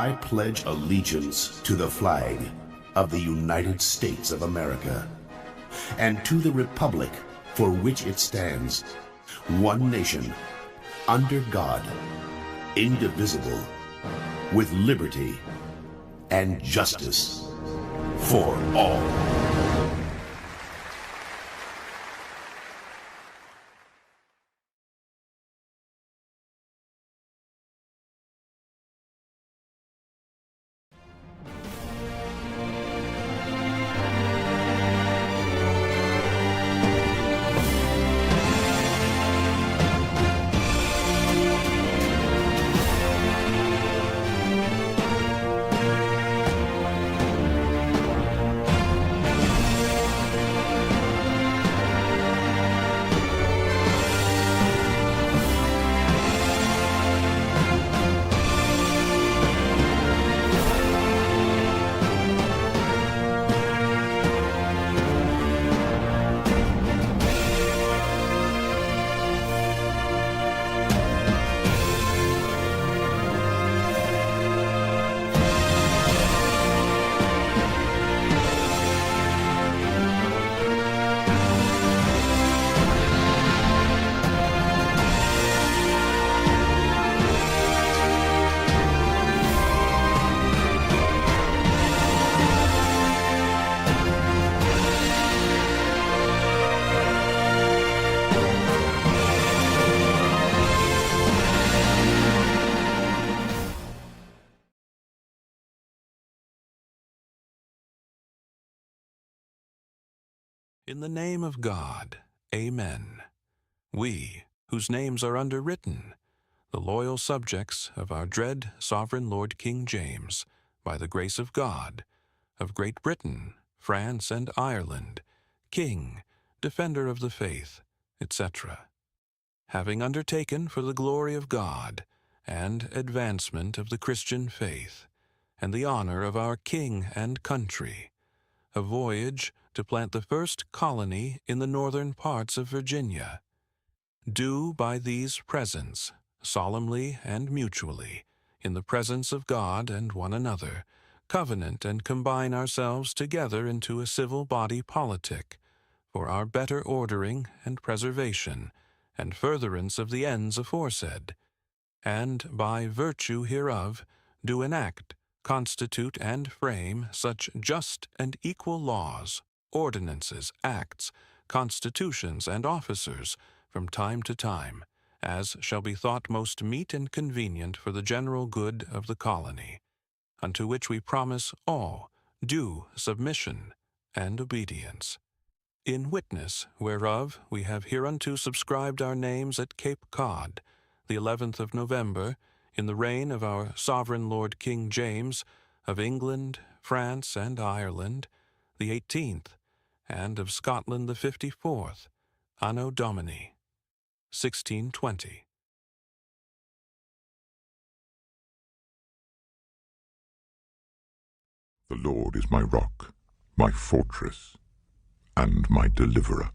I pledge allegiance to the flag of the United States of America and to the republic for which it stands, one nation, under God, indivisible, with liberty and justice for all. In the name of God, Amen. We, whose names are underwritten, the loyal subjects of our dread sovereign Lord King James, by the grace of God, of Great Britain, France, and Ireland, King, Defender of the Faith, etc., having undertaken for the glory of God and advancement of the Christian faith, and the honor of our King and country, a voyage to plant the first colony in the northern parts of Virginia, do by these presents, solemnly and mutually, in the presence of God and one another, covenant and combine ourselves together into a civil body politic, for our better ordering and preservation, and furtherance of the ends aforesaid, and by virtue hereof do enact, constitute, and frame such just and equal laws, ordinances, acts, constitutions, and officers, from time to time, as shall be thought most meet and convenient for the general good of the colony, unto which we promise all due submission and obedience. In witness whereof we have hereunto subscribed our names at Cape Cod, the 11th of November, in the reign of our sovereign Lord King James, of England, France, and Ireland, the 18th, and of Scotland the 54th, Anno Domini, 1620. The Lord is my rock, my fortress, and my deliverer.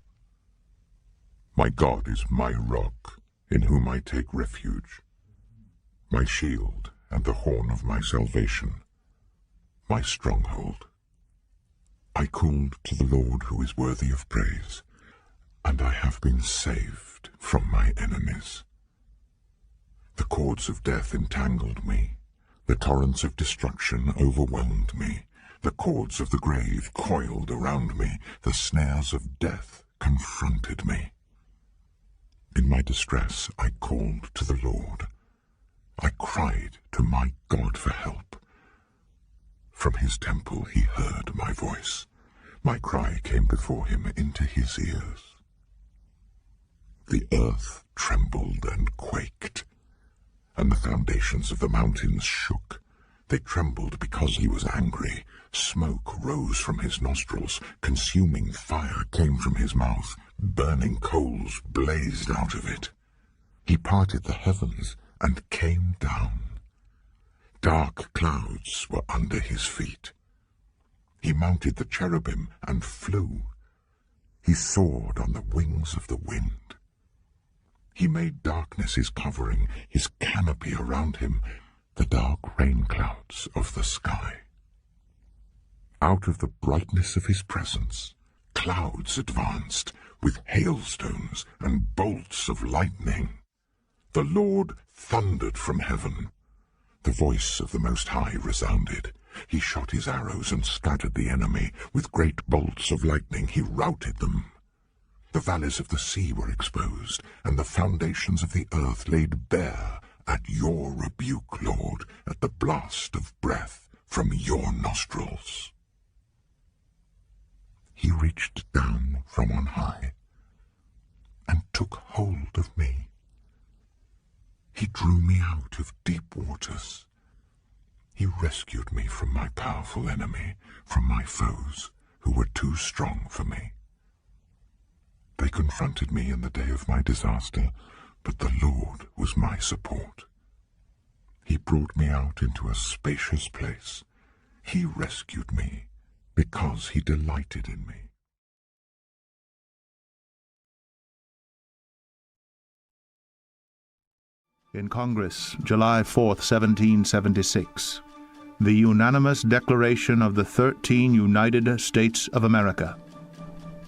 My God is my rock, in whom I take refuge, my shield and the horn of my salvation, my stronghold. I called to the Lord who is worthy of praise, and I have been saved from my enemies. The cords of death entangled me, the torrents of destruction overwhelmed me, the cords of the grave coiled around me, the snares of death confronted me. In my distress I called to the Lord. I cried to my God for help. From his temple he heard my voice. My cry came before him into his ears. The earth trembled and quaked, and the foundations of the mountains shook. They trembled because he was angry. Smoke rose from his nostrils. Consuming fire came from his mouth. Burning coals blazed out of it. He parted the heavens and came down. Dark clouds were under his feet. He mounted the cherubim and flew. He soared on the wings of the wind. He made darkness his covering, his canopy around him. the dark rain clouds of the sky. Out of the brightness of his presence, clouds advanced with hailstones and bolts of lightning. The Lord thundered from heaven. The voice of the Most High resounded. He shot his arrows and scattered the enemy. With great bolts of lightning he routed them. The valleys of the sea were exposed, and the foundations of the earth laid bare at your rebuke, Lord, at the blast of breath from your nostrils. He reached down from on high and took hold of me. He drew me out of deep waters. He rescued me from my powerful enemy, from my foes who were too strong for me. They confronted me in the day of my disaster, but the Lord was my support. He brought me out into a spacious place. He rescued me because he delighted in me. In Congress, July 4, 1776, the unanimous declaration of the 13 United States of America.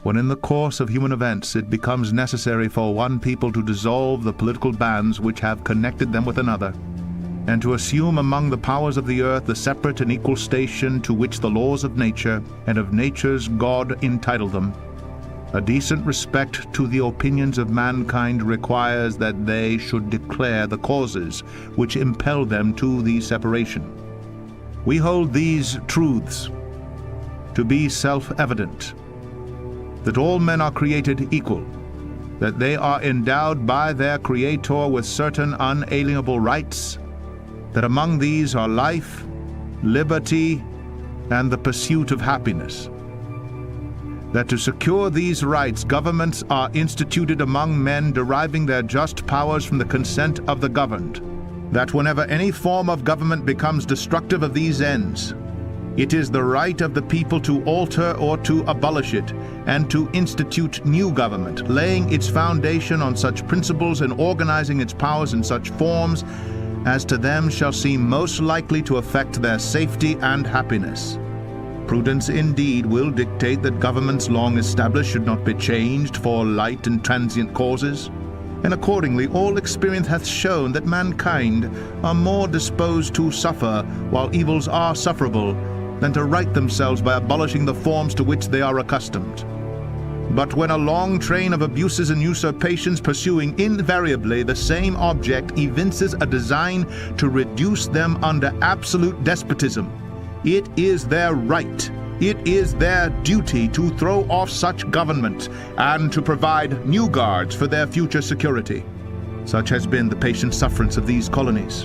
When in the course of human events it becomes necessary for one people to dissolve the political bands which have connected them with another, and to assume among the powers of the earth the separate and equal station to which the laws of nature and of nature's God entitle them, a decent respect to the opinions of mankind requires that they should declare the causes which impel them to the separation. We hold these truths to be self-evident, that all men are created equal, that they are endowed by their Creator with certain unalienable rights, that among these are life, liberty, and the pursuit of happiness. That to secure these rights, governments are instituted among men deriving their just powers from the consent of the governed. That whenever any form of government becomes destructive of these ends, it is the right of the people to alter or to abolish it, and to institute new government, laying its foundation on such principles and organizing its powers in such forms as to them shall seem most likely to affect their safety and happiness. Prudence indeed will dictate that governments long established should not be changed for light and transient causes, and accordingly all experience hath shown that mankind are more disposed to suffer while evils are sufferable than to right themselves by abolishing the forms to which they are accustomed. But when a long train of abuses and usurpations pursuing invariably the same object evinces a design to reduce them under absolute despotism, it is their right, it is their duty to throw off such government and to provide new guards for their future security. Such has been the patient sufferance of these colonies,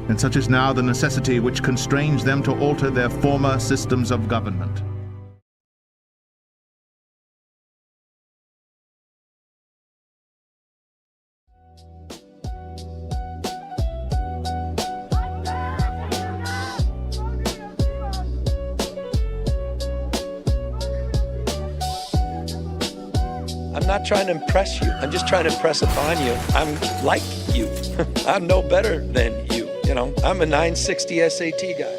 and such is now the necessity which constrains them to alter their former systems of government. I'm not trying to impress you. I'm just trying to impress upon you. I'm like you. I'm no better than you. You know, I'm a 960 SAT guy.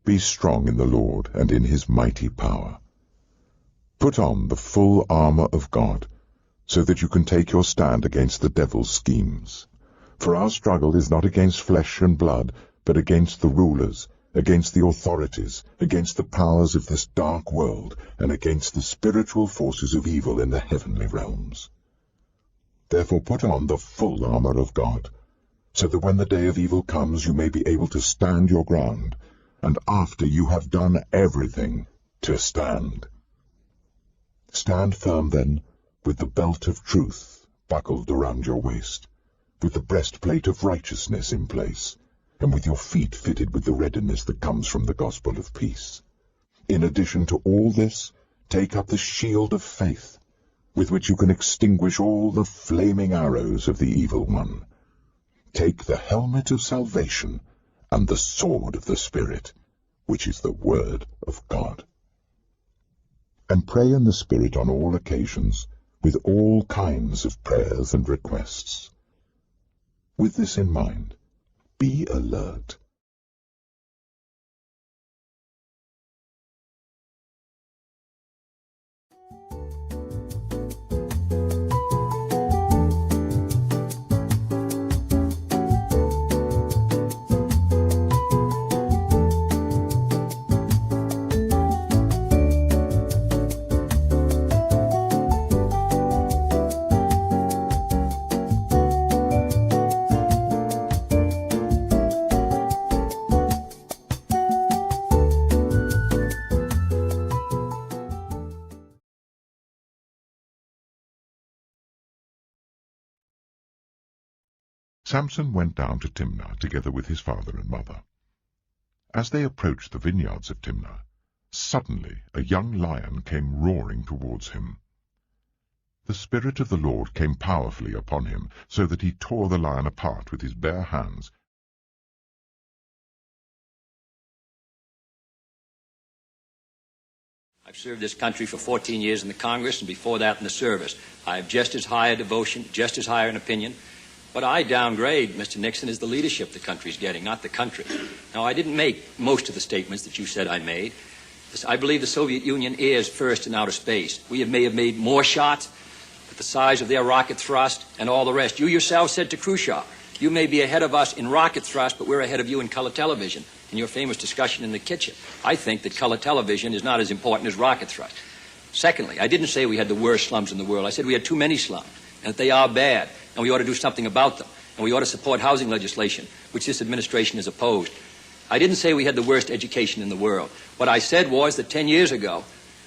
Be strong in the Lord and in his mighty power. Put on the full armor of God, so that you can take your stand against the devil's schemes. For our struggle is not against flesh and blood, but against the rulers, against the authorities, against the powers of this dark world, and against the spiritual forces of evil in the heavenly realms. Therefore put on the full armor of God, so that when the day of evil comes you may be able to stand your ground, and after you have done everything, to stand. Stand firm then, with the belt of truth buckled around your waist, with the breastplate of righteousness in place, and with your feet fitted with the readiness that comes from the gospel of peace. In addition to all this, take up the shield of faith, with which you can extinguish all the flaming arrows of the evil one. Take the helmet of salvation and the sword of the Spirit, which is the word of God. And pray in the Spirit on all occasions, with all kinds of prayers and requests. With this in mind, be alert. Samson went down to Timnah together with his father and mother. As they approached the vineyards of Timnah, suddenly a young lion came roaring towards him. The Spirit of the Lord came powerfully upon him, so that he tore the lion apart with his bare hands. I've served this country for 14 years in the Congress, and before that in the service. I have just as high a devotion, just as high an opinion. What I downgrade, Mr. Nixon, is the leadership the country's getting, not the country. Now, I didn't make most of the statements that you said I made. I believe the Soviet Union is first in outer space. We may have made more shots, but the size of their rocket thrust and all the rest. You yourself said to Khrushchev, you may be ahead of us in rocket thrust, but we're ahead of you in color television, in your famous discussion in the kitchen. I think that color television is not as important as rocket thrust. Secondly, I didn't say we had the worst slums in the world. I said we had too many slums, and that they are bad, and we ought to do something about them, and we ought to support housing legislation, which this administration has opposed. I didn't say we had the worst education in the world. What I said was that 10 years ago,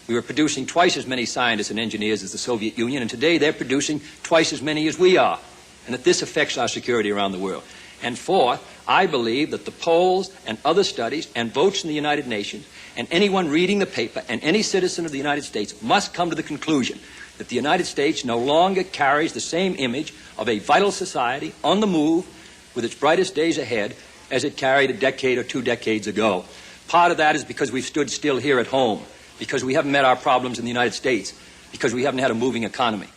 we were producing twice as many scientists and engineers as the Soviet Union, and today they're producing twice as many as we are, and that this affects our security around the world. And fourth, I believe that the polls and other studies and votes in the United Nations and anyone reading the paper and any citizen of the United States must come to the conclusion that the United States no longer carries the same image of a vital society on the move with its brightest days ahead as it carried a decade or 2 decades ago. Part of that is because we've stood still here at home, because we haven't met our problems in the United States, because we haven't had a moving economy.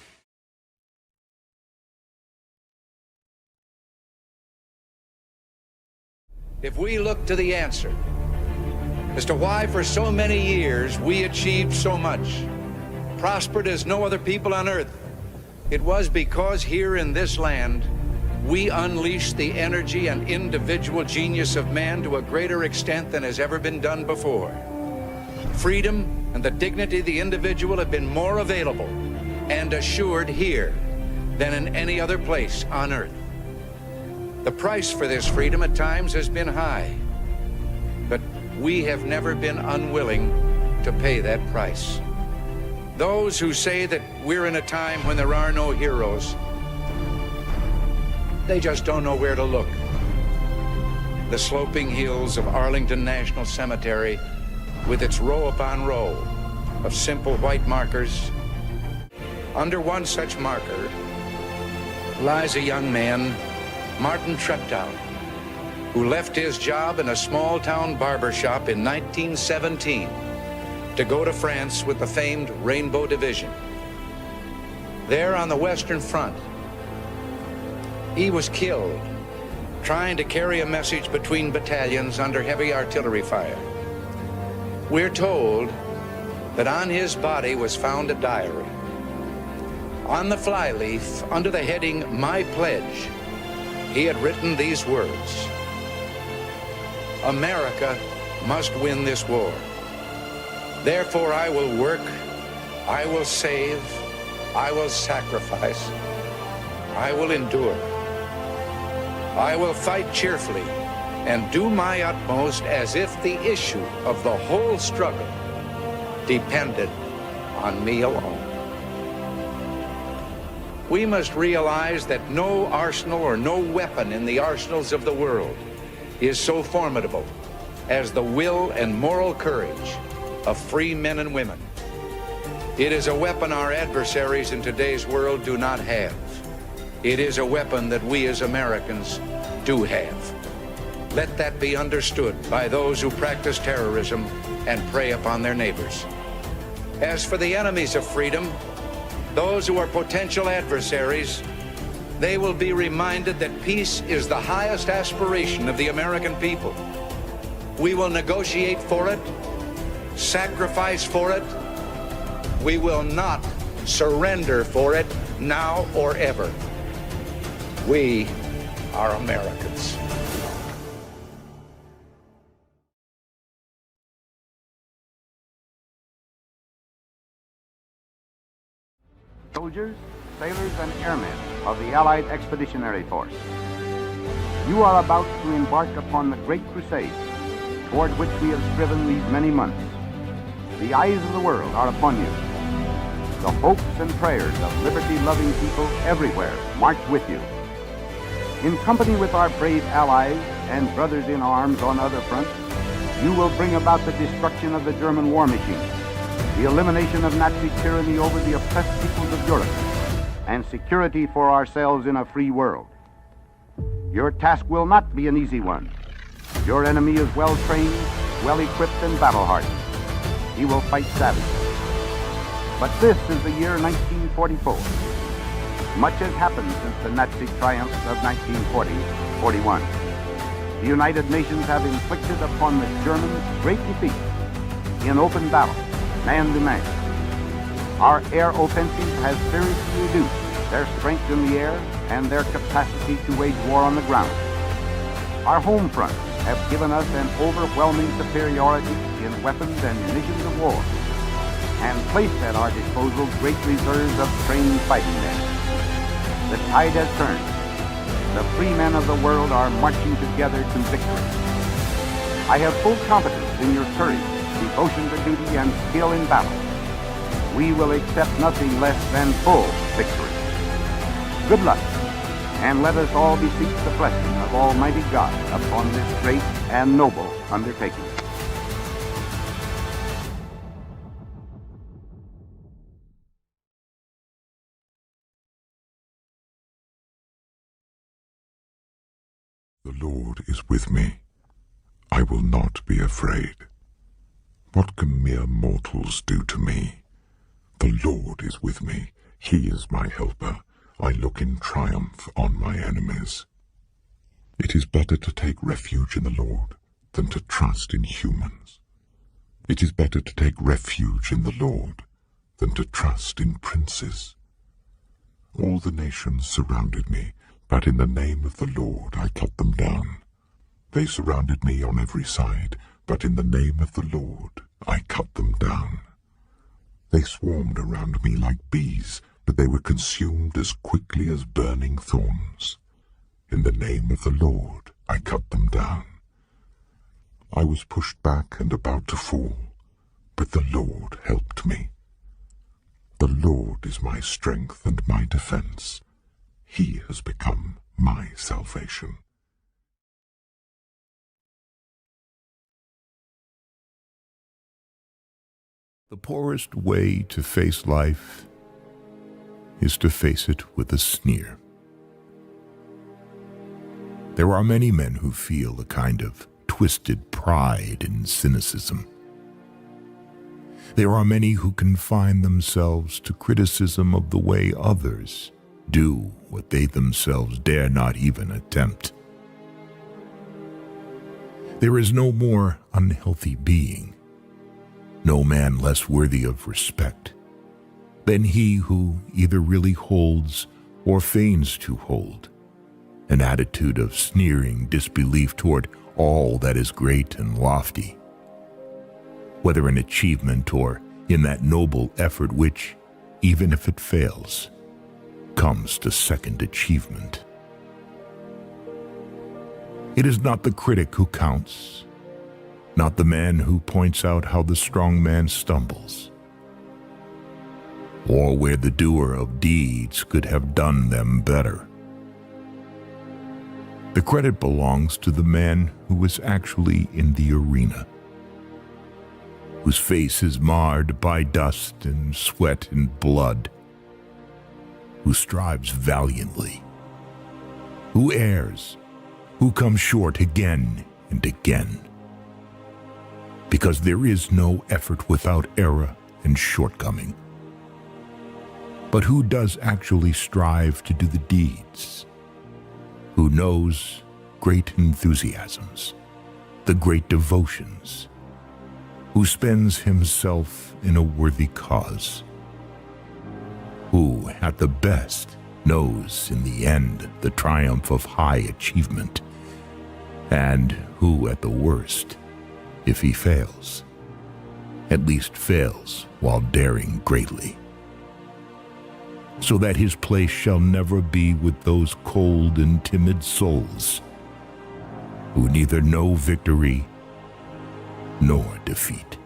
If we look to the answer as to why for so many years we achieved so much, prospered as no other people on earth, it was because here in this land we unleashed the energy and individual genius of man to a greater extent than has ever been done before. Freedom and the dignity of the individual have been more available and assured here than in any other place on earth. The price for this freedom at times has been high, but we have never been unwilling to pay that price. Those who say that we're in a time when there are no heroes, they just don't know where to look. The sloping hills of Arlington National Cemetery, with its row upon row of simple white markers. Under one such marker lies a young man, Martin Treptow, who left his job in a small-town barber shop in 1917 to go to France with the famed Rainbow Division. There on the Western Front, he was killed trying to carry a message between battalions under heavy artillery fire. We're told that on his body was found a diary. On the flyleaf, under the heading, "My Pledge," he had written these words: "America must win this war. Therefore I will work, I will save, I will sacrifice. I will endure. I will fight cheerfully and do my utmost as if the issue of the whole struggle depended on me alone. We must realize that no arsenal or no weapon in the arsenals of the world is so formidable as the will and moral courage of free men and women. It is a weapon our adversaries in today's world do not have. It is a weapon that we as Americans do have. Let that be understood by those who practice terrorism and prey upon their neighbors. As for the enemies of freedom, those who are potential adversaries, they will be reminded that peace is the highest aspiration of the American people. We will negotiate for it, sacrifice for it. We will not surrender for it now or ever. We are Americans. Soldiers, sailors, and airmen of the Allied Expeditionary Force, you are about to embark upon the great crusade toward which we have striven these many months. The eyes of the world are upon you. The hopes and prayers of liberty-loving people everywhere march with you. In company with our brave allies and brothers in arms on other fronts, you will bring about the destruction of the German war machine, the elimination of Nazi tyranny over the oppressed peoples of Europe, and security for ourselves in a free world. Your task will not be an easy one. Your enemy is well-trained, well-equipped, and battle-hardened. He will fight savagely. But this is the year 1944. Much has happened since the Nazi triumph of 1940-41. The United Nations have inflicted upon the Germans great defeat in open battle, man to man. Our air offensive has seriously reduced their strength in the air and their capacity to wage war on the ground. Our home fronts have given us an overwhelming superiority in weapons and munitions of war, and placed at our disposal great reserves of trained fighting men. The tide has turned. The free men of the world are marching together to victory. I have full confidence in your courage, devotion to duty, and skill in battle. We will accept nothing less than full victory. Good luck, and let us all beseech the blessing of Almighty God upon this great and noble undertaking. The Lord is with me. I will not be afraid. What can mere mortals do to me? The Lord is with me. He is my helper. I look in triumph on my enemies. It is better to take refuge in the Lord than to trust in humans. It is better to take refuge in the Lord than to trust in princes. All the nations surrounded me, but in the name of the Lord I cut them down. They surrounded me on every side, but in the name of the Lord I cut them down. They swarmed around me like bees, but they were consumed as quickly as burning thorns. In the name of the Lord I cut them down. I was pushed back and about to fall, but the Lord helped me. The Lord is my strength and my defense. He has become my salvation. The poorest way to face life is to face it with a sneer. There are many men who feel a kind of twisted pride in cynicism. There are many who confine themselves to criticism of the way others do what they themselves dare not even attempt. There is no more unhealthy being, no man less worthy of respect than he who either really holds or feigns to hold an attitude of sneering disbelief toward all that is great and lofty, whether in achievement or in that noble effort which, even if it fails, comes to second achievement. It is not the critic who counts, not the man who points out how the strong man stumbles, or where the doer of deeds could have done them better. The credit belongs to the man who is actually in the arena, whose face is marred by dust and sweat and blood, who strives valiantly, who errs, who comes short again and again. Because there is no effort without error and shortcoming. But who does actually strive to do the deeds? Who knows great enthusiasms, the great devotions, who spends himself in a worthy cause, who, at the best, knows in the end the triumph of high achievement, and who, at the worst, if he fails, at least fails while daring greatly, so that his place shall never be with those cold and timid souls who neither know victory nor defeat.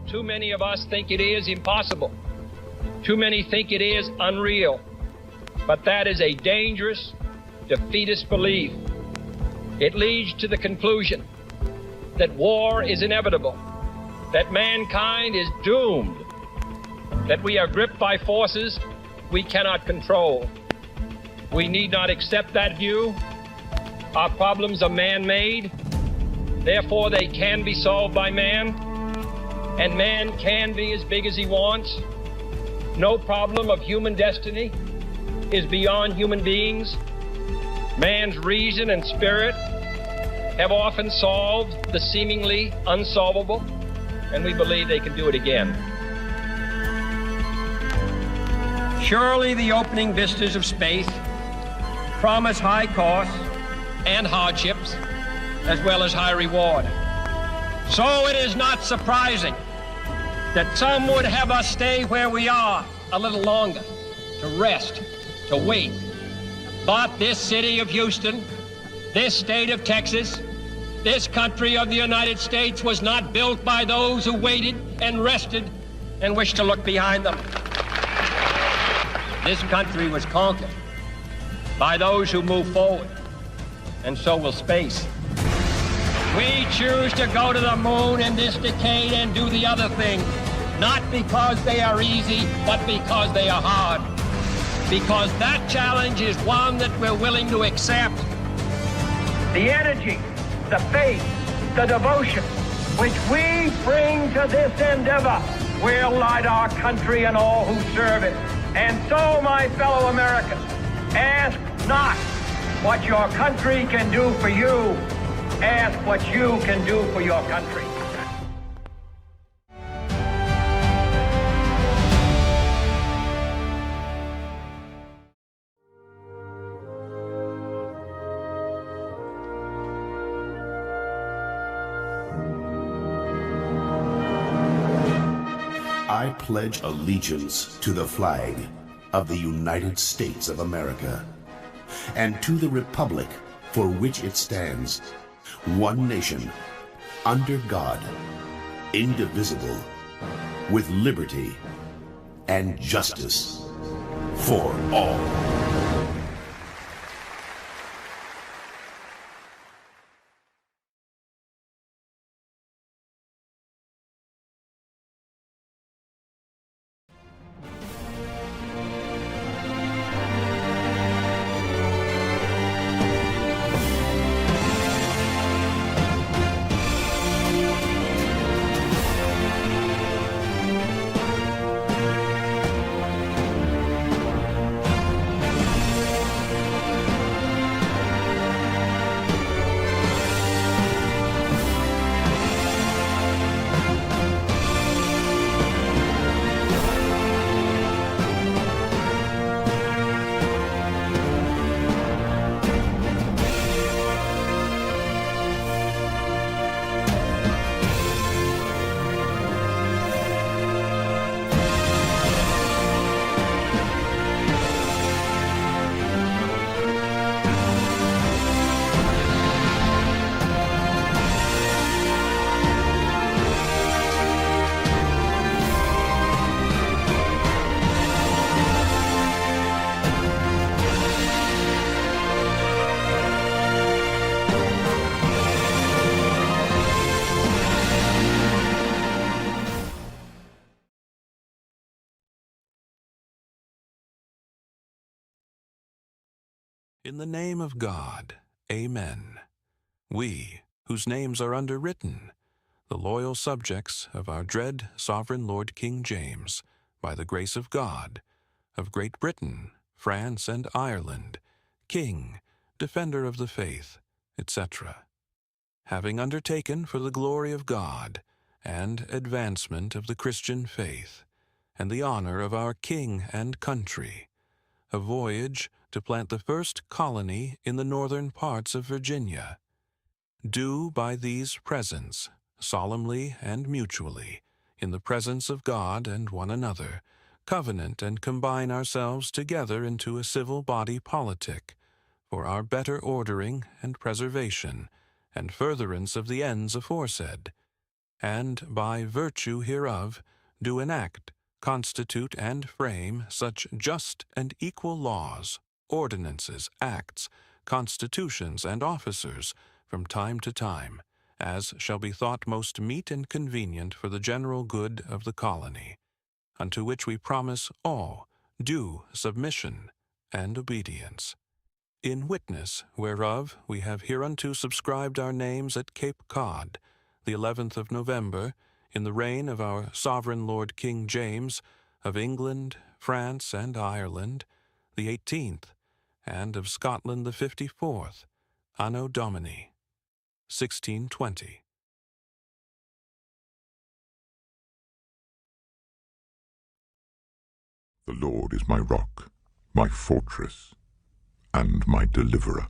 Too many of us think it is impossible. Too many think it is unreal. But that is a dangerous, defeatist belief. It leads to the conclusion that war is inevitable, that mankind is doomed, that we are gripped by forces we cannot control. We need not accept that view. Our problems are man-made, therefore they can be solved by man, and man can be as big as he wants. No problem of human destiny is beyond human beings. Man's reason and spirit have often solved the seemingly unsolvable, and we believe they can do it again. Surely the opening vistas of space promise high costs and hardships, as well as high reward. So it is not surprising that some would have us stay where we are a little longer, to rest, to wait. But this city of Houston, this state of Texas, this country of the United States was not built by those who waited and rested and wished to look behind them. This country was conquered by those who move forward, and so will space. We choose to go to the moon in this decade and do the other thing, not because they are easy, but because they are hard. Because that challenge is one that we're willing to accept. The energy, the faith, the devotion which we bring to this endeavor will light our country and all who serve it. And so, my fellow Americans, ask not what your country can do for you. Ask what you can do for your country. I pledge allegiance to the flag of the United States of America and to the republic for which it stands, one nation, under God, indivisible, with liberty and justice for all. In the name of God, Amen. We, whose names are underwritten, the loyal subjects of our dread sovereign Lord King James, by the grace of God, of Great Britain, France, and Ireland, King, Defender of the Faith, etc., having undertaken for the glory of God and advancement of the Christian faith, and the honor of our King and country, a voyage to plant the first colony in the northern parts of Virginia, do by these presents, solemnly and mutually, in the presence of God and one another, covenant and combine ourselves together into a civil body politic, for our better ordering and preservation, and furtherance of the ends aforesaid, and by virtue hereof do enact, constitute, and frame such just and equal laws, ordinances, acts, constitutions, and officers, from time to time, as shall be thought most meet and convenient for the general good of the colony, unto which we promise all due submission and obedience. In witness whereof we have hereunto subscribed our names at Cape Cod, the 11th of November, in the reign of our sovereign Lord King James, of England, France, and Ireland, the 18th, and of Scotland the 54th, Anno Domini, 1620. The Lord is my rock, my fortress, and my deliverer.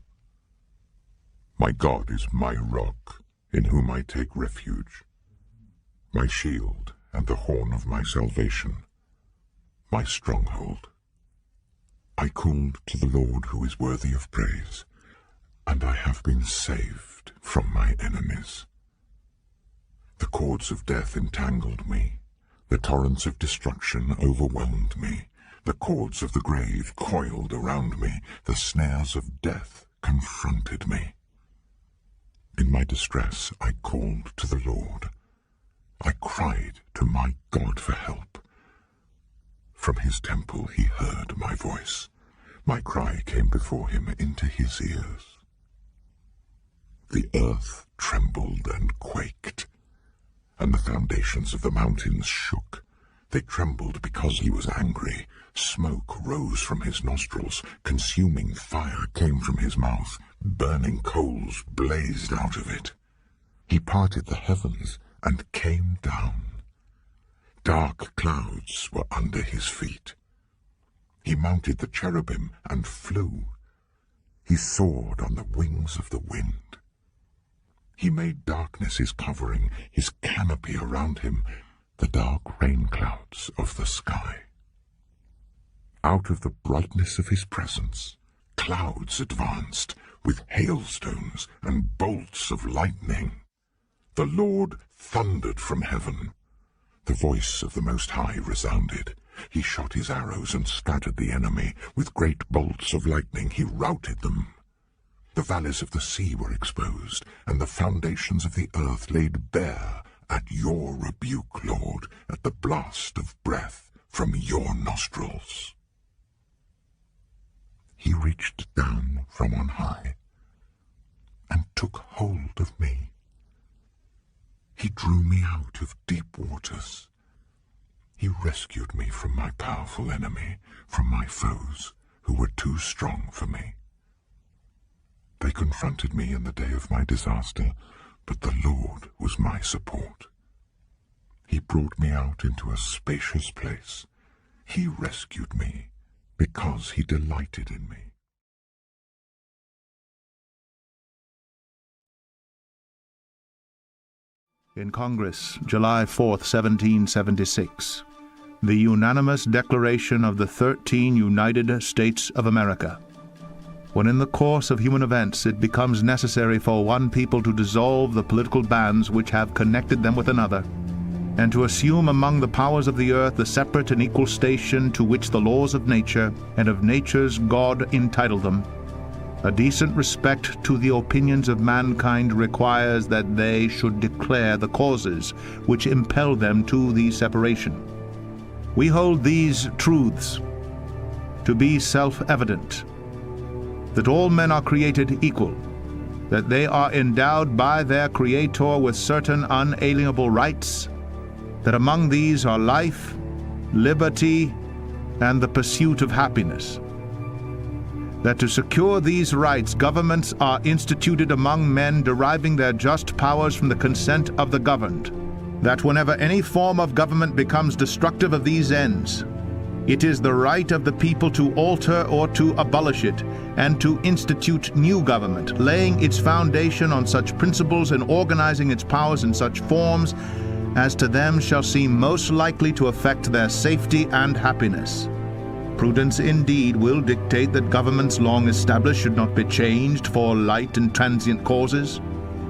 My God is my rock, in whom I take refuge, my shield and the horn of my salvation, my stronghold. I called to the Lord who is worthy of praise, and I have been saved from my enemies. The cords of death entangled me, the torrents of destruction overwhelmed me, the cords of the grave coiled around me, the snares of death confronted me. In my distress I called to the Lord. I cried to my God for help. From his temple he heard my voice. My cry came before him into his ears. The earth trembled and quaked, and the foundations of the mountains shook. They trembled because he was angry. Smoke rose from his nostrils. Consuming fire came from his mouth. Burning coals blazed out of it. He parted the heavens and came down. Dark clouds were under his feet. He mounted the cherubim and flew. He soared on the wings of the wind. He made darkness his covering, his canopy around him, the dark rain clouds of the sky. Out of the brightness of his presence, clouds advanced, with hailstones and bolts of lightning. The Lord thundered from heaven. The voice of the Most High resounded. He shot his arrows and scattered the enemy. With great bolts of lightning he routed them. The valleys of the sea were exposed, and the foundations of the earth laid bare at your rebuke, Lord, at the blast of breath from your nostrils. He reached down from on high and took hold of me. He drew me out of deep waters. He rescued me from my powerful enemy, from my foes who were too strong for me. They confronted me in the day of my disaster, but the Lord was my support. He brought me out into a spacious place. He rescued me because he delighted in me. In Congress, July 4, 1776, the unanimous declaration of the 13 United States of America. When in the course of human events it becomes necessary for one people to dissolve the political bands which have connected them with another, and to assume among the powers of the earth the separate and equal station to which the laws of nature and of nature's God entitle them, a decent respect to the opinions of mankind requires that they should declare the causes which impel them to the separation. We hold these truths to be self-evident, that all men are created equal, that they are endowed by their Creator with certain unalienable rights, that among these are life, liberty, and the pursuit of happiness. That to secure these rights, governments are instituted among men deriving their just powers from the consent of the governed. That whenever any form of government becomes destructive of these ends, it is the right of the people to alter or to abolish it, and to institute new government, laying its foundation on such principles and organizing its powers in such forms as to them shall seem most likely to affect their safety and happiness. Prudence indeed will dictate that governments long established should not be changed for light and transient causes,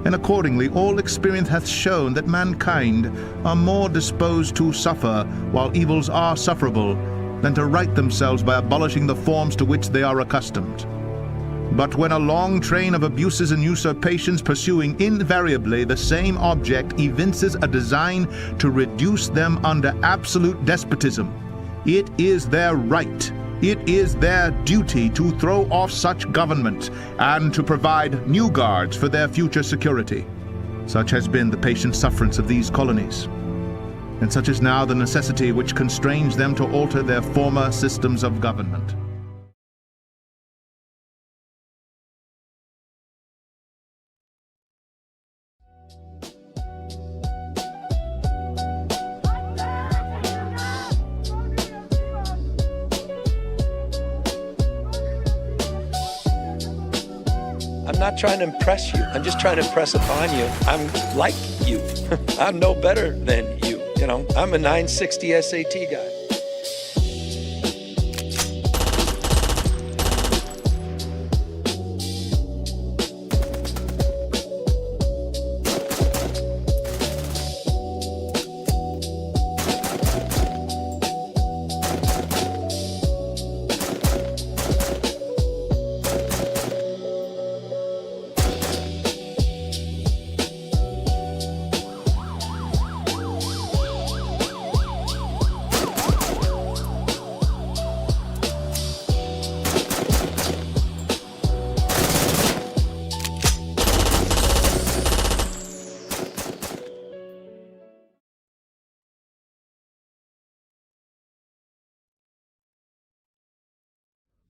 and accordingly all experience hath shown that mankind are more disposed to suffer while evils are sufferable than to right themselves by abolishing the forms to which they are accustomed. But when a long train of abuses and usurpations pursuing invariably the same object evinces a design to reduce them under absolute despotism, it is their right, it is their duty to throw off such government and to provide new guards for their future security. Such has been the patient sufferance of these colonies, and such is now the necessity which constrains them to alter their former systems of government. I'm not trying to impress you. I'm just trying to impress upon you. I'm like you. I'm no better than you. You know, I'm a 960 SAT guy.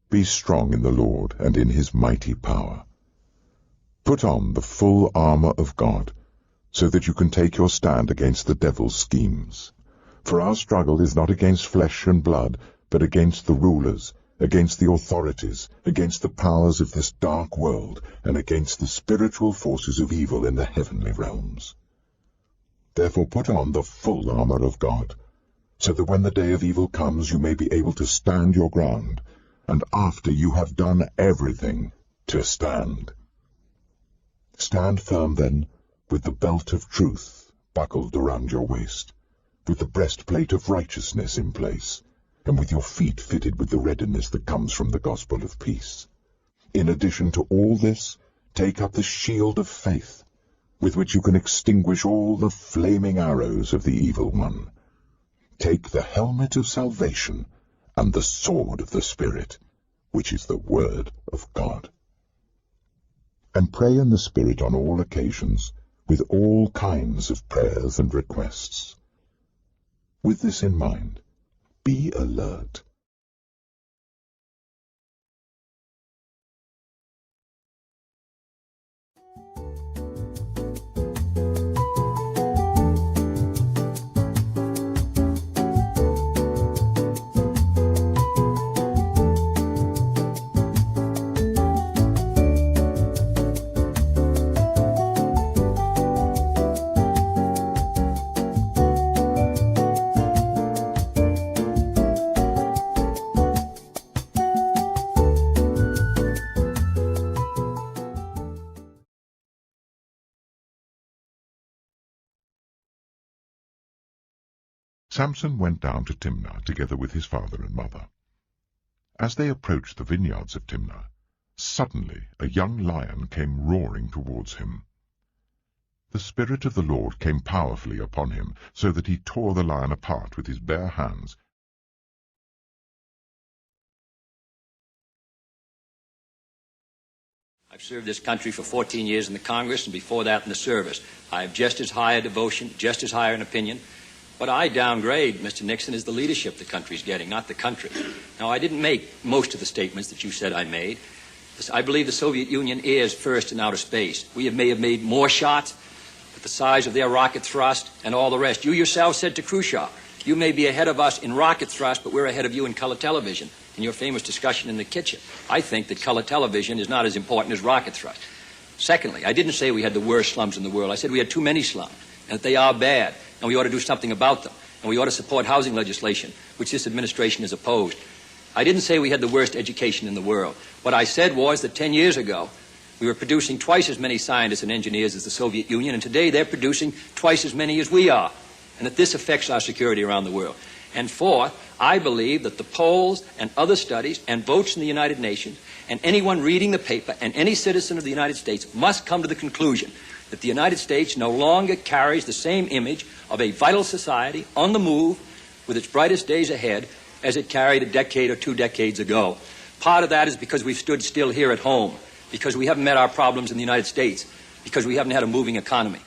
Be strong in the Lord and in his mighty power. Put on the full armor of God, so that you can take your stand against the devil's schemes. For our struggle is not against flesh and blood, but against the rulers, against the authorities, against the powers of this dark world, and against the spiritual forces of evil in the heavenly realms. Therefore put on the full armor of God, so that when the day of evil comes you may be able to stand your ground, and after you have done everything, to stand. Stand firm then, with the belt of truth buckled around your waist, with the breastplate of righteousness in place, and with your feet fitted with the readiness that comes from the gospel of peace. In addition to all this, take up the shield of faith, with which you can extinguish all the flaming arrows of the evil one. Take the helmet of salvation, and the sword of the Spirit, which is the word of God. And pray in the Spirit on all occasions, with all kinds of prayers and requests. With this in mind, be alert. Samson went down to Timnah together with his father and mother. As they approached the vineyards of Timnah, suddenly a young lion came roaring towards him. The Spirit of the Lord came powerfully upon him, so that he tore the lion apart with his bare hands, I've served this country for 14 years in the Congress and before that in the service. I have just as high a devotion, just as high an opinion. What I downgrade, Mr. Nixon, is the leadership the country's getting, not the country. Now, I didn't make most of the statements that you said I made. I believe the Soviet Union is first in outer space. We may have made more shots, but the size of their rocket thrust and all the rest. You yourself said to Khrushchev, you may be ahead of us in rocket thrust, but we're ahead of you in color television, in your famous discussion in the kitchen. I think that color television is not as important as rocket thrust. Secondly, I didn't say we had the worst slums in the world. I said we had too many slums, and that they are bad, and we ought to do something about them, and we ought to support housing legislation, which this administration has opposed. I didn't say we had the worst education in the world. What I said was that 10 years ago, we were producing twice as many scientists and engineers as the Soviet Union, and today they're producing twice as many as we are, and that this affects our security around the world. And fourth, I believe that the polls and other studies and votes in the United Nations and anyone reading the paper and any citizen of the United States must come to the conclusion that the United States no longer carries the same image of a vital society on the move with its brightest days ahead as it carried a decade or 2 decades ago. Part of that is because we've stood still here at home, because we haven't met our problems in the United States, because we haven't had a moving economy.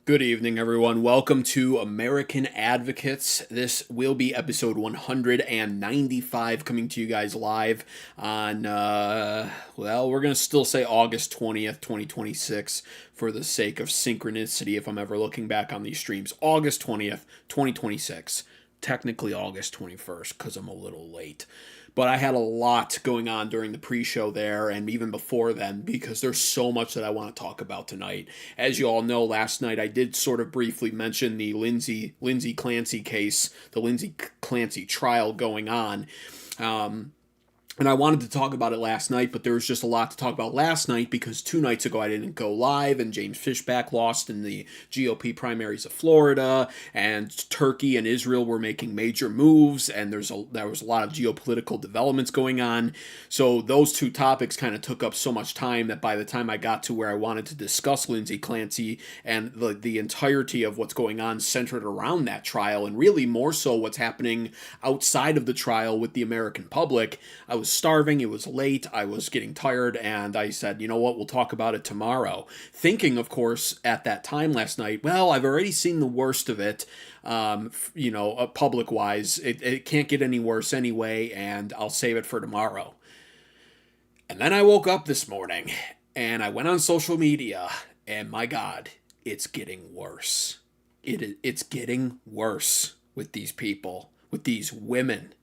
Good evening, everyone. Welcome to American Advocates. This will be episode 195 coming to you guys live on, we're going to still say August 20th, 2026 for the sake of synchronicity if I'm ever looking back on these streams. August 20th, 2026. Technically August 21st because I'm a little late. But I had a lot going on during the pre-show there and even before then because there's so much that I want to talk about tonight. As you all know, last night I did sort of briefly mention the Lindsay Clancy case, the Lindsay Clancy trial going on. And I wanted to talk about it last night, but there was just a lot to talk about last night because 2 nights ago I didn't go live and James Fishback lost in the GOP primaries of Florida and Turkey and Israel were making major moves and there was a lot of geopolitical developments going on. So those 2 topics kind of took up so much time that by the time I got to where I wanted to discuss Lindsay Clancy and the entirety of what's going on centered around that trial and really more so what's happening outside of the trial with the American public, I was starving, it was late, I was getting tired, and I said, you know what, we'll talk about it tomorrow. Thinking, of course, at that time last night, well, I've already seen the worst of it, public-wise. It can't get any worse anyway, and I'll save it for tomorrow. And then I woke up this morning, and I went on social media, and my God, it's getting worse. It's getting worse with these people, with these women.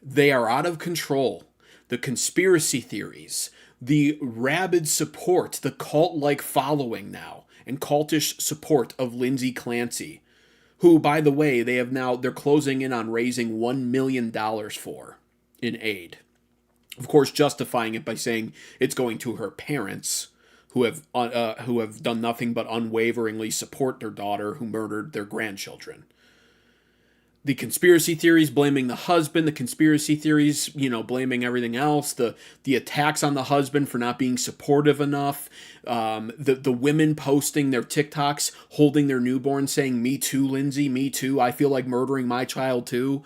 They are out of control. The conspiracy theories, the rabid support, the cult-like following now, and cultish support of Lindsay Clancy, who, by the way, they're closing in on raising $1 million for in aid. Of course, justifying it by saying it's going to her parents, who have done nothing but unwaveringly support their daughter who murdered their grandchildren. The conspiracy theories blaming the husband, the conspiracy theories, blaming everything else, the attacks on the husband for not being supportive enough, the women posting their TikToks, holding their newborn saying, "Me too, Lindsay, me too, I feel like murdering my child too."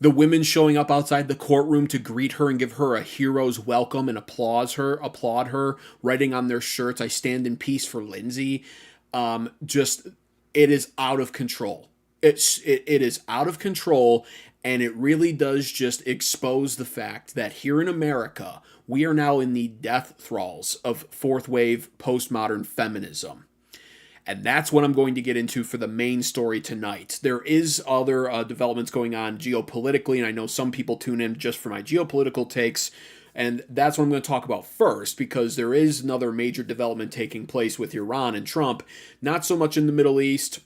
The women showing up outside the courtroom to greet her and give her a hero's welcome and applaud her, writing on their shirts, "I stand in peace for Lindsay." It is out of control. It is out of control, and it really does just expose the fact that here in America, we are now in the death thralls of fourth wave postmodern feminism. And that's what I'm going to get into for the main story tonight. There is other developments going on geopolitically, and I know some people tune in just for my geopolitical takes, and that's what I'm going to talk about first, because there is another major development taking place with Iran and Trump, not so much in the Middle East,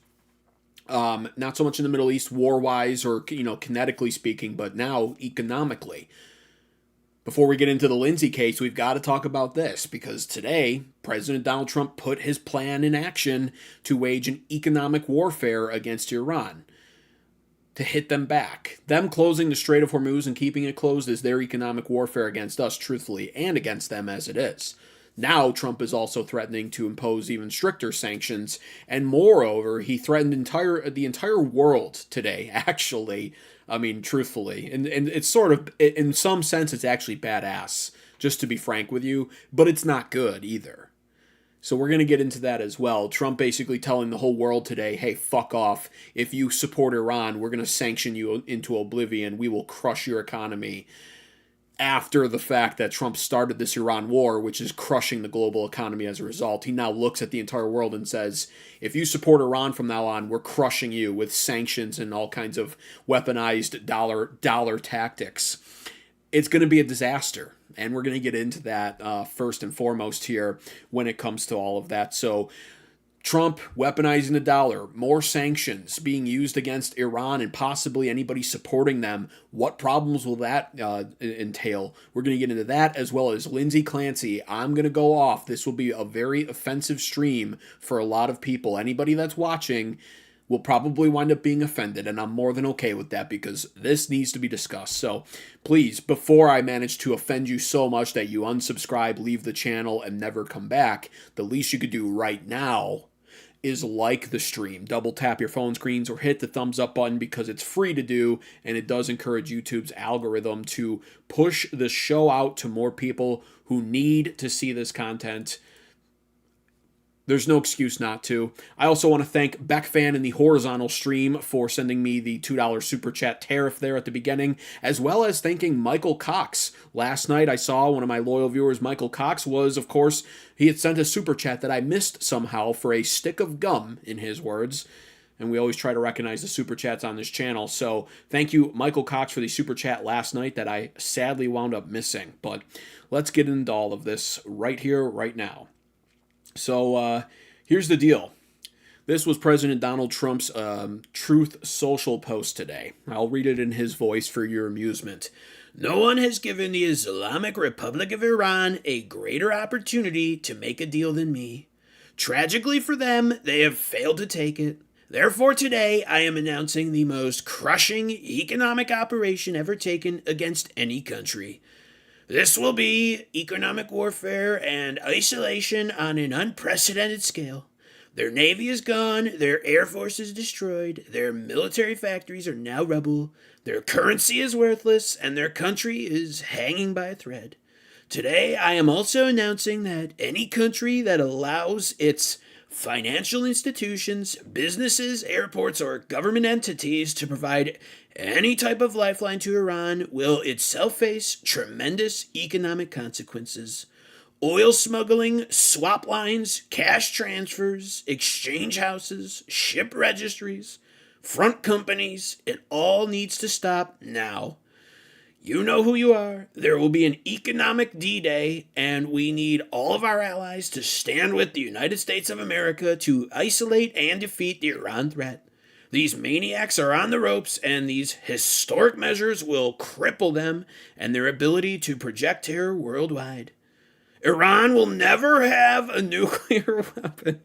war-wise or, kinetically speaking, but now economically. Before we get into the Lindsay case, we've got to talk about this, because today, President Donald Trump put his plan in action to wage an economic warfare against Iran, to hit them back. Them closing the Strait of Hormuz and keeping it closed is their economic warfare against us, truthfully, and against them as it is. Now Trump is also threatening to impose even stricter sanctions, and moreover, he threatened the entire world today, actually. I mean, truthfully. And it's sort of, in some sense, it's actually badass, just to be frank with you, but it's not good either. So we're going to get into that as well. Trump basically telling the whole world today, hey, fuck off. If you support Iran, we're going to sanction you into oblivion. We will crush your economy. After the fact that Trump started this Iran war, which is crushing the global economy as a result, he now looks at the entire world and says, if you support Iran from now on, we're crushing you with sanctions and all kinds of weaponized dollar tactics. It's going to be a disaster, and we're going to get into that first and foremost here when it comes to all of that. So Trump weaponizing the dollar, more sanctions being used against Iran and possibly anybody supporting them. What problems will that entail? We're going to get into that, as well as Lindsay Clancy. I'm going to go off. This will be a very offensive stream for a lot of people. Anybody that's watching will probably wind up being offended, and I'm more than okay with that because this needs to be discussed. So please, before I manage to offend you so much that you unsubscribe, leave the channel, and never come back, the least you could do right now is like the stream. Double tap your phone screens or hit the thumbs up button because it's free to do, and it does encourage YouTube's algorithm to push the show out to more people who need to see this content. There's no excuse not to. I also want to thank BeckFan in the horizontal stream for sending me the $2 super chat tariff there at the beginning, as well as thanking Michael Cox. Last night I saw one of my loyal viewers, Michael Cox, was, of course, he had sent a super chat that I missed somehow for a stick of gum, in his words. And we always try to recognize the super chats on this channel. So thank you, Michael Cox, for the super chat last night that I sadly wound up missing. But let's get into all of this right here, right now. So here's the deal. This was President Donald Trump's Truth Social post today. I'll read it in his voice for your amusement. No one has given the Islamic Republic of Iran a greater opportunity to make a deal than me. Tragically for them, they have failed to take it. Therefore, today, I am announcing the most crushing economic operation ever taken against any country. This will be economic warfare and isolation on an unprecedented scale. Their navy is gone, their air force is destroyed, their military factories are now rubble, their currency is worthless, and their country is hanging by a thread. Today, I am also announcing that any country that allows its financial institutions, businesses, airports, or government entities to provide any type of lifeline to Iran will itself face tremendous economic consequences. Oil smuggling, swap lines, cash transfers, exchange houses, ship registries, front companies, it all needs to stop now. You know who you are. There will be an economic D-Day, and we need all of our allies to stand with the United States of America to isolate and defeat the Iran threat. These maniacs are on the ropes, and these historic measures will cripple them and their ability to project terror worldwide. Iran will never have a nuclear weapon.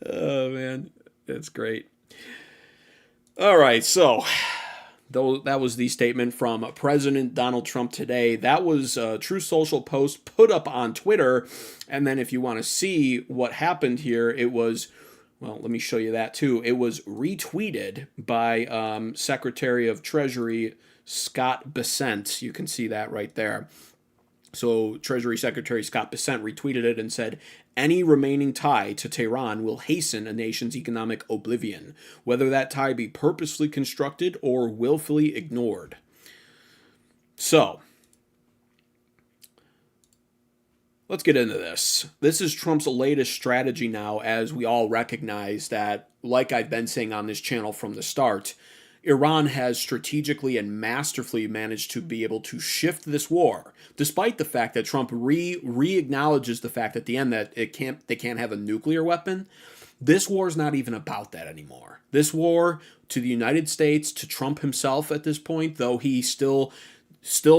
Oh, man. That's great. All right, so that was the statement from President Donald Trump today. That was a True Social post put up on Twitter. And then if you want to see what happened here, it was, well, let me show you that too. It was retweeted by Secretary of Treasury Scott Bessentt. You can see that right there. So Treasury Secretary Scott Bessentt retweeted it and said, any remaining tie to Tehran will hasten a nation's economic oblivion, whether that tie be purposely constructed or willfully ignored. So, let's get into this. This is Trump's latest strategy now, as we all recognize that, like I've been saying on this channel from the start, Iran has strategically and masterfully managed to be able to shift this war, despite the fact that Trump re-acknowledges the fact at the end that they can't have a nuclear weapon. This war is not even about that anymore. This war, to the United States, to Trump himself at this point, though he still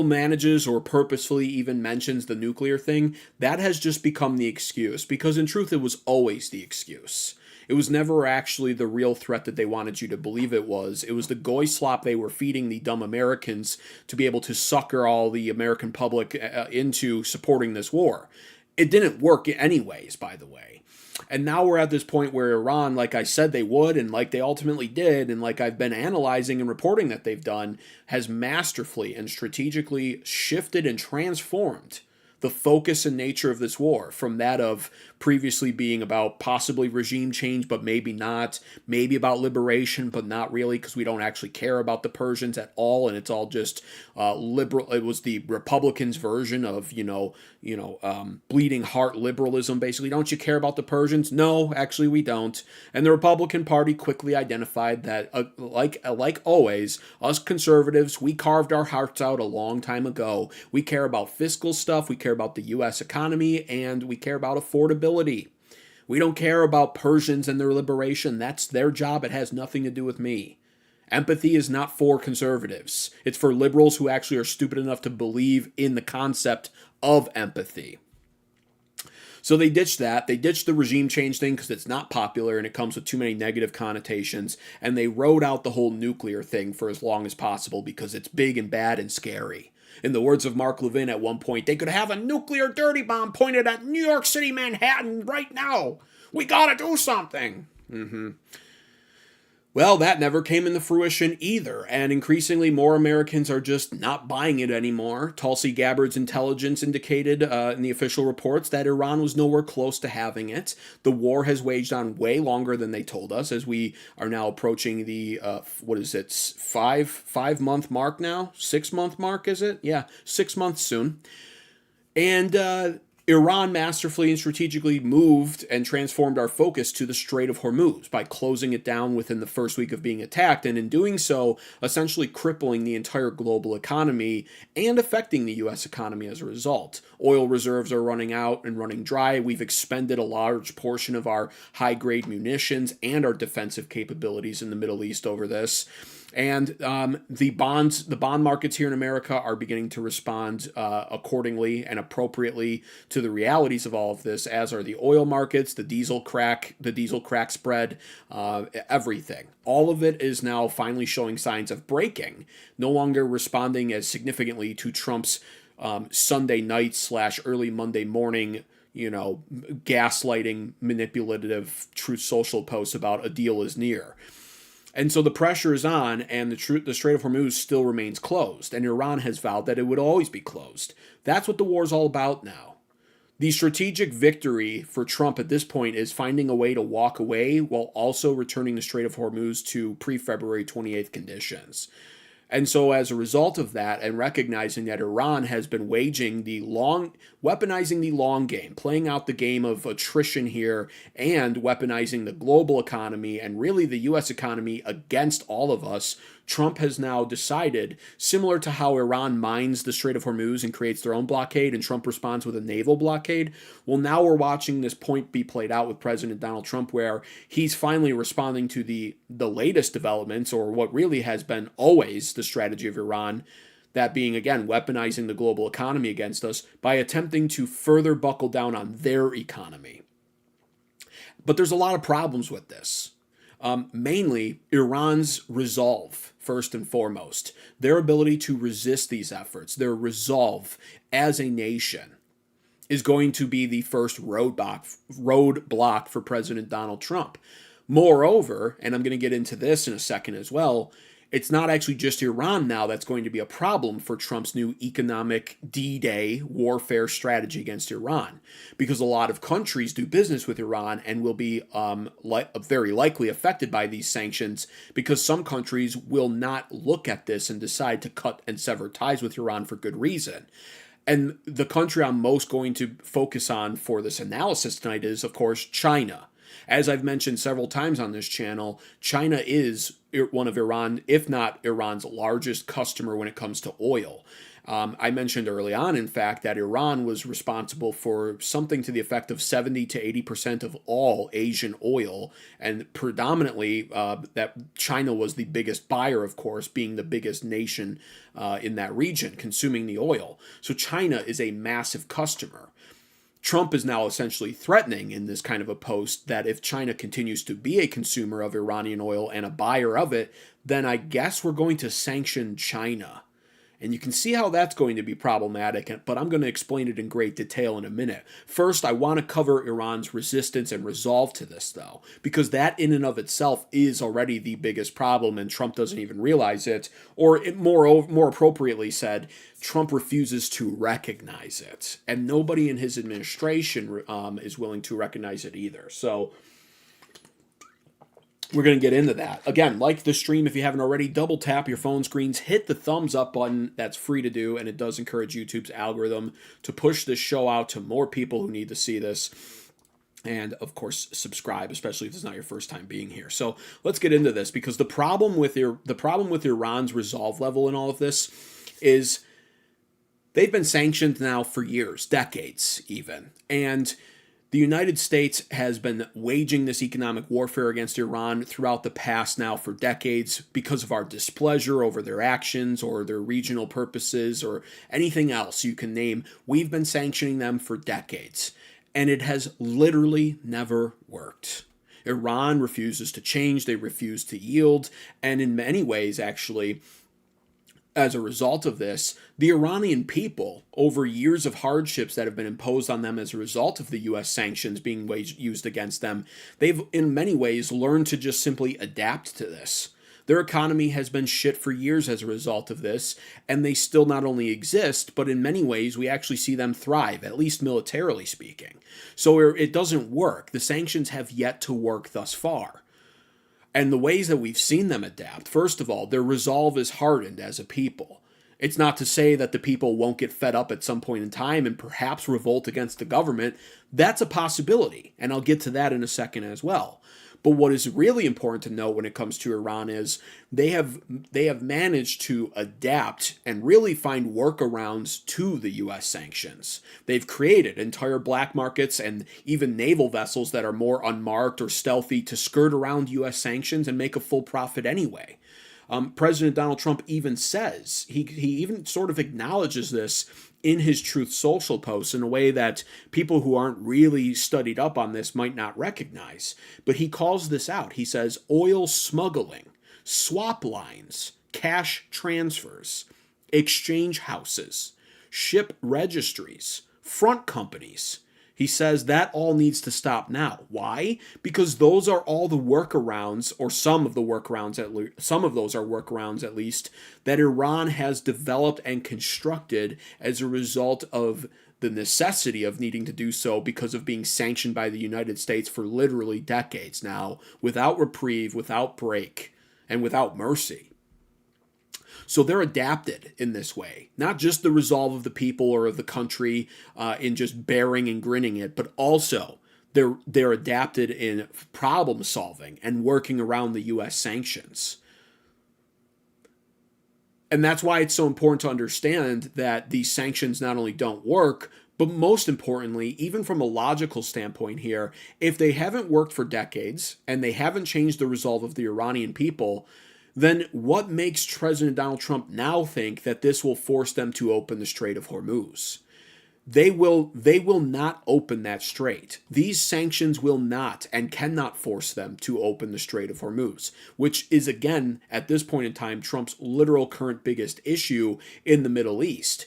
manages or purposefully even mentions the nuclear thing, that has just become the excuse, because in truth it was always the excuse. It was never actually the real threat that they wanted you to believe it was. It was the goy slop they were feeding the dumb Americans to be able to sucker all the American public into supporting this war. It didn't work anyways, by the way. And now we're at this point where Iran, like I said they would, and like they ultimately did, and like I've been analyzing and reporting that they've done, has masterfully and strategically shifted and transformed the focus and nature of this war from that of previously being about possibly regime change, but maybe not, maybe about liberation, but not really, because we don't actually care about the Persians at all, and it's all just liberal. It was the Republicans' version of, bleeding heart liberalism, basically. Don't you care about the Persians? No, actually we don't. And the Republican Party quickly identified that, like always, us conservatives, we carved our hearts out a long time ago. We care about fiscal stuff, we care about the U.S. economy, and we care about affordability. We don't care about Persians and their liberation. That's their job. It has nothing to do with me. Empathy is not for conservatives. It's for liberals who actually are stupid enough to believe in the concept of empathy. So they ditched that. They ditched the regime change thing because it's not popular and it comes with too many negative connotations. And they rode out the whole nuclear thing for as long as possible because it's big and bad and scary. In the words of Mark Levin at one point, they could have a nuclear dirty bomb pointed at New York City, Manhattan right now. We gotta do something. Well, that never came into fruition either, and increasingly more Americans are just not buying it anymore. Tulsi Gabbard's intelligence indicated in the official reports that Iran was nowhere close to having it. The war has waged on way longer than they told us, as we are now approaching the, 5-month mark now? 6-month mark, is it? Yeah, 6 months soon. And Iran masterfully and strategically moved and transformed our focus to the Strait of Hormuz by closing it down within the first week of being attacked, and in doing so, essentially crippling the entire global economy and affecting the U.S. economy as a result. Oil reserves are running out and running dry. We've expended a large portion of our high-grade munitions and our defensive capabilities in the Middle East over this. And the bond markets here in America are beginning to respond accordingly and appropriately to the realities of all of this, as are the oil markets, the diesel crack spread, everything. All of it is now finally showing signs of breaking, no longer responding as significantly to Trump's Sunday night / early Monday morning, gaslighting, manipulative Truth Social posts about a deal is near. And so the pressure is on, and the Strait of Hormuz still remains closed, and Iran has vowed that it would always be closed. That's what the war is all about now. The strategic victory for Trump at this point is finding a way to walk away while also returning the Strait of Hormuz to pre-February 28th conditions. And so as a result of that, and recognizing that Iran has been weaponizing the long game, playing out the game of attrition here, and weaponizing the global economy and really the U.S. economy against all of us, Trump has now decided, similar to how Iran mines the Strait of Hormuz and creates their own blockade, and Trump responds with a naval blockade. Well, now we're watching this point be played out with President Donald Trump, where he's finally responding to the latest developments, or what really has been always the strategy of Iran, that being, again, weaponizing the global economy against us by attempting to further buckle down on their economy. But there's a lot of problems with this. Mainly, Iran's resolve, first and foremost. Their ability to resist these efforts, their resolve as a nation, is going to be the first roadblock for President Donald Trump. Moreover, and I'm going to get into this in a second as well, it's not actually just Iran now that's going to be a problem for Trump's new economic D-Day warfare strategy against Iran, because a lot of countries do business with Iran and will be very likely affected by these sanctions, because some countries will not look at this and decide to cut and sever ties with Iran for good reason. And the country I'm most going to focus on for this analysis tonight is, of course, China. As I've mentioned several times on this channel, China is one of Iran, if not Iran's largest customer when it comes to oil. I mentioned early on, in fact, that Iran was responsible for something to the effect of 70 to 80% of all Asian oil, and predominantly that China was the biggest buyer, of course, being the biggest nation in that region, consuming the oil. So China is a massive customer. Trump is now essentially threatening in this kind of a post that if China continues to be a consumer of Iranian oil and a buyer of it, then I guess we're going to sanction China. And you can see how that's going to be problematic, but I'm going to explain it in great detail in a minute. First, I want to cover Iran's resistance and resolve to this, though, because that in and of itself is already the biggest problem, and Trump doesn't even realize it, or more appropriately said, Trump refuses to recognize it, and nobody in his administration is willing to recognize it either. So we're going to get into that. Again, like the stream if you haven't already. Double tap your phone screens. Hit the thumbs up button. That's free to do, and it does encourage YouTube's algorithm to push this show out to more people who need to see this. And, of course, subscribe, especially if it's not your first time being here. So let's get into this, because the problem with Iran's resolve level in all of this is they've been sanctioned now for years, decades even. And the United States has been waging this economic warfare against Iran throughout the past now for decades because of our displeasure over their actions or their regional purposes or anything else you can name. We've been sanctioning them for decades, and it has literally never worked. Iran refuses to change, they refuse to yield, and in many ways, actually, as a result of this, the Iranian people, over years of hardships that have been imposed on them as a result of the U.S. sanctions being used against them, they've in many ways learned to just simply adapt to this. Their economy has been shit for years as a result of this, and they still not only exist, but in many ways we actually see them thrive, at least militarily speaking. So it doesn't work. The sanctions have yet to work thus far. And the ways that we've seen them adapt, first of all, their resolve is hardened as a people. It's not to say that the people won't get fed up at some point in time and perhaps revolt against the government. That's a possibility, and I'll get to that in a second as well. But what is really important to note when it comes to Iran is they have managed to adapt and really find workarounds to the U.S. sanctions. They've created entire black markets and even naval vessels that are more unmarked or stealthy to skirt around U.S. sanctions and make a full profit anyway. President Donald Trump even says, he even sort of acknowledges this in his Truth Social posts in a way that people who aren't really studied up on this might not recognize. But he calls this out. He says oil smuggling, swap lines, cash transfers, exchange houses, ship registries, front companies. He says that all needs to stop now. Why? Because those are all the workarounds, or some of those are workarounds at least, that Iran has developed and constructed as a result of the necessity of needing to do so because of being sanctioned by the United States for literally decades now, without reprieve, without break, and without mercy. So they're adapted in this way, not just the resolve of the people or of the country in just bearing and grinning it, but also they're adapted in problem solving and working around the U.S. sanctions. And that's why it's so important to understand that these sanctions not only don't work, but most importantly, even from a logical standpoint here, if they haven't worked for decades and they haven't changed the resolve of the Iranian people, then what makes President Donald Trump now think that this will force them to open the Strait of Hormuz? They will not open that strait. These sanctions will not and cannot force them to open the Strait of Hormuz, which is, again, at this point in time, Trump's literal current biggest issue in the Middle East.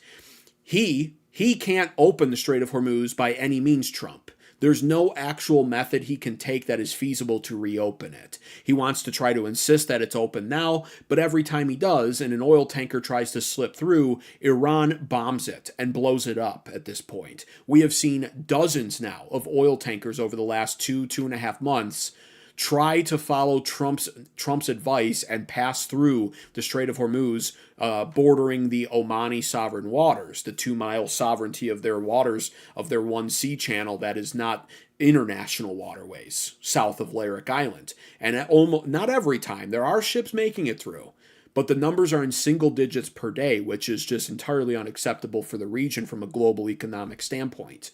He can't open the Strait of Hormuz by any means, Trump. There's no actual method he can take that is feasible to reopen it. He wants to try to insist that it's open now, but every time he does and an oil tanker tries to slip through, Iran bombs it and blows it up at this point. We have seen dozens now of oil tankers over the last 2.5 months try to follow Trump's advice and pass through the Strait of Hormuz, bordering the Omani sovereign waters, the 2-mile sovereignty of their waters, of their one sea channel that is not international waterways, south of Lyric Island. And not every time. There are ships making it through, but the numbers are in single digits per day, which is just entirely unacceptable for the region from a global economic standpoint.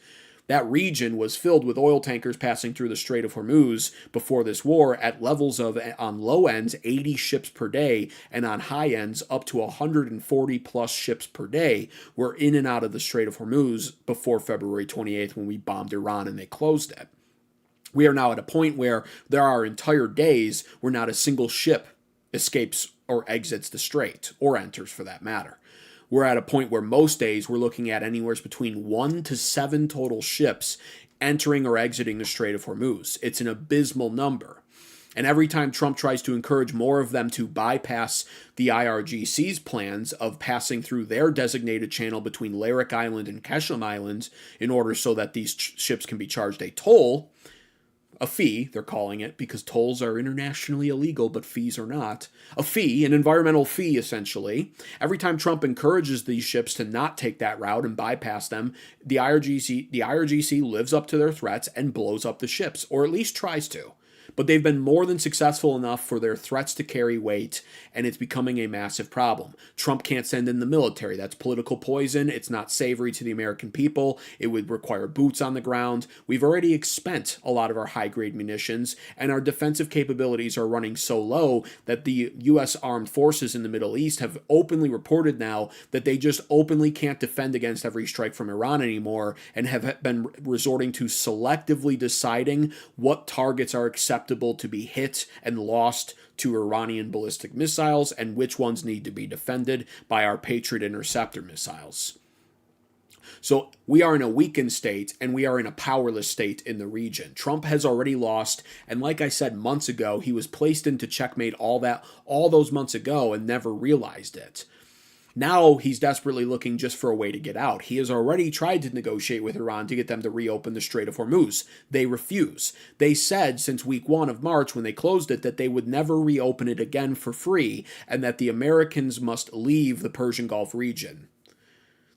That region was filled with oil tankers passing through the Strait of Hormuz before this war at levels of, on low ends, 80 ships per day, and on high ends, up to 140 plus ships per day were in and out of the Strait of Hormuz before February 28th when we bombed Iran and they closed it. We are now at a point where there are entire days where not a single ship escapes or exits the strait, or enters for that matter. We're at a point where most days we're looking at anywhere between 1 to 7 total ships entering or exiting the Strait of Hormuz. It's an abysmal number. And every time Trump tries to encourage more of them to bypass the IRGC's plans of passing through their designated channel between Lyric Island and Keshem Island in order so that these ships can be charged a toll, a fee, they're calling it, because tolls are internationally illegal, but fees are not. A fee, an environmental fee, essentially. Every time Trump encourages these ships to not take that route and bypass them, the IRGC lives up to their threats and blows up the ships, or at least tries to. But they've been more than successful enough for their threats to carry weight, and it's becoming a massive problem. Trump can't send in the military. That's political poison. It's not savory to the American people. It would require boots on the ground. We've already expended a lot of our high-grade munitions, and our defensive capabilities are running so low that the U.S. armed forces in the Middle East have openly reported now that they just openly can't defend against every strike from Iran anymore, and have been resorting to selectively deciding what targets are acceptable susceptible to be hit and lost to Iranian ballistic missiles, and which ones need to be defended by our Patriot interceptor missiles. So we are in a weakened state, and we are in a powerless state in the region. Trump has already lost, and like I said months ago, he was placed into checkmate all those months ago and never realized it. Now he's desperately looking just for a way to get out. He has already tried to negotiate with Iran to get them to reopen the Strait of Hormuz. They refuse. They said since week 1 of March, when they closed it, that they would never reopen it again for free, and that the Americans must leave the Persian Gulf region.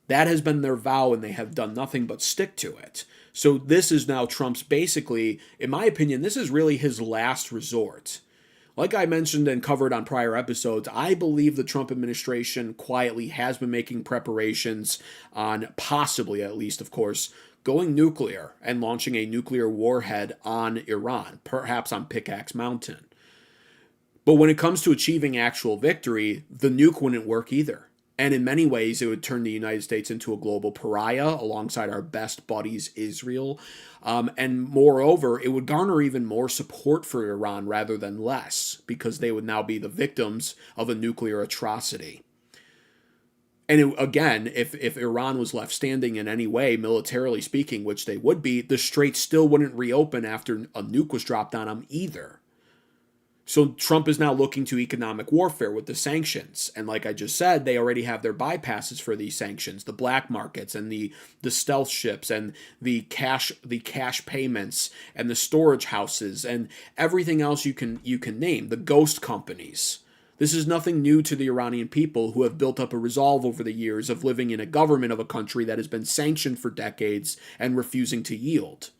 That has been their vow, and they have done nothing but stick to it. So this is now Trump's basically, in my opinion, this is really his last resort. Like I mentioned and covered on prior episodes, I believe the Trump administration quietly has been making preparations on, possibly at least, of course, going nuclear and launching a nuclear warhead on Iran, perhaps on Pickaxe Mountain. But when it comes to achieving actual victory, the nuke wouldn't work either. And in many ways, it would turn the United States into a global pariah alongside our best buddies, Israel. And moreover, it would garner even more support for Iran rather than less, because they would now be the victims of a nuclear atrocity. And again, if Iran was left standing in any way, militarily speaking, which they would be, the strait still wouldn't reopen after a nuke was dropped on them either. So Trump is now looking to economic warfare with the sanctions. And like I just said, they already have their bypasses for these sanctions, the black markets and the stealth ships and the cash payments and the storage houses and everything else you can name, the ghost companies. This is nothing new to the Iranian people, who have built up a resolve over the years of living in a government of a country that has been sanctioned for decades and refusing to yield.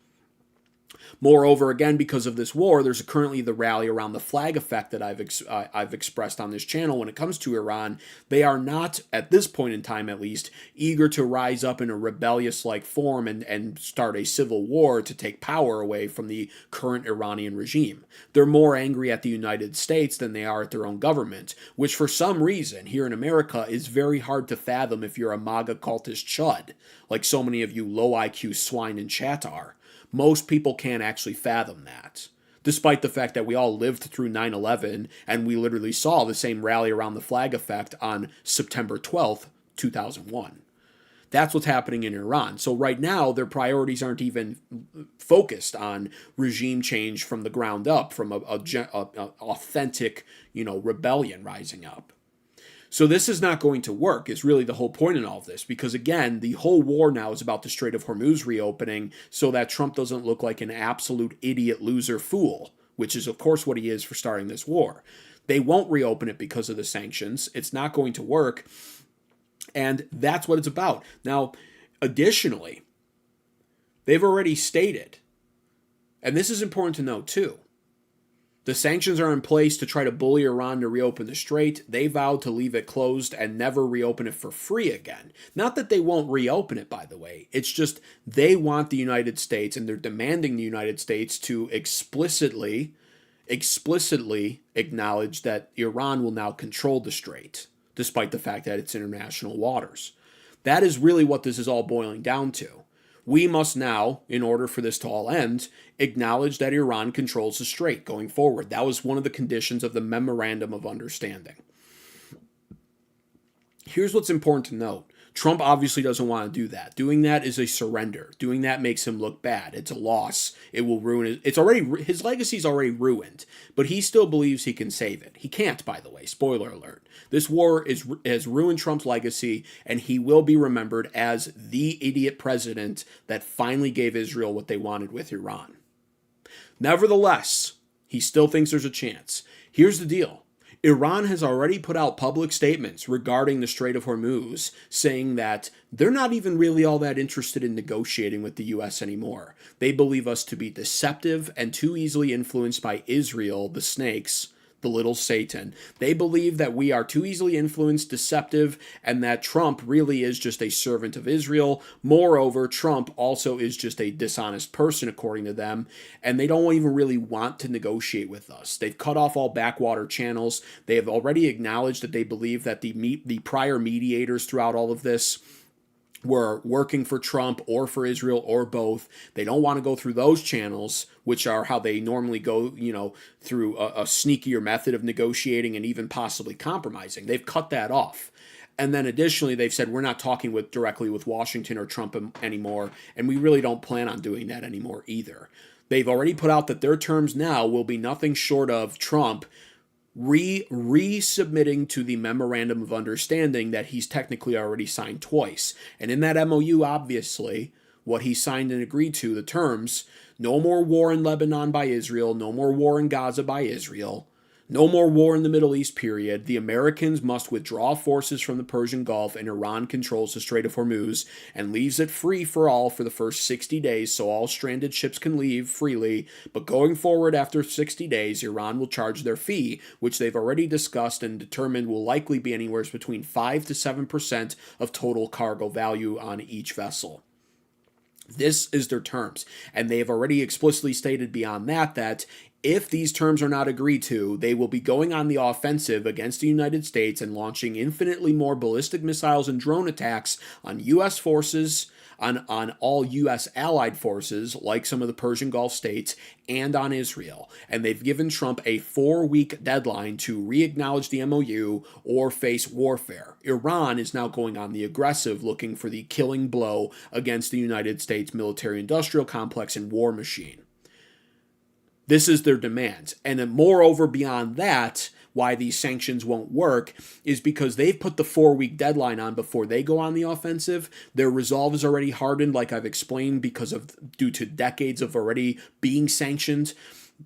Moreover, again, because of this war, there's currently the rally around the flag effect that I've expressed on this channel when it comes to Iran. They are not, at this point in time at least, eager to rise up in a rebellious-like form and start a civil war to take power away from the current Iranian regime. They're more angry at the United States than they are at their own government, which for some reason here in America is very hard to fathom if you're a MAGA cultist chud, like so many of you low-IQ swine in chat are. Most people can't actually fathom that, despite the fact that we all lived through 9/11 and we literally saw the same rally around the flag effect on September 12th, 2001. That's what's happening in Iran. So right now, their priorities aren't even focused on regime change from the ground up, from a authentic, rebellion rising up. So this is not going to work, is really the whole point in all of this, because again, the whole war now is about the Strait of Hormuz reopening so that Trump doesn't look like an absolute idiot loser fool, which is of course what he is for starting this war. They won't reopen it because of the sanctions. It's not going to work, and that's what it's about. Now, additionally, they've already stated, and this is important to note too, the sanctions are in place to try to bully Iran to reopen the strait. They vowed to leave it closed and never reopen it for free again. Not that they won't reopen it, by the way. It's just they want the United States, and they're demanding the United States to explicitly acknowledge that Iran will now control the strait, despite the fact that it's international waters. That is really what this is all boiling down to. We must now, in order for this to all end, acknowledge that Iran controls the strait going forward. That was one of the conditions of the Memorandum of Understanding. Here's what's important to note. Trump obviously doesn't want to do that. Doing that is a surrender. Doing that makes him look bad. It's a loss. It will ruin it. His legacy is already ruined, but he still believes he can save it. He can't, by the way. Spoiler alert. This war has ruined Trump's legacy, and he will be remembered as the idiot president that finally gave Israel what they wanted with Iran. Nevertheless, he still thinks there's a chance. Here's the deal. Iran has already put out public statements regarding the Strait of Hormuz, saying that they're not even really all that interested in negotiating with the U.S. anymore. They believe us to be deceptive and too easily influenced by Israel, the snakes, the little Satan. They believe that we are too easily influenced, deceptive, and that Trump really is just a servant of Israel. Moreover, Trump also is just a dishonest person, according to them, and they don't even really want to negotiate with us. They've cut off all backwater channels. They have already acknowledged that they believe that the prior mediators throughout all of this were working for Trump or for Israel or both. They don't want to go through those channels, which are how they normally go, through a sneakier method of negotiating and even possibly compromising. They've cut that off. And then additionally, they've said we're not talking directly with Washington or Trump anymore, and we really don't plan on doing that anymore either. They've already put out that their terms now will be nothing short of Trump resubmitting to the Memorandum of Understanding that he's technically already signed twice. And in that MOU, obviously, what he signed and agreed to, the terms, no more war in Lebanon by Israel, no more war in Gaza by Israel, no more war in the Middle East, period. The Americans must withdraw forces from the Persian Gulf, and Iran controls the Strait of Hormuz and leaves it free for all for the first 60 days so all stranded ships can leave freely. But going forward after 60 days, Iran will charge their fee, which they've already discussed and determined will likely be anywhere between 5 to 7% of total cargo value on each vessel. This is their terms, and they have already explicitly stated beyond that if these terms are not agreed to, they will be going on the offensive against the United States and launching infinitely more ballistic missiles and drone attacks on U.S. forces, on all U.S. allied forces, like some of the Persian Gulf states, and on Israel. And they've given Trump a 4-week deadline to re-acknowledge the MOU or face warfare. Iran is now going on the aggressive, looking for the killing blow against the United States military-industrial complex and war machine. This is their demand. And then moreover, beyond that, why these sanctions won't work is because they've put the 4-week deadline on before they go on the offensive. Their resolve is already hardened, like I've explained, due to decades of already being sanctioned.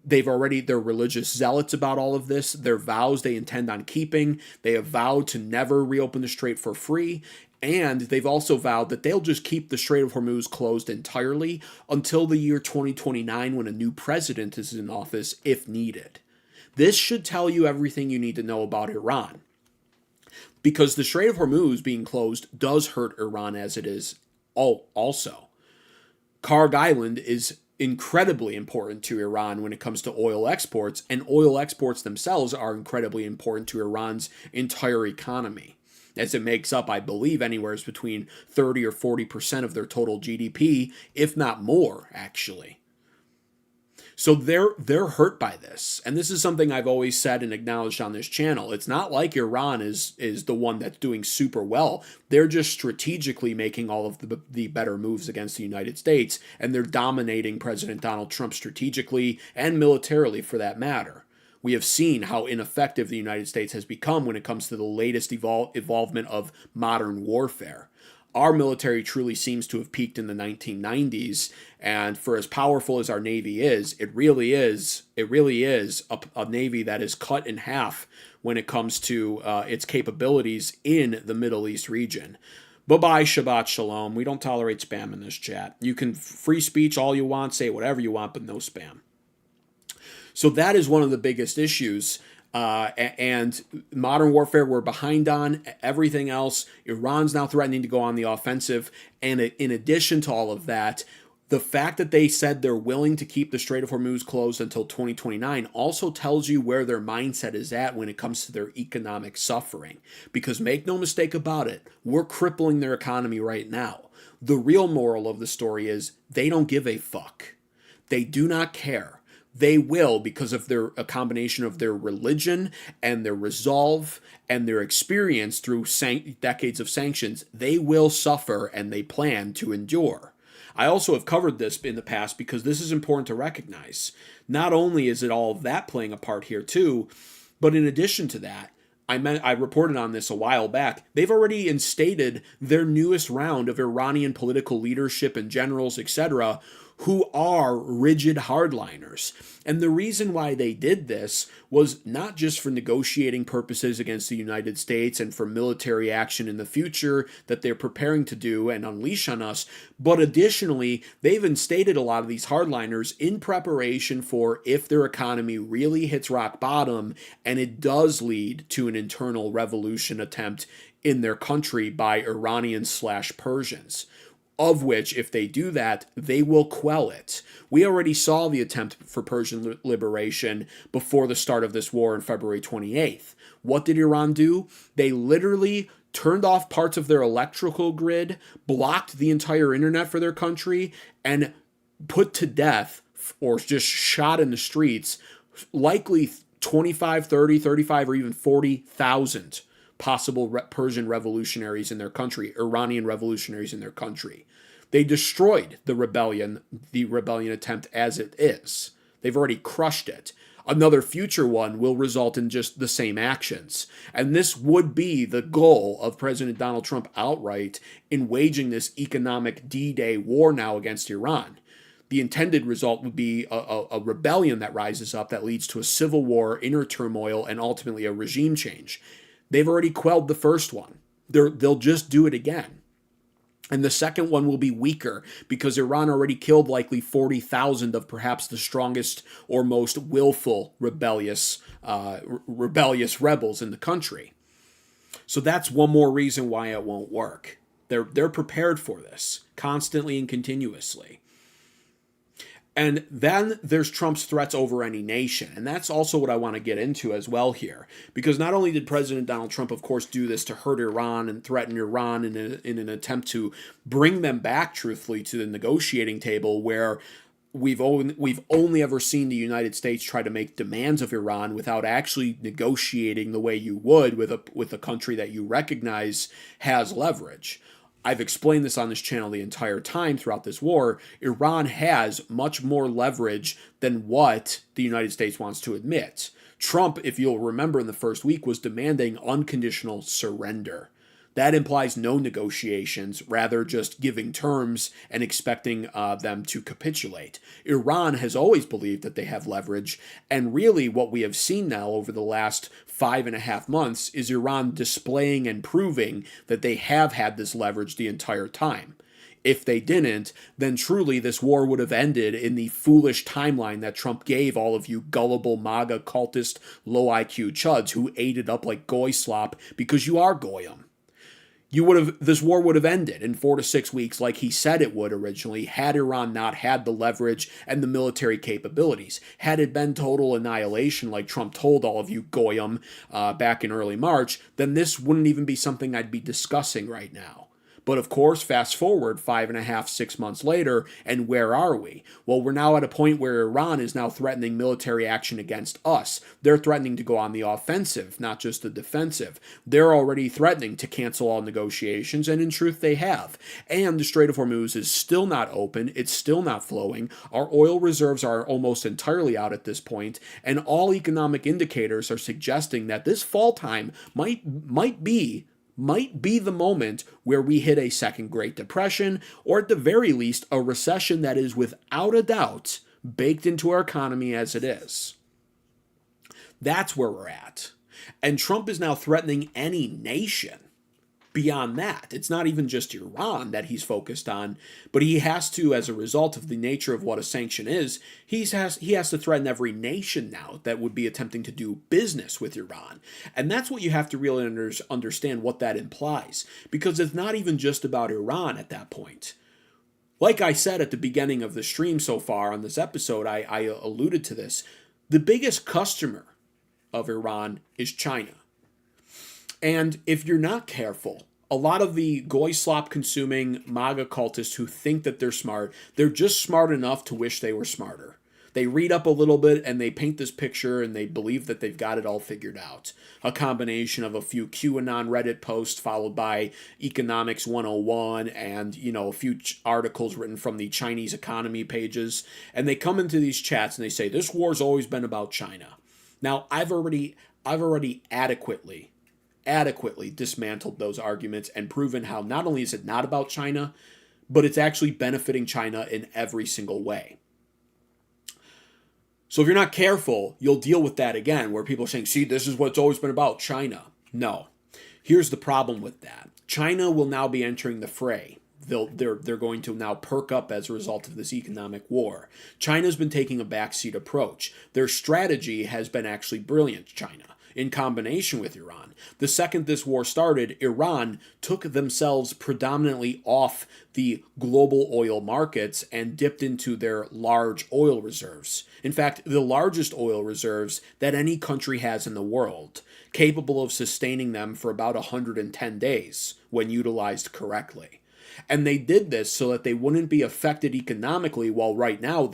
They're religious zealots about all of this. Their vows they intend on keeping. They have vowed to never reopen the strait for free. And they've also vowed that they'll just keep the Strait of Hormuz closed entirely until the year 2029 when a new president is in office, if needed. This should tell you everything you need to know about Iran. Because the Strait of Hormuz being closed does hurt Iran as it is also. Karg Island is incredibly important to Iran when it comes to oil exports, and oil exports themselves are incredibly important to Iran's entire economy, as it makes up, I believe, anywhere between 30 or 40% of their total GDP, if not more, actually. So they're hurt by this. And this is something I've always said and acknowledged on this channel. It's not like Iran is the one that's doing super well. They're just strategically making all of the better moves against the United States, and they're dominating President Donald Trump strategically and militarily for that matter. We have seen how ineffective the United States has become when it comes to the latest evolvement of modern warfare. Our military truly seems to have peaked in the 1990s, and for as powerful as our Navy is, it really is a Navy that is cut in half when it comes to its capabilities in the Middle East region. Bye-bye, Shabbat Shalom. We don't tolerate spam in this chat. You can free speech all you want, say whatever you want, but no spam. So that is one of the biggest issues. And modern warfare, we're behind on everything else. Iran's now threatening to go on the offensive. And in addition to all of that, the fact that they said they're willing to keep the Strait of Hormuz closed until 2029 also tells you where their mindset is at when it comes to their economic suffering. Because make no mistake about it, we're crippling their economy right now. The real moral of the story is they don't give a fuck. They do not care. They will, because of a combination of their religion and their resolve and their experience through decades of sanctions, they will suffer and they plan to endure. I also have covered this in the past because this is important to recognize. Not only is it all of that playing a part here too, but in addition to that, I reported on this a while back, they've already instated their newest round of Iranian political leadership and generals, etc., who are rigid hardliners. And the reason why they did this was not just for negotiating purposes against the United States and for military action in the future that they're preparing to do and unleash on us, but additionally, they've instated a lot of these hardliners in preparation for if their economy really hits rock bottom and it does lead to an internal revolution attempt in their country by Iranians/Persians. Of which, if they do that, they will quell it. We already saw the attempt for Persian liberation before the start of this war on February 28th. What did Iran do? They literally turned off parts of their electrical grid, blocked the entire internet for their country, and put to death or just shot in the streets likely 25, 30, 35, or even 40,000 possible Persian revolutionaries in their country, Iranian revolutionaries in their country. They destroyed the rebellion attempt as it is. They've already crushed it. Another future one will result in just the same actions. And this would be the goal of President Donald Trump outright in waging this economic D-Day war now against Iran. The intended result would be a rebellion that rises up that leads to a civil war, inner turmoil, and ultimately a regime change. They've already quelled the first one. They'll just do it again. And the second one will be weaker because Iran already killed likely 40,000 of perhaps the strongest or most willful rebellious rebels in the country. So that's one more reason why it won't work. They're prepared for this constantly and continuously. And then there's Trump's threats over any nation. And that's also what I want to get into as well here. Because not only did President Donald Trump, of course, do this to hurt Iran and threaten Iran in an attempt to bring them back, truthfully, to the negotiating table where we've only ever seen the United States try to make demands of Iran without actually negotiating the way you would with a country that you recognize has leverage. I've explained this on this channel the entire time throughout this war. Iran has much more leverage than what the United States wants to admit. Trump, if you'll remember in the first week, was demanding unconditional surrender. That implies no negotiations, rather just giving terms and expecting them to capitulate. Iran has always believed that they have leverage, and really what we have seen now over the last 5.5 months is Iran displaying and proving that they have had this leverage the entire time. If they didn't, then truly this war would have ended in the foolish timeline that Trump gave all of you gullible MAGA cultist low IQ chuds who ate it up like goy slop because you are goyim. This war would have ended in 4 to 6 weeks like he said it would originally had Iran not had the leverage and the military capabilities. Had it been total annihilation like Trump told all of you goyim back in early March, then this wouldn't even be something I'd be discussing right now. But of course, fast forward 5.5, 6 months later, and where are we? Well, we're now at a point where Iran is now threatening military action against us. They're threatening to go on the offensive, not just the defensive. They're already threatening to cancel all negotiations, and in truth, they have. And the Strait of Hormuz is still not open. It's still not flowing. Our oil reserves are almost entirely out at this point, and all economic indicators are suggesting that this fall time might be the moment where we hit a second Great Depression, or at the very least, a recession that is without a doubt baked into our economy as it is. That's where we're at. And Trump is now threatening any nation beyond that. It's not even just Iran that he's focused on, but he has to, as a result of the nature of what a sanction is, he has to threaten every nation now that would be attempting to do business with Iran. And that's what you have to really understand what that implies, because it's not even just about Iran at that point. Like I said at the beginning of the stream so far on this episode, I alluded to this. The biggest customer of Iran is China. And if you're not careful, a lot of the goy slop consuming MAGA cultists who think that they're smart, they're just smart enough to wish they were smarter. They read up a little bit and they paint this picture and they believe that they've got it all figured out. A combination of a few QAnon Reddit posts followed by Economics 101 and, a few articles written from the Chinese economy pages. And they come into these chats and they say, this war's always been about China. Now, I've already adequately dismantled those arguments and proven how not only is it not about China, but it's actually benefiting China in every single way. So if you're not careful, you'll deal with that again, where people are saying, see, this is what it's always been about, China. No. Here's the problem with that. China will now be entering the fray. They're going to now perk up as a result of this economic war. China's been taking a backseat approach. Their strategy has been actually brilliant, China. in combination with Iran. The second this war started, Iran took themselves predominantly off the global oil markets and dipped into their large oil reserves. In fact, the largest oil reserves that any country has in the world, capable of sustaining them for about 110 days when utilized correctly. And they did this so that they wouldn't be affected economically, while right now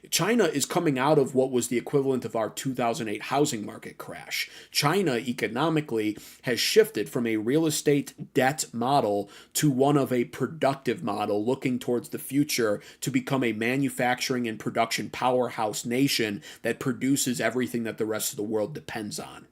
China is coming out of what was the equivalent of our 2008 housing market crash. China economically has shifted from a real estate debt model to one of a productive model, looking towards the future to become a manufacturing and production powerhouse nation that produces everything that the rest of the world depends on.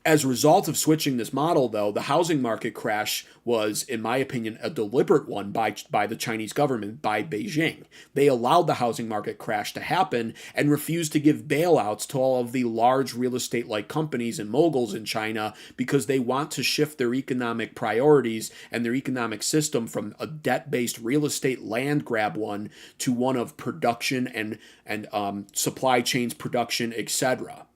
As a result of switching this model, though, the housing market crash was, in my opinion, a deliberate one by the Chinese government, by Beijing. They allowed the housing market crash to happen and refused to give bailouts to all of the large real estate-like companies and moguls in China because they want to shift their economic priorities and their economic system from a debt-based real estate land grab one to one of production and supply chains production, etc.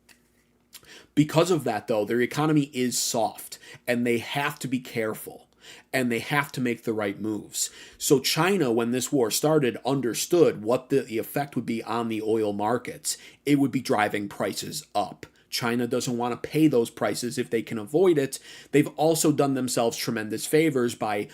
Because of that, though, their economy is soft, and they have to be careful, and they have to make the right moves. So China, when this war started, understood what the effect would be on the oil markets. It would be driving prices up. China doesn't want to pay those prices if they can avoid it. They've also done themselves tremendous favors by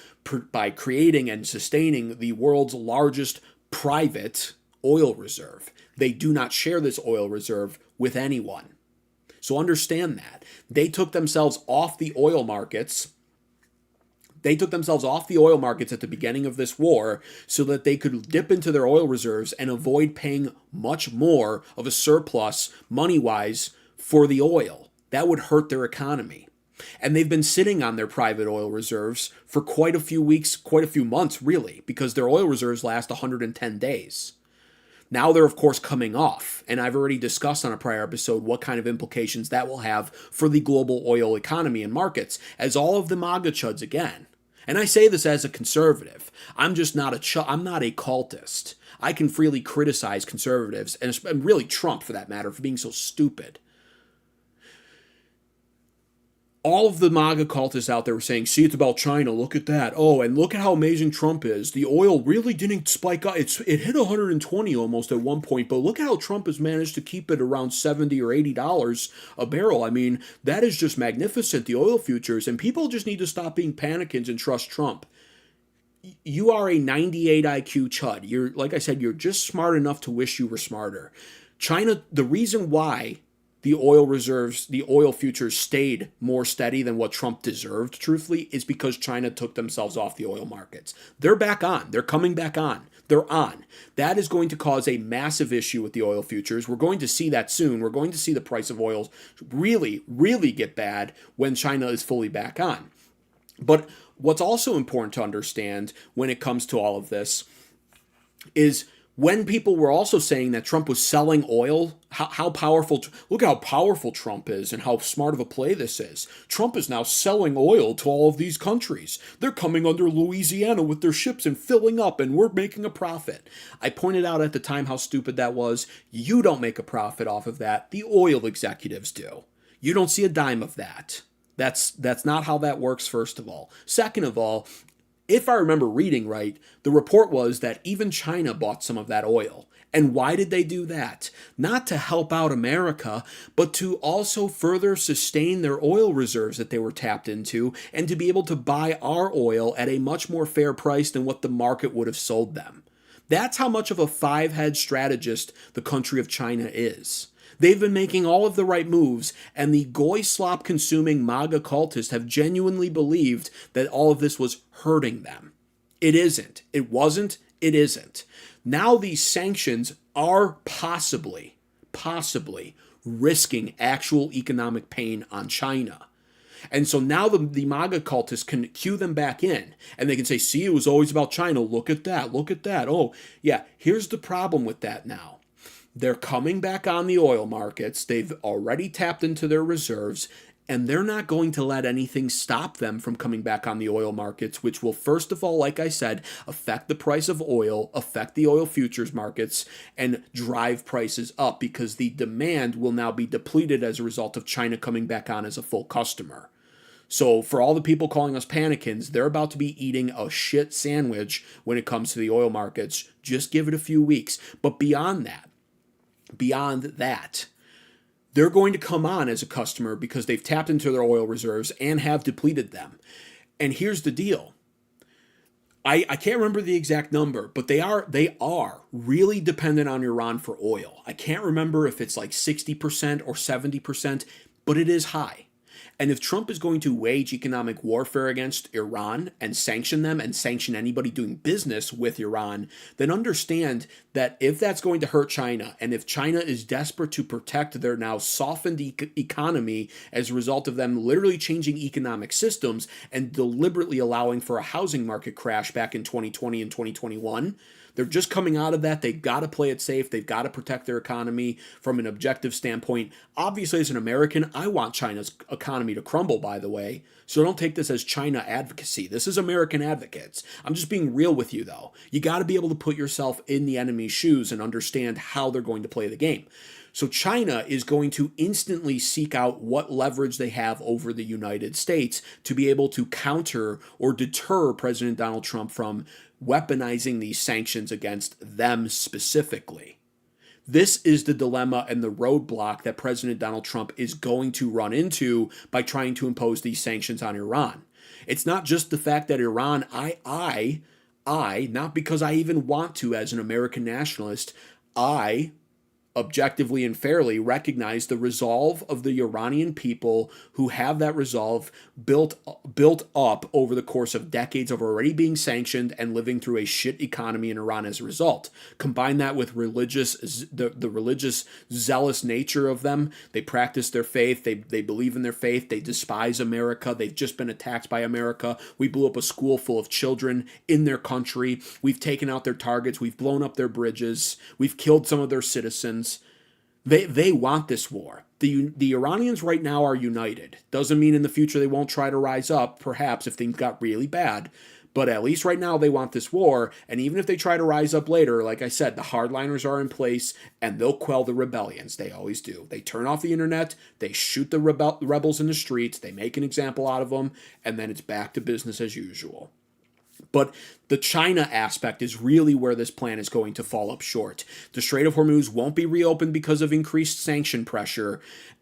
creating and sustaining the world's largest private oil reserve. They do not share this oil reserve with anyone. So understand that. They took themselves off the oil markets. They took themselves off the oil markets at the beginning of this war so that they could dip into their oil reserves and avoid paying much more of a surplus, money-wise, for the oil. That would hurt their economy. And they've been sitting on their private oil reserves for quite a few weeks, quite a few months, really, because their oil reserves last 110 days. Now they're, of course, coming off, and I've already discussed on a prior episode what kind of implications that will have for the global oil economy and markets, as all of the MAGA chuds again. And I say this as a conservative. I'm not a cultist. I can freely criticize conservatives, and really Trump, for that matter, for being so stupid. All of the MAGA cultists out there were saying, see, it's about China, look at that. Oh, and look at how amazing Trump is. The oil really didn't spike up. It hit 120 almost at one point, but look at how Trump has managed to keep it around $70 or $80 a barrel. I mean, that is just magnificent, the oil futures, and people just need to stop being panicans and trust Trump. You are a 98 IQ chud. Like I said, you're just smart enough to wish you were smarter. China, the reason why the oil reserves, the oil futures stayed more steady than what Trump deserved, truthfully, is because China took themselves off the oil markets. They're back on. They're coming back on. They're on. That is going to cause a massive issue with the oil futures. We're going to see that soon. We're going to see the price of oil really, really get bad when China is fully back on. But what's also important to understand when it comes to all of this is when people were also saying that Trump was selling oil, how powerful, look how powerful Trump is and how smart of a play this is. Trump is now selling oil to all of these countries. They're coming under Louisiana with their ships and filling up, and we're making a profit. I pointed out at the time how stupid that was. You don't make a profit off of that. The oil executives do. You don't see a dime of that. That's not how that works, first of all. Second of all, if I remember reading right, the report was that even China bought some of that oil. And why did they do that? Not to help out America, but to also further sustain their oil reserves that they were tapped into and to be able to buy our oil at a much more fair price than what the market would have sold them. That's how much of a five-head strategist the country of China is. They've been making all of the right moves, and the goy slop-consuming MAGA cultists have genuinely believed that all of this was hurting them. It isn't. It wasn't. It isn't. Now these sanctions are possibly risking actual economic pain on China. And so now the MAGA cultists can cue them back in, and they can say, see, it was always about China. Look at that. Look at that. Oh, yeah, here's the problem with that now. They're coming back on the oil markets. They've already tapped into their reserves. And they're not going to let anything stop them from coming back on the oil markets, which will, first of all, like I said, affect the price of oil, affect the oil futures markets, and drive prices up because the demand will now be depleted as a result of China coming back on as a full customer. So for all the people calling us panicans, they're about to be eating a shit sandwich when it comes to the oil markets. Just give it a few weeks. But beyond that, they're going to come on as a customer because they've tapped into their oil reserves and have depleted them. And here's the deal. I can't remember the exact number, but they are really dependent on Iran for oil. I can't remember if it's like 60% or 70%, but it is high. And if Trump is going to wage economic warfare against Iran and sanction them and sanction anybody doing business with Iran, then understand that if that's going to hurt China, and if China is desperate to protect their now softened economy as a result of them literally changing economic systems and deliberately allowing for a housing market crash back in 2020 and 2021, they're just coming out of that. They've got to play it safe. They've got to protect their economy from an objective standpoint. Obviously, as an American, I want China's economy to crumble, by the way. So don't take this as China advocacy. This is American advocates. I'm just being real with you, though. You got to be able to put yourself in the enemy's shoes and understand how they're going to play the game. So China is going to instantly seek out what leverage they have over the United States to be able to counter or deter President Donald Trump from weaponizing these sanctions against them specifically. This is the dilemma and the roadblock that President Donald Trump is going to run into by trying to impose these sanctions on Iran. It's not just the fact that Iran, not because I even want to as an American nationalist, I objectively and fairly recognize the resolve of the Iranian people who have that resolve built up over the course of decades of already being sanctioned and living through a shit economy in Iran as a result. Combine that with the religious zealous nature of them. They practice their faith. They believe in their faith. They despise America. They've just been attacked by America. We blew up a school full of children in their country. We've taken out their targets. We've blown up their bridges. We've killed some of their citizens. They want this war. The Iranians right now are united. Doesn't mean in the future they won't try to rise up, perhaps, if things got really bad. But at least right now they want this war, and even if they try to rise up later, like I said, the hardliners are in place, and they'll quell the rebellions. They always do. They turn off the internet, they shoot the rebels in the streets, they make an example out of them, and then it's back to business as usual. But the China aspect is really where this plan is going to fall up short. The Strait of Hormuz won't be reopened because of increased sanction pressure,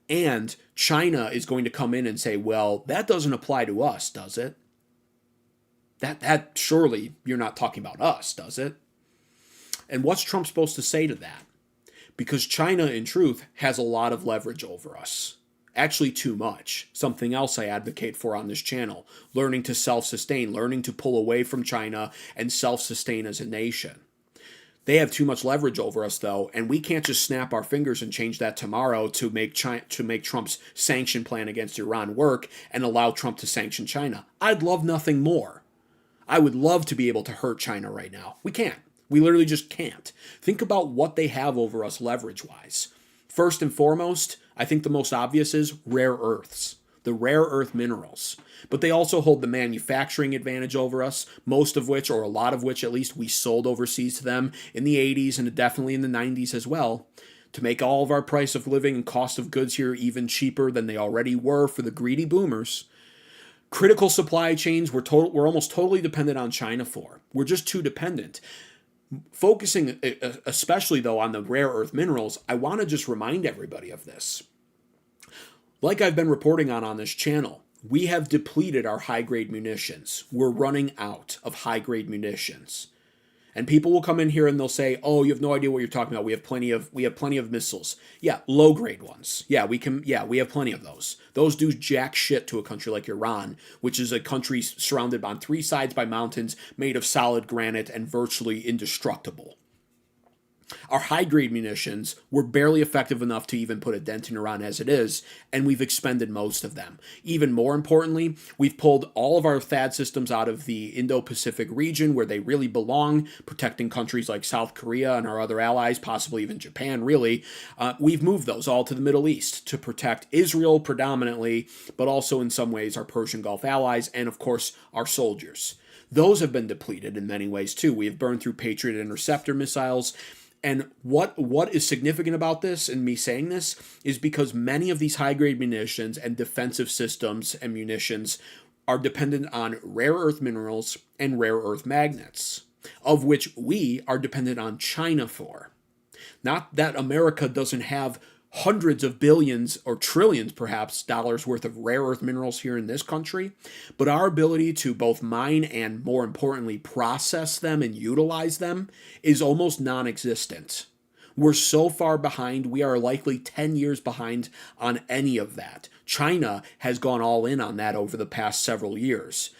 and China is going to come in and say, well, that doesn't apply to us, does it? That surely you're not talking about us, does it? And what's Trump supposed to say to that? Because China, in truth, has a lot of leverage over us. Actually, too much. Something else I advocate for on this channel. Learning to self-sustain, learning to pull away from China and self-sustain as a nation. They have too much leverage over us, though, and we can't just snap our fingers and change that tomorrow to make Trump's sanction plan against Iran work and allow Trump to sanction China. I'd love nothing more. I would love to be able to hurt China right now. We can't. We literally just can't. Think about what they have over us leverage-wise. First and foremost, I think the most obvious is rare earths, the rare earth minerals. But they also hold the manufacturing advantage over us, most of which, or a lot of which at least, we sold overseas to them in the 80s and definitely in the 90s as well, to make all of our price of living and cost of goods here even cheaper than they already were for the greedy boomers. Critical supply chains we're almost totally dependent on China for. We're just too dependent. Focusing especially, though, on the rare earth minerals, I want to just remind everybody of this. Like I've been reporting on this channel, we have depleted our high-grade munitions. We're running out of high-grade munitions. And people will come in here and they'll say, oh, you have no idea what you're talking about. We have plenty of missiles. Yeah, low-grade ones. Yeah, we have plenty of those. Those do jack shit to a country like Iran, which is a country surrounded on three sides by mountains, made of solid granite and virtually indestructible. Our high-grade munitions were barely effective enough to even put a dent in Iran as it is, and we've expended most of them. Even more importantly, we've pulled all of our THAAD systems out of the Indo-Pacific region where they really belong, protecting countries like South Korea and our other allies, possibly even Japan, really. We've moved those all to the Middle East to protect Israel predominantly, but also in some ways our Persian Gulf allies and, of course, our soldiers. Those have been depleted in many ways, too. We have burned through Patriot interceptor missiles. And what is significant about this, and me saying this, is because many of these high-grade munitions and defensive systems and munitions are dependent on rare earth minerals and rare earth magnets, of which we are dependent on China for. Not that America doesn't have hundreds of billions or trillions, perhaps, dollars worth of rare earth minerals here in this country, but our ability to both mine and, more importantly, process them and utilize them is almost non-existent. We're so far behind, we are likely 10 years behind on any of that. China has gone all in on that over the past several years.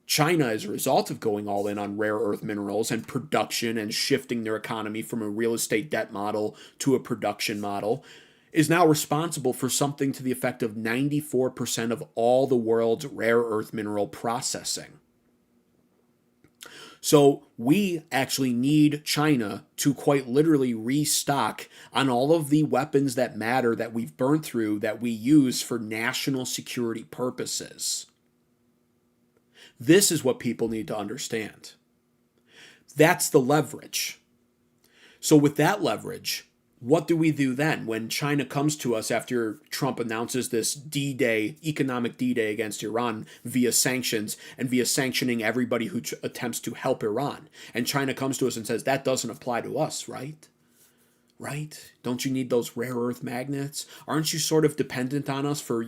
China, as a result of going all in on rare earth minerals and production and shifting their economy from a real estate debt model to a production model, is now responsible for something to the effect of 94% of all the world's rare earth mineral processing. So we actually need China to quite literally restock on all of the weapons that matter that we've burned through that we use for national security purposes. This is what people need to understand. That's the leverage. So with that leverage, what do we do then when China comes to us after Trump announces this D-Day, economic D-Day against Iran via sanctions and via sanctioning everybody who attempts to help Iran? And China comes to us and says, that doesn't apply to us, right? Right? Don't you need those rare earth magnets? Aren't you sort of dependent on us for,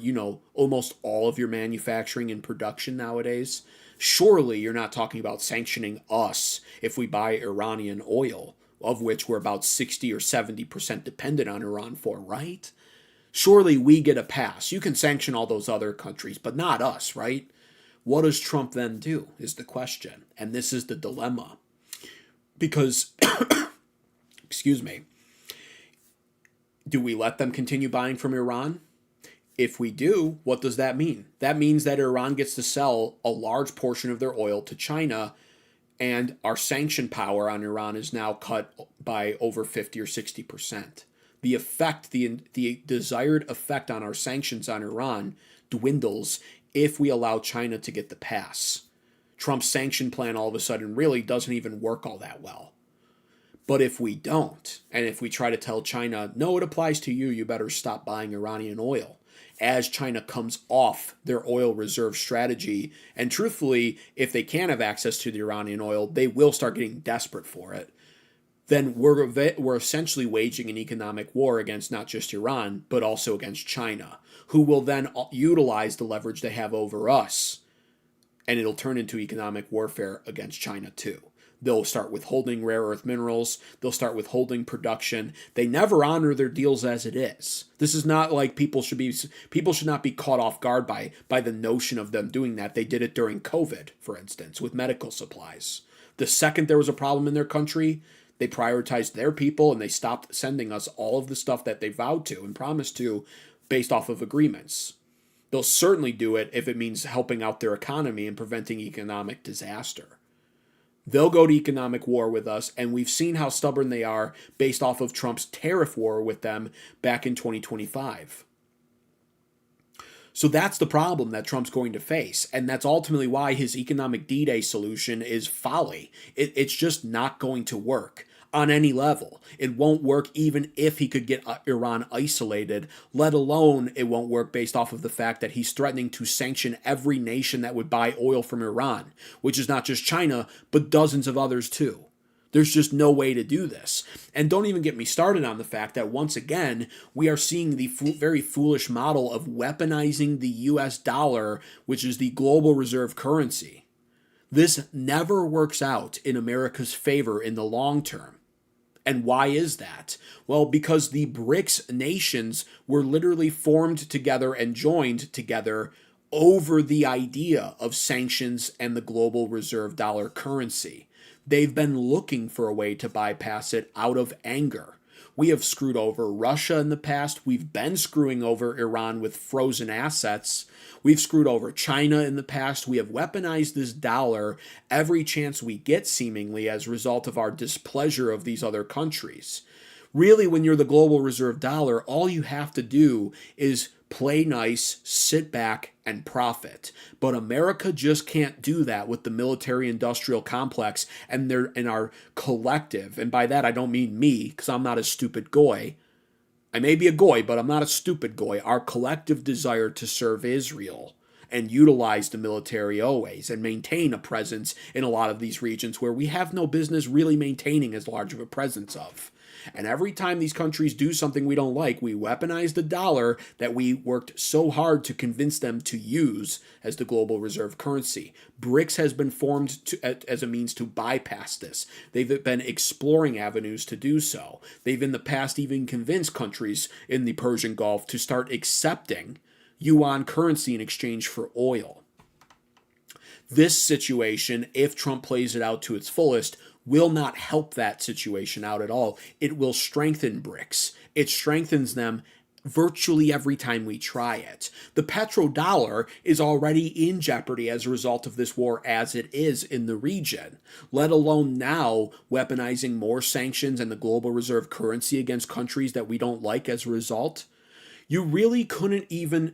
almost all of your manufacturing and production nowadays? Surely you're not talking about sanctioning us if we buy Iranian oil, of which we're about 60 or 70% dependent on Iran for, right? Surely we get a pass. You can sanction all those other countries, but not us, right? What does Trump then do, is the question. And this is the dilemma. Because, excuse me, do we let them continue buying from Iran? If we do, what does that mean? That means that Iran gets to sell a large portion of their oil to China, and our sanction power on Iran is now cut by over 50 or 60%. The effect, the desired effect on our sanctions on Iran dwindles if we allow China to get the pass. Trump's sanction plan all of a sudden really doesn't even work all that well. But if we don't, and if we try to tell China, no, it applies to you, you better stop buying Iranian oil, as China comes off their oil reserve strategy, and truthfully, if they can have access to the Iranian oil, they will start getting desperate for it, then we're essentially waging an economic war against not just Iran, but also against China, who will then utilize the leverage they have over us, and it'll turn into economic warfare against China too. They'll start withholding rare earth minerals. They'll start withholding production. They never honor their deals as it is. This is not like people should not be caught off guard by the notion of them doing that. They did it during COVID, for instance, with medical supplies. The second there was a problem in their country, they prioritized their people and they stopped sending us all of the stuff that they vowed to and promised to based off of agreements. They'll certainly do it if it means helping out their economy and preventing economic disaster. They'll go to economic war with us, and we've seen how stubborn they are based off of Trump's tariff war with them back in 2025. So that's the problem that Trump's going to face, and that's ultimately why his economic D-Day solution is folly. It's just not going to work on any level. It won't work even if he could get Iran isolated, let alone it won't work based off of the fact that he's threatening to sanction every nation that would buy oil from Iran, which is not just China, but dozens of others too. There's just no way to do this. And don't even get me started on the fact that once again, we are seeing the very foolish model of weaponizing the US dollar, which is the global reserve currency. This never works out in America's favor in the long term. And why is that? Well, because the BRICS nations were literally formed together and joined together over the idea of sanctions and the global reserve dollar currency. They've been looking for a way to bypass it out of anger. We have screwed over Russia in the past. We've been screwing over Iran with frozen assets. We've screwed over China in the past. We have weaponized this dollar every chance we get, seemingly, as a result of our displeasure of these other countries. Really, when you're the global reserve dollar, all you have to do is play nice, sit back, and profit. But America just can't do that with the military-industrial complex and our collective. And by that, I don't mean me, because I'm not a stupid goy. I may be a goy, but I'm not a stupid goy. Our collective desire to serve Israel and utilize the military always and maintain a presence in a lot of these regions where we have no business really maintaining as large of a presence of. And every time these countries do something we don't like, we weaponize the dollar that we worked so hard to convince them to use as the global reserve currency. BRICS has been formed as a means to bypass this. They've been exploring avenues to do so. They've in the past even convinced countries in the Persian Gulf to start accepting yuan currency in exchange for oil. This situation, if Trump plays it out to its fullest, will not help that situation out at all. It will strengthen BRICS. It strengthens them virtually every time we try it. The petrodollar is already in jeopardy as a result of this war as it is in the region, let alone now weaponizing more sanctions and the global reserve currency against countries that we don't like as a result. You really couldn't even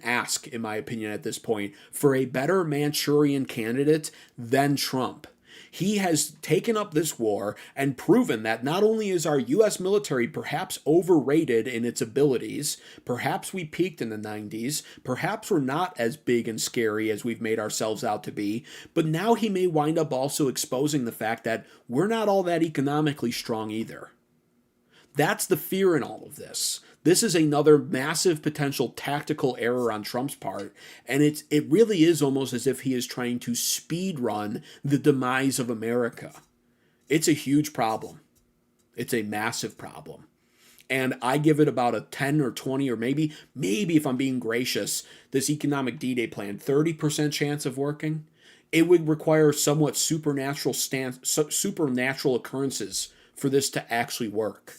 ask, in my opinion at this point, for a better Manchurian candidate than Trump. He has taken up this war and proven that not only is our U.S. military perhaps overrated in its abilities, perhaps we peaked in the 90s, perhaps we're not as big and scary as we've made ourselves out to be, but now he may wind up also exposing the fact that we're not all that economically strong either. That's the fear in all of this. This is another massive potential tactical error on Trump's part, and it really is almost as if he is trying to speed run the demise of America. It's a huge problem. It's a massive problem. And I give it about a 10 or 20 or maybe if I'm being gracious, this economic D-Day plan, 30% chance of working. It would require somewhat supernatural occurrences for this to actually work.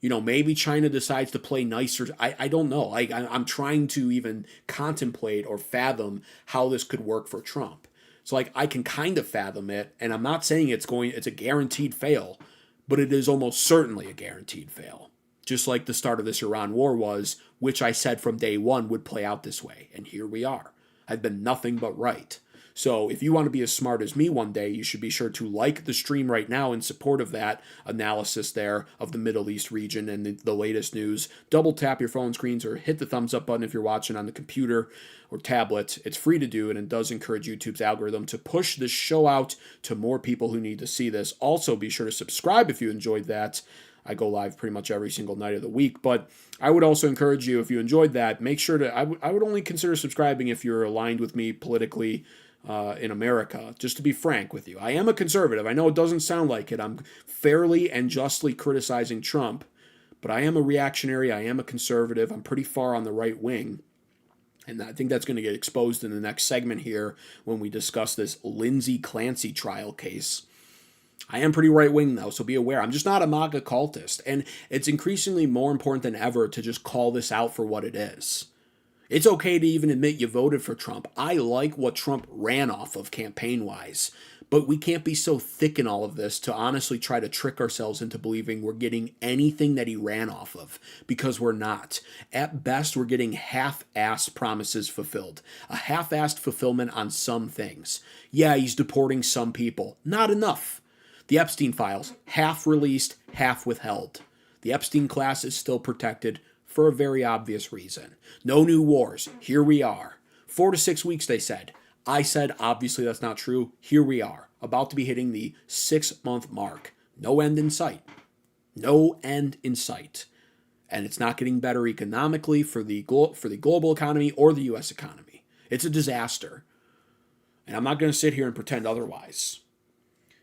You know, maybe China decides to play nicer. I don't know. I'm trying to even contemplate or fathom how this could work for Trump. So I can kind of fathom it, and I'm not saying it's a guaranteed fail, but it is almost certainly a guaranteed fail. Just like the start of this Iran war was, which I said from day one would play out this way. And here we are. I've been nothing but right. So if you want to be as smart as me one day, you should be sure to like the stream right now in support of that analysis there of the Middle East region and the latest news. Double tap your phone screens or hit the thumbs up button if you're watching on the computer or tablet. It's free to do, and it does encourage YouTube's algorithm to push this show out to more people who need to see this. Also, be sure to subscribe if you enjoyed that. I go live pretty much every single night of the week, but I would also encourage you, if you enjoyed that, make sure to, I would only consider subscribing if you're aligned with me politically in America, just to be frank with you. I am a conservative. I know it doesn't sound like it. I'm fairly and justly criticizing Trump, but I am a reactionary. I am a conservative. I'm pretty far on the right wing. And I think that's going to get exposed in the next segment here when we discuss this Lindsay Clancy trial case. I am pretty right-wing, though, so be aware. I'm just not a MAGA cultist, and it's increasingly more important than ever to just call this out for what it is. It's okay to even admit you voted for Trump. I like what Trump ran off of campaign-wise, but we can't be so thick in all of this to honestly try to trick ourselves into believing we're getting anything that he ran off of, because we're not. At best, we're getting half-assed promises fulfilled. A half-assed fulfillment on some things. Yeah, he's deporting some people. Not enough. The Epstein files, half released, half withheld. The Epstein class is still protected for a very obvious reason. No new wars. Here we are. 4 to 6 weeks, they said. I said, obviously that's not true. Here we are, about to be hitting the 6-month mark. No end in sight. No end in sight. And it's not getting better economically for the global economy or the U.S. economy. It's a disaster. And I'm not going to sit here and pretend otherwise.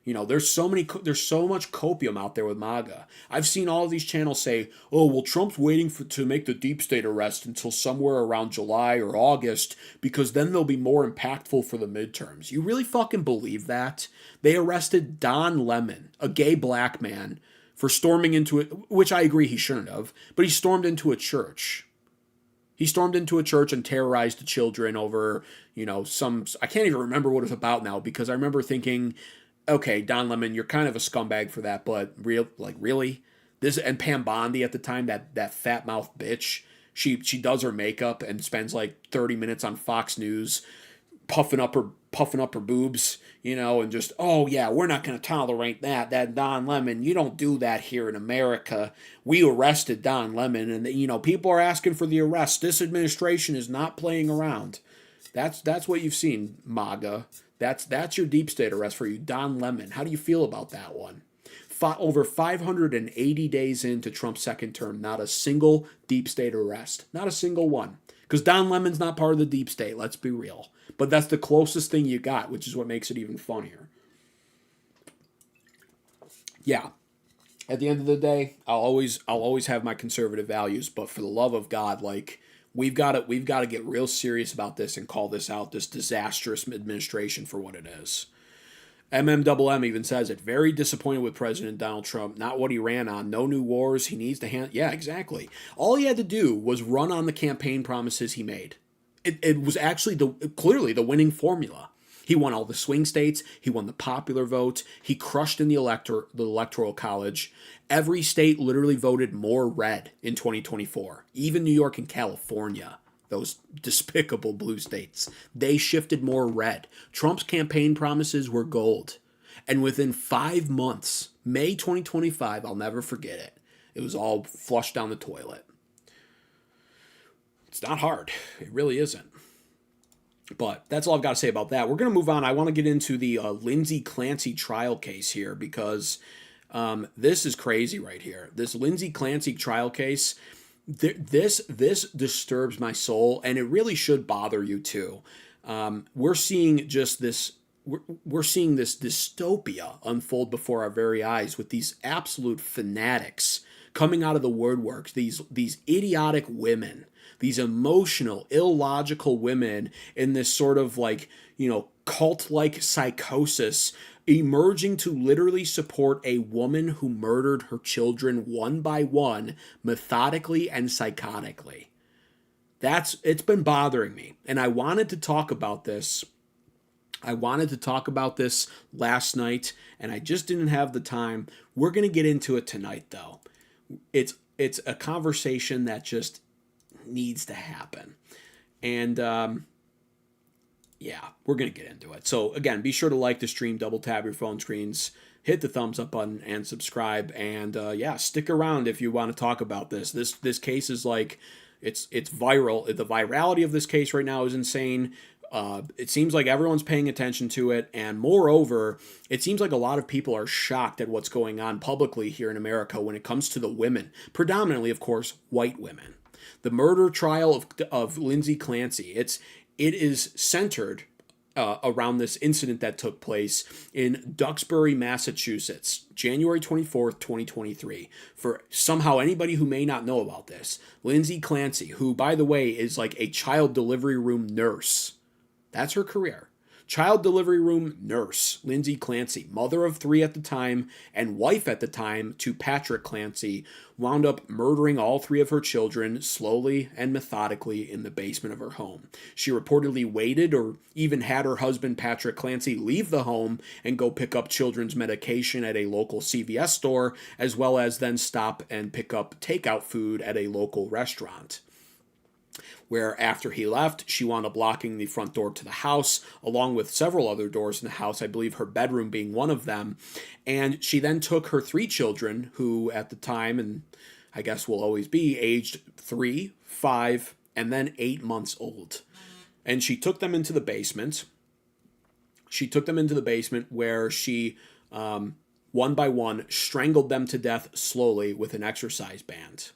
You know, there's so much copium out there with MAGA. I've seen all of these channels say, "Oh, well, Trump's waiting to make the deep state arrest until somewhere around July or August because then they'll be more impactful for the midterms." You really fucking believe that? They arrested Don Lemon, a gay black man, for storming into it, which I agree he shouldn't have, but he stormed into a church. He stormed into a church and terrorized the children over, you know, I can't even remember what it was about now because I remember thinking, okay, Don Lemon, you're kind of a scumbag for that, but really? This, and Pam Bondi at the time, that fat mouth bitch, she does her makeup and spends like 30 minutes on Fox News puffing up her boobs, you know, and just, oh yeah, we're not going to tolerate that Don Lemon, you don't do that here in America. We arrested Don Lemon, and you know, people are asking for the arrest. This administration is not playing around. That's what you've seen, MAGA. That's your deep state arrest for you, Don Lemon. How do you feel about that one? Over 580 days into Trump's second term, not a single deep state arrest. Not a single one. Because Don Lemon's not part of the deep state, let's be real. But that's the closest thing you got, which is what makes it even funnier. Yeah. At the end of the day, I'll always have my conservative values, but for the love of God, like, we've got to get real serious about this and call this out, this disastrous administration for what it is. MMMM even says it. Very disappointed with President Donald Trump. Not what he ran on. No new wars. He needs to Yeah, exactly. All he had to do was run on the campaign promises he made. It was actually clearly the winning formula. He won all the swing states. He won the popular vote. He crushed in the electoral college. Every state literally voted more red in 2024. Even New York and California, those despicable blue states, they shifted more red. Trump's campaign promises were gold. And within 5 months, May 2025, I'll never forget it, it was all flushed down the toilet. It's not hard. It really isn't. But that's all I've got to say about that. We're going to move on. I want to get into the Lindsay Clancy trial case here because this is crazy right here. This Lindsay Clancy trial case, this disturbs my soul, and it really should bother you too. We're seeing this dystopia unfold before our very eyes with these absolute fanatics coming out of the woodworks, these idiotic women, these emotional, illogical women in this sort of like, you know, cult-like psychosis, emerging to literally support a woman who murdered her children one by one, methodically and psychotically. It's been bothering me, and I wanted to talk about this. I wanted to talk about this last night, and I just didn't have the time. We're going to get into it tonight, though. It's a conversation that just needs to happen. And yeah, we're going to get into it. So again, be sure to like the stream, double tap your phone screens, hit the thumbs up button, and subscribe. And yeah, stick around if you want to talk about this. This case is like, it's viral. The virality of this case right now is insane. It seems like everyone's paying attention to it, and moreover, it seems like a lot of people are shocked at what's going on publicly here in America when it comes to the women, predominantly, of course, white women. The murder trial of Lindsay Clancy, it is centered around this incident that took place in Duxbury, Massachusetts, January 24th, 2023. For somehow anybody who may not know about this, Lindsay Clancy, who, by the way, is like a child delivery room nurse. That's her career. Child delivery room nurse, Lindsay Clancy, mother of 3 at the time and wife at the time to Patrick Clancy, wound up murdering all 3 of her children slowly and methodically in the basement of her home. She reportedly waited or even had her husband Patrick Clancy leave the home and go pick up children's medication at a local CVS store, as well as then stop and pick up takeout food at a local restaurant, where after he left, she wound up locking the front door to the house, along with several other doors in the house, I believe her bedroom being one of them. And she then took her 3 children, who at the time, and I guess will always be, aged 3, 5, and then 8 months old. And she took them into the basement. Where she, one by one, strangled them to death slowly with an exercise band.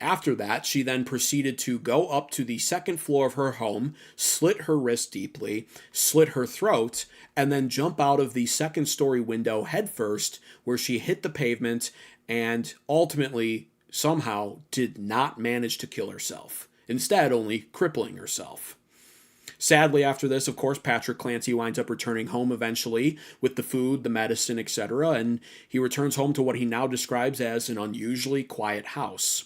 After that, she then proceeded to go up to the second floor of her home, slit her wrist deeply, slit her throat, and then jump out of the second-story window headfirst, where she hit the pavement and ultimately, somehow, did not manage to kill herself. Instead, only crippling herself. Sadly, after this, of course, Patrick Clancy winds up returning home eventually with the food, the medicine, etc., and he returns home to what he now describes as an unusually quiet house.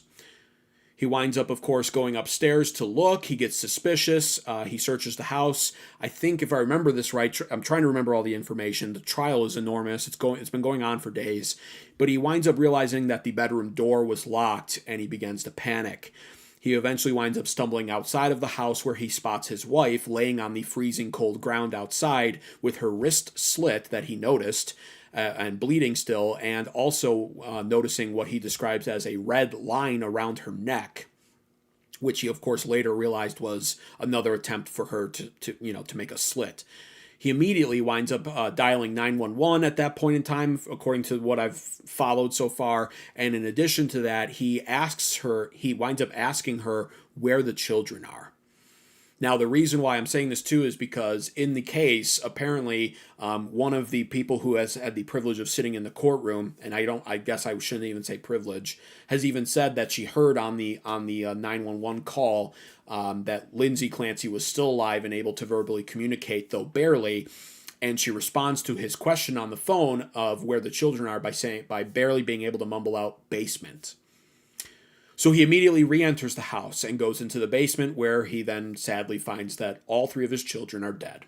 He winds up, of course, going upstairs to look. He gets suspicious. He searches the house. I think, if I remember this right, I'm trying to remember all the information. The trial is enormous. It's been going on for days. But he winds up realizing that the bedroom door was locked, and he begins to panic. He eventually winds up stumbling outside of the house, where he spots his wife laying on the freezing cold ground outside with her wrist slit that he noticed, and bleeding still, and also noticing what he describes as a red line around her neck, which he of course later realized was another attempt for her to make a slit. He immediately winds up dialing 911 at that point in time, according to what I've followed so far. And in addition to that, he winds up asking her where the children are. Now, the reason why I'm saying this too is because in the case, apparently, one of the people who has had the privilege of sitting in the courtroom, and I guess I shouldn't even say privilege, has even said that she heard on the 911 call that Lindsay Clancy was still alive and able to verbally communicate, though barely. And she responds to his question on the phone of where the children are by barely being able to mumble out basement. So he immediately re-enters the house and goes into the basement, where he then sadly finds that all three of his children are dead.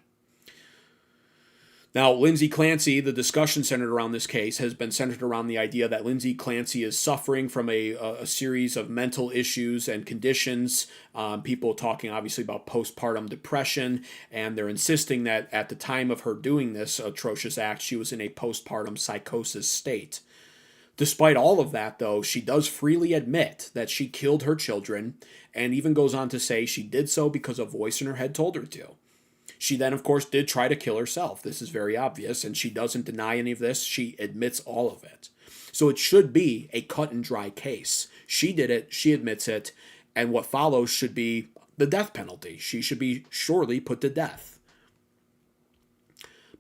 Now, Lindsay Clancy, the discussion centered around this case has been centered around the idea that Lindsay Clancy is suffering from a series of mental issues and conditions. People talking obviously about postpartum depression, and they're insisting that at the time of her doing this atrocious act, she was in a postpartum psychosis state. Despite all of that, though, she does freely admit that she killed her children, and even goes on to say she did so because a voice in her head told her to. She then, of course, did try to kill herself. This is very obvious, and she doesn't deny any of this. She admits all of it. So it should be a cut and dry case. She did it, she admits it, and what follows should be the death penalty. She should be surely put to death.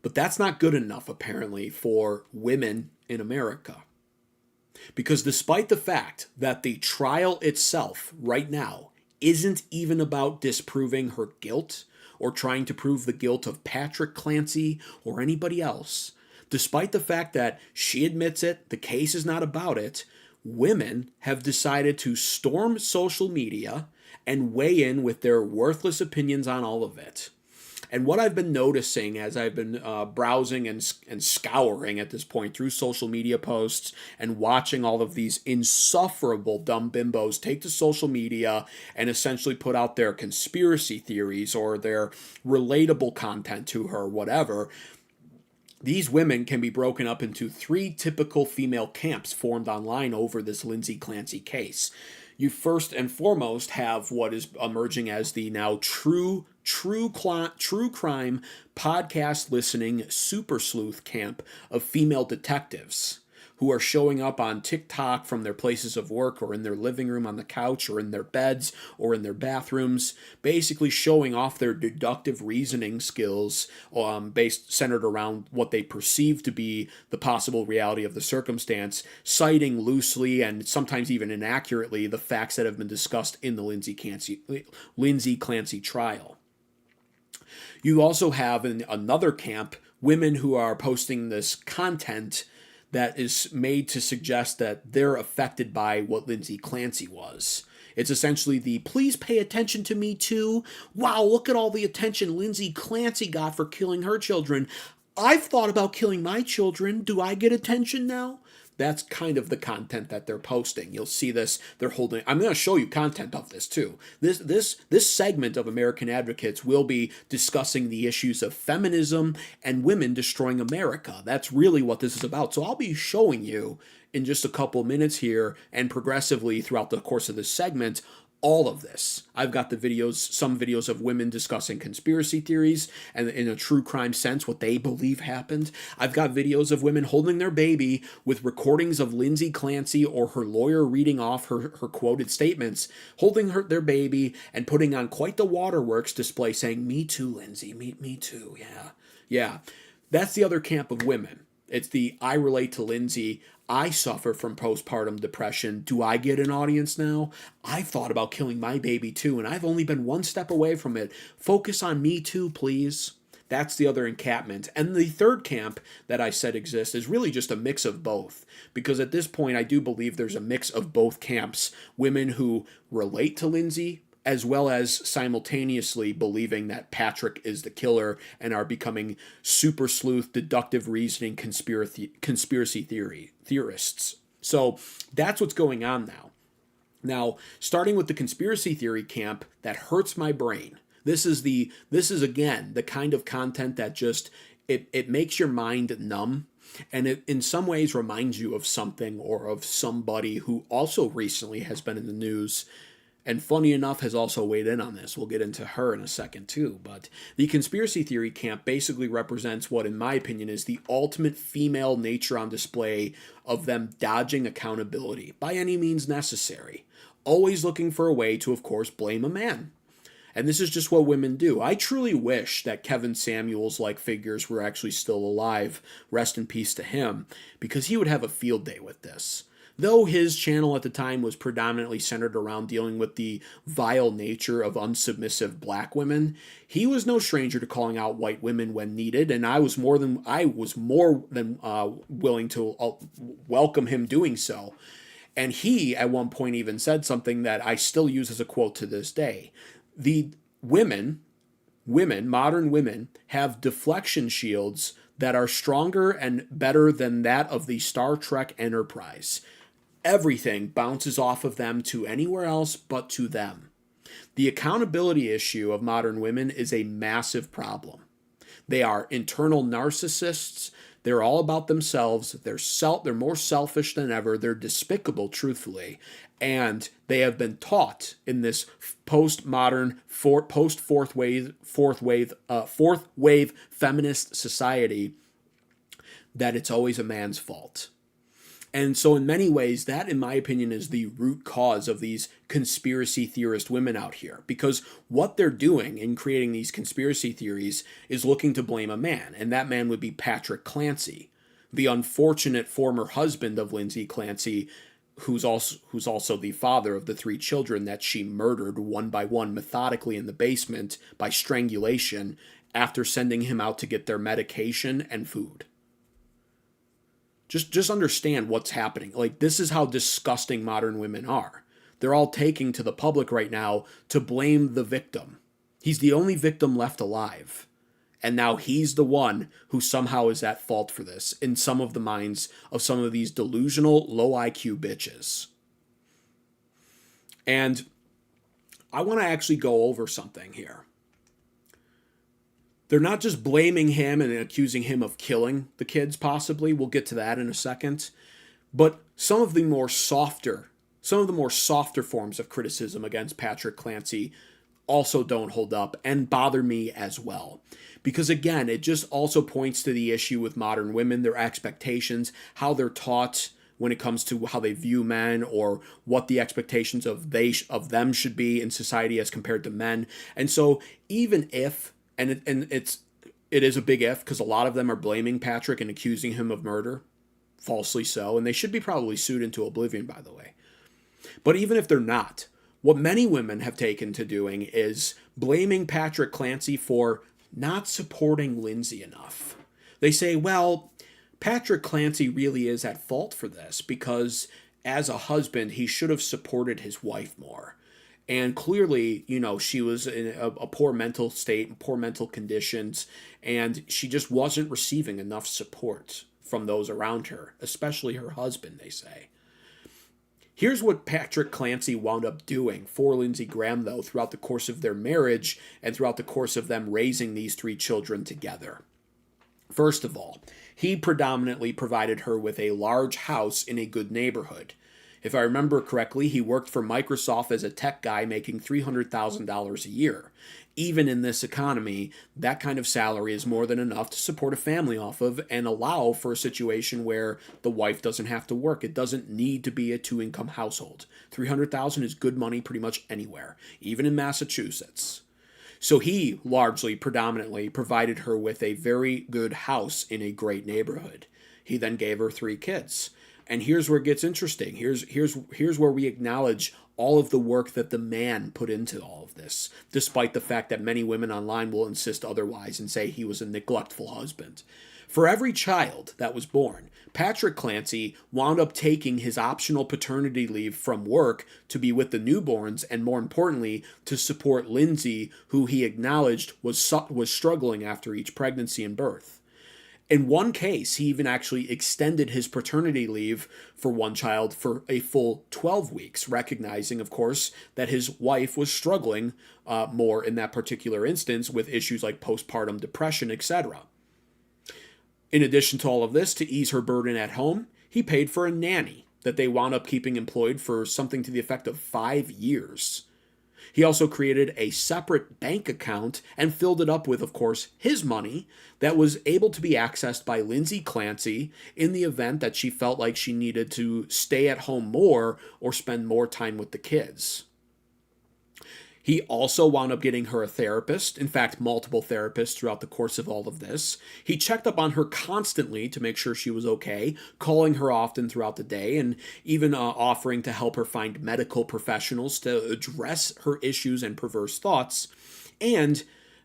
But that's not good enough, apparently, for women in America. Because despite the fact that the trial itself right now isn't even about disproving her guilt or trying to prove the guilt of Patrick Clancy or anybody else, despite the fact that she admits it, the case is not about it, women have decided to storm social media and weigh in with their worthless opinions on all of it. And what I've been noticing as I've been browsing and scouring at this point through social media posts and watching all of these insufferable dumb bimbos take to social media and essentially put out their conspiracy theories or their relatable content to her, whatever, these women can be broken up into three typical female camps formed online over this Lindsay Clancy case. You first and foremost have what is emerging as the now true crime podcast listening super sleuth camp of female detectives who are showing up on TikTok from their places of work or in their living room on the couch or in their beds or in their bathrooms, basically showing off their deductive reasoning skills centered around what they perceive to be the possible reality of the circumstance, citing loosely and sometimes even inaccurately the facts that have been discussed in the Lindsay Clancy trial. You also have in another camp women who are posting this content that is made to suggest that they're affected by what Lindsay Clancy was. It's essentially the please pay attention to me too. Wow, look at all the attention Lindsay Clancy got for killing her children. I've thought about killing my children. Do I get attention now? That's kind of the content that they're posting. You'll see this. They're holding. I'm going to show you content of this too. This segment of American Advocates will be discussing the issues of feminism and women destroying America. That's really what this is about. So I'll be showing you in just a couple minutes here and progressively throughout the course of this segment all of this. I've got the videos, some videos of women discussing conspiracy theories and in a true crime sense, what they believe happened. I've got videos of women holding their baby with recordings of Lindsay Clancy or her lawyer reading off her quoted statements, holding their baby and putting on quite the waterworks display saying, "Me too, Lindsay, me too, yeah." Yeah, that's the other camp of women. It's the I relate to Lindsay. I suffer from postpartum depression. Do I get an audience now? I've thought about killing my baby too, and I've only been one step away from it. Focus on me too, please. That's the other encampment. And the third camp that I said exists is really just a mix of both. Because at this point, I do believe there's a mix of both camps. Women who relate to Lindsay, as well as simultaneously believing that Patrick is the killer and are becoming super sleuth, deductive reasoning, conspiracy theorists. So that's what's going on now. Now, starting with the conspiracy theory camp, that hurts my brain. This is again the kind of content that just it makes your mind numb. And it in some ways reminds you of something or of somebody who also recently has been in the news, and funny enough has also weighed in on this. We'll get into her in a second too. But the conspiracy theory camp basically represents what, in my opinion, is the ultimate female nature on display of them dodging accountability by any means necessary. Always looking for a way to, of course, blame a man. And this is just what women do. I truly wish that Kevin Samuels-like figures were actually still alive. Rest in peace to him, because he would have a field day with this. Though his channel at the time was predominantly centered around dealing with the vile nature of unsubmissive black women, he was no stranger to calling out white women when needed, and I was more than willing to welcome him doing so. And he, at one point, even said something that I still use as a quote to this day. The women, modern women, have deflection shields that are stronger and better than that of the Star Trek Enterprise. Everything bounces off of them to anywhere else but to them. The accountability issue of modern women is a massive problem. They are internal narcissists. They're all about themselves. They're more selfish than ever. They're despicable, truthfully. And they have been taught in this postmodern, post-fourth wave feminist society that it's always a man's fault. And so in many ways, that, in my opinion, is the root cause of these conspiracy theorist women out here. Because what they're doing in creating these conspiracy theories is looking to blame a man. And that man would be Patrick Clancy, the unfortunate former husband of Lindsay Clancy, who's also the father of the 3 children that she murdered one by one methodically in the basement by strangulation after sending him out to get their medication and food. Just understand what's happening. Like, this is how disgusting modern women are. They're all taking to the public right now to blame the victim. He's the only victim left alive. And now he's the one who somehow is at fault for this in some of the minds of some of these delusional, low IQ bitches. And I want to actually go over something here. They're not just blaming him and accusing him of killing the kids, possibly. We'll get to that in a second. But some of the more softer forms of criticism against Patrick Clancy also don't hold up and bother me as well. Because again, it just also points to the issue with modern women, their expectations, how they're taught when it comes to how they view men or what the expectations of them should be in society as compared to men. And so even if, and it is a big if, because a lot of them are blaming Patrick and accusing him of murder, falsely so, and they should be probably sued into oblivion, by the way. But even if they're not, what many women have taken to doing is blaming Patrick Clancy for not supporting Lindsay enough. They say, well, Patrick Clancy really is at fault for this because as a husband, he should have supported his wife more. And clearly, she was in a poor mental state, poor mental conditions, and she just wasn't receiving enough support from those around her, especially her husband, they say. Here's what Patrick Clancy wound up doing for Lindsey Graham, though, throughout the course of their marriage and throughout the course of them raising these 3 children together. First of all, he predominantly provided her with a large house in a good neighborhood. If I remember correctly, he worked for Microsoft as a tech guy making $300,000 a year. Even in this economy, that kind of salary is more than enough to support a family off of and allow for a situation where the wife doesn't have to work. It doesn't need to be a two-income household. $300,000 is good money pretty much anywhere, even in Massachusetts. So he largely, predominantly, provided her with a very good house in a great neighborhood. He then gave her 3 kids. And here's where it gets interesting. Here's where we acknowledge all of the work that the man put into all of this, despite the fact that many women online will insist otherwise and say he was a neglectful husband. For every child that was born, Patrick Clancy wound up taking his optional paternity leave from work to be with the newborns and, more importantly, to support Lindsay, who he acknowledged was struggling after each pregnancy and birth. In one case, he even actually extended his paternity leave for one child for a full 12 weeks, recognizing, of course, that his wife was struggling more in that particular instance with issues like postpartum depression, etc. In addition to all of this, to ease her burden at home, he paid for a nanny that they wound up keeping employed for something to the effect of 5 years. He also created a separate bank account and filled it up with, of course, his money that was able to be accessed by Lindsay Clancy in the event that she felt like she needed to stay at home more or spend more time with the kids. He also wound up getting her a therapist, in fact, multiple therapists throughout the course of all of this. He checked up on her constantly to make sure she was okay, calling her often throughout the day, and even offering to help her find medical professionals to address her issues and perverse thoughts. And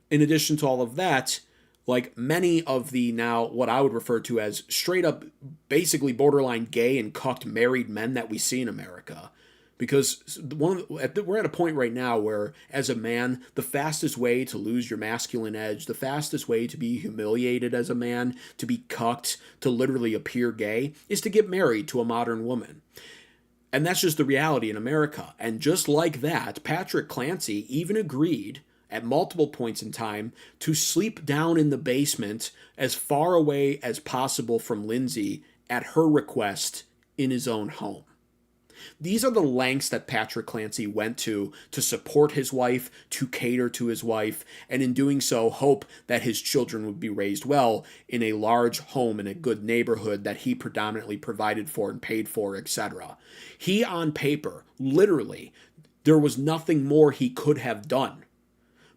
in addition to all of that, like many of the now what I would refer to as straight up, basically borderline gay and cucked married men that we see in America. Because we're at a point right now where, as a man, the fastest way to lose your masculine edge, the fastest way to be humiliated as a man, to be cucked, to literally appear gay, is to get married to a modern woman. And that's just the reality in America. And just like that, Patrick Clancy even agreed at multiple points in time to sleep down in the basement as far away as possible from Lindsay at her request in his own home. These are the lengths that Patrick Clancy went to support his wife, to cater to his wife, and in doing so, hope that his children would be raised well in a large home in a good neighborhood that he predominantly provided for and paid for, etc. He, on paper, literally, there was nothing more he could have done.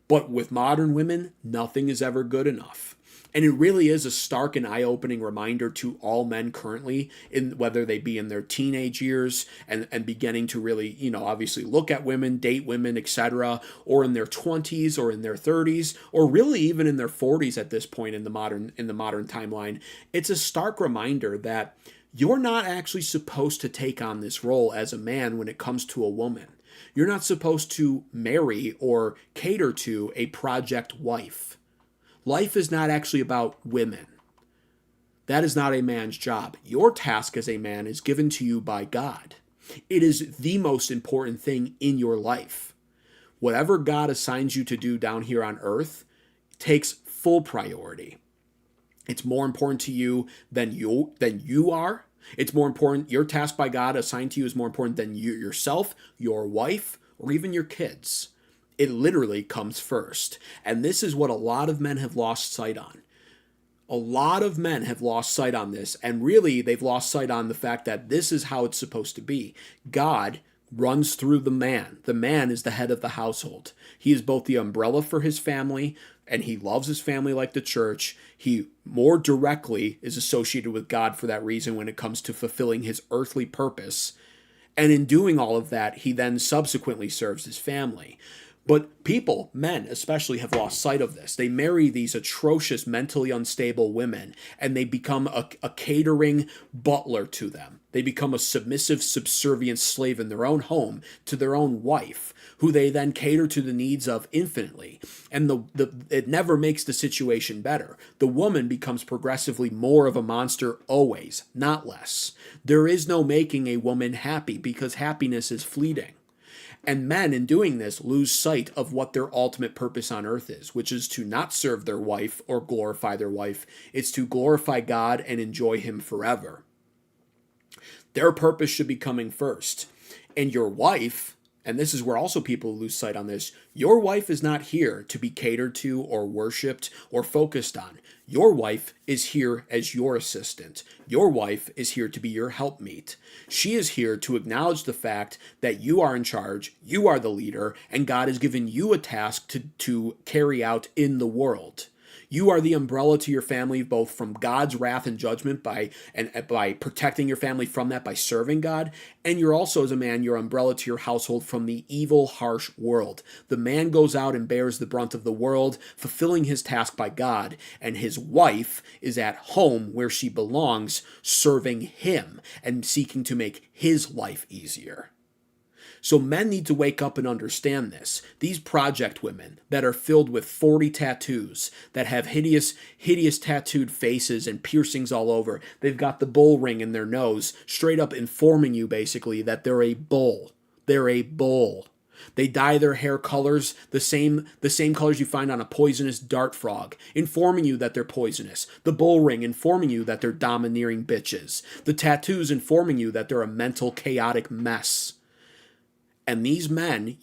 But with modern women, nothing is ever good enough. And it really is a stark and eye-opening reminder to all men currently, in whether they be in their teenage years and beginning to really, obviously look at women, date women, etc., or in their 20s or in their 30s, or really even in their 40s at this point in the modern timeline. It's a stark reminder that you're not actually supposed to take on this role as a man when it comes to a woman. You're not supposed to marry or cater to a project wife. Life is not actually about women. That is not a man's job. Your task as a man is given to you by God. It is the most important thing in your life. Whatever God assigns you to do down here on earth takes full priority. It's more important to you than you are. It's more important. Your task by God assigned to you is more important than you yourself, your wife, or even your kids. It literally comes first. And this is what a lot of men have lost sight on. A lot of men have lost sight on this, and really they've lost sight on the fact that this is how it's supposed to be. God runs through the man. The man is the head of the household. He is both the umbrella for his family, and he loves his family like the church. He more directly is associated with God for that reason when it comes to fulfilling his earthly purpose. And in doing all of that, he then subsequently serves his family. But people, men especially, have lost sight of this. They marry these atrocious, mentally unstable women, and they become a catering butler to them. They become a submissive, subservient slave in their own home to their own wife, who they then cater to the needs of infinitely. And it never makes the situation better. The woman becomes progressively more of a monster always, not less. There is no making a woman happy because happiness is fleeting. And men, in doing this, lose sight of what their ultimate purpose on earth is, which is to not serve their wife or glorify their wife. It's to glorify God and enjoy him forever. Their purpose should be coming first. And your wife, and this is where also people lose sight on this, your wife is not here to be catered to or worshipped or focused on. Your wife is here as your assistant. Your wife is here to be your helpmeet. She is here to acknowledge the fact that you are in charge, you are the leader, and God has given you a task to carry out in the world. You are the umbrella to your family, both from God's wrath and judgment by protecting your family from that by serving God, and you're also, as a man, your umbrella to your household from the evil, harsh world. The man goes out and bears the brunt of the world, fulfilling his task by God, and his wife is at home where she belongs, serving him and seeking to make his life easier. So men need to wake up and understand this. These project women that are filled with 40 tattoos, that have hideous tattooed faces and piercings all over, they've got the bull ring in their nose, straight up informing you basically that they're a bull. They're a bull. They dye their hair colors the same colors you find on a poisonous dart frog, informing you that they're poisonous. The bull ring informing you that they're domineering bitches. The tattoos informing you that they're a mental chaotic mess. And these men,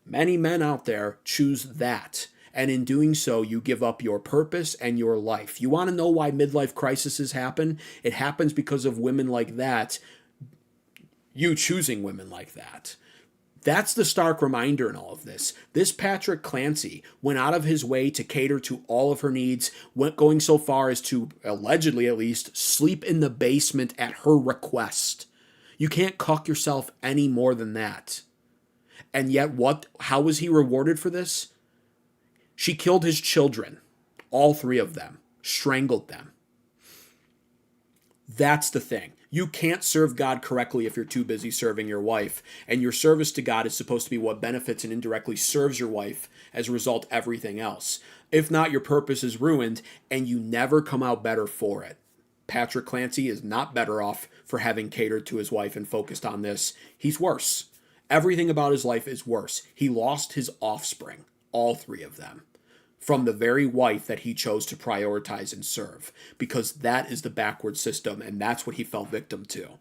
many men out there, choose that. And in doing so, you give up your purpose and your life. You want to know why midlife crises happen? It happens because of women like that, you choosing women like that. That's the stark reminder in all of this. This Patrick Clancy went out of his way to cater to all of her needs, going so far as to, allegedly at least, sleep in the basement at her request. You can't cuck yourself any more than that. And yet how was he rewarded for this? She killed his children, all 3 of them, strangled them. That's the thing. You can't serve God correctly if you're too busy serving your wife. And your service to God is supposed to be what benefits and indirectly serves your wife, as a result, everything else. If not, your purpose is ruined and you never come out better for it. Patrick Clancy is not better off for having catered to his wife and focused on this. He's worse. Everything about his life is worse. He lost his offspring, all 3 of them, from the very wife that he chose to prioritize and serve, because that is the backward system, and that's what he fell victim to.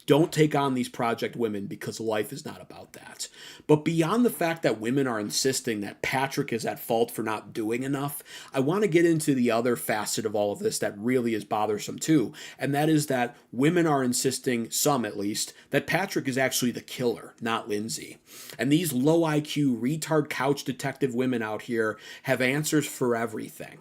Don't take on these project women, because life is not about that. But beyond the fact that women are insisting that Patrick is at fault for not doing enough, I want to get into the other facet of all of this that really is bothersome too, and that is that women are insisting, some at least, that Patrick is actually the killer, not Lindsay. And these low IQ, retard couch detective women out here have answers for everything,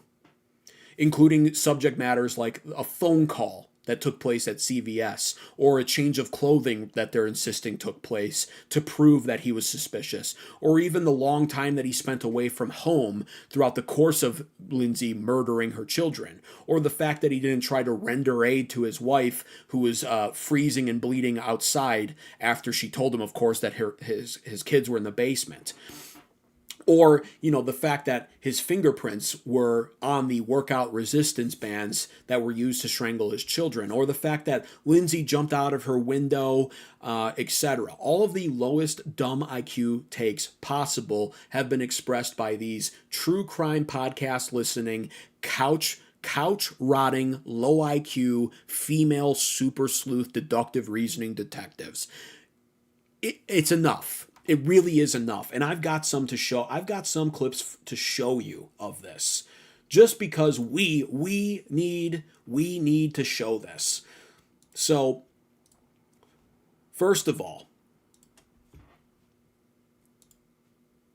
including subject matters like a phone call that took place at CVS, or a change of clothing that they're insisting took place to prove that he was suspicious, or even the long time that he spent away from home throughout the course of Lindsay murdering her children, or the fact that he didn't try to render aid to his wife, who was freezing and bleeding outside after she told him, of course, that his kids were in the basement. Or, the fact that his fingerprints were on the workout resistance bands that were used to strangle his children. Or the fact that Lindsay jumped out of her window, etc. All of the lowest dumb IQ takes possible have been expressed by these true crime podcast listening, couch rotting, low IQ, female super sleuth deductive reasoning detectives. It's enough. It really is enough. And I've got some to show. I've got some clips to show you of this, just because we need to show this. So, first of all,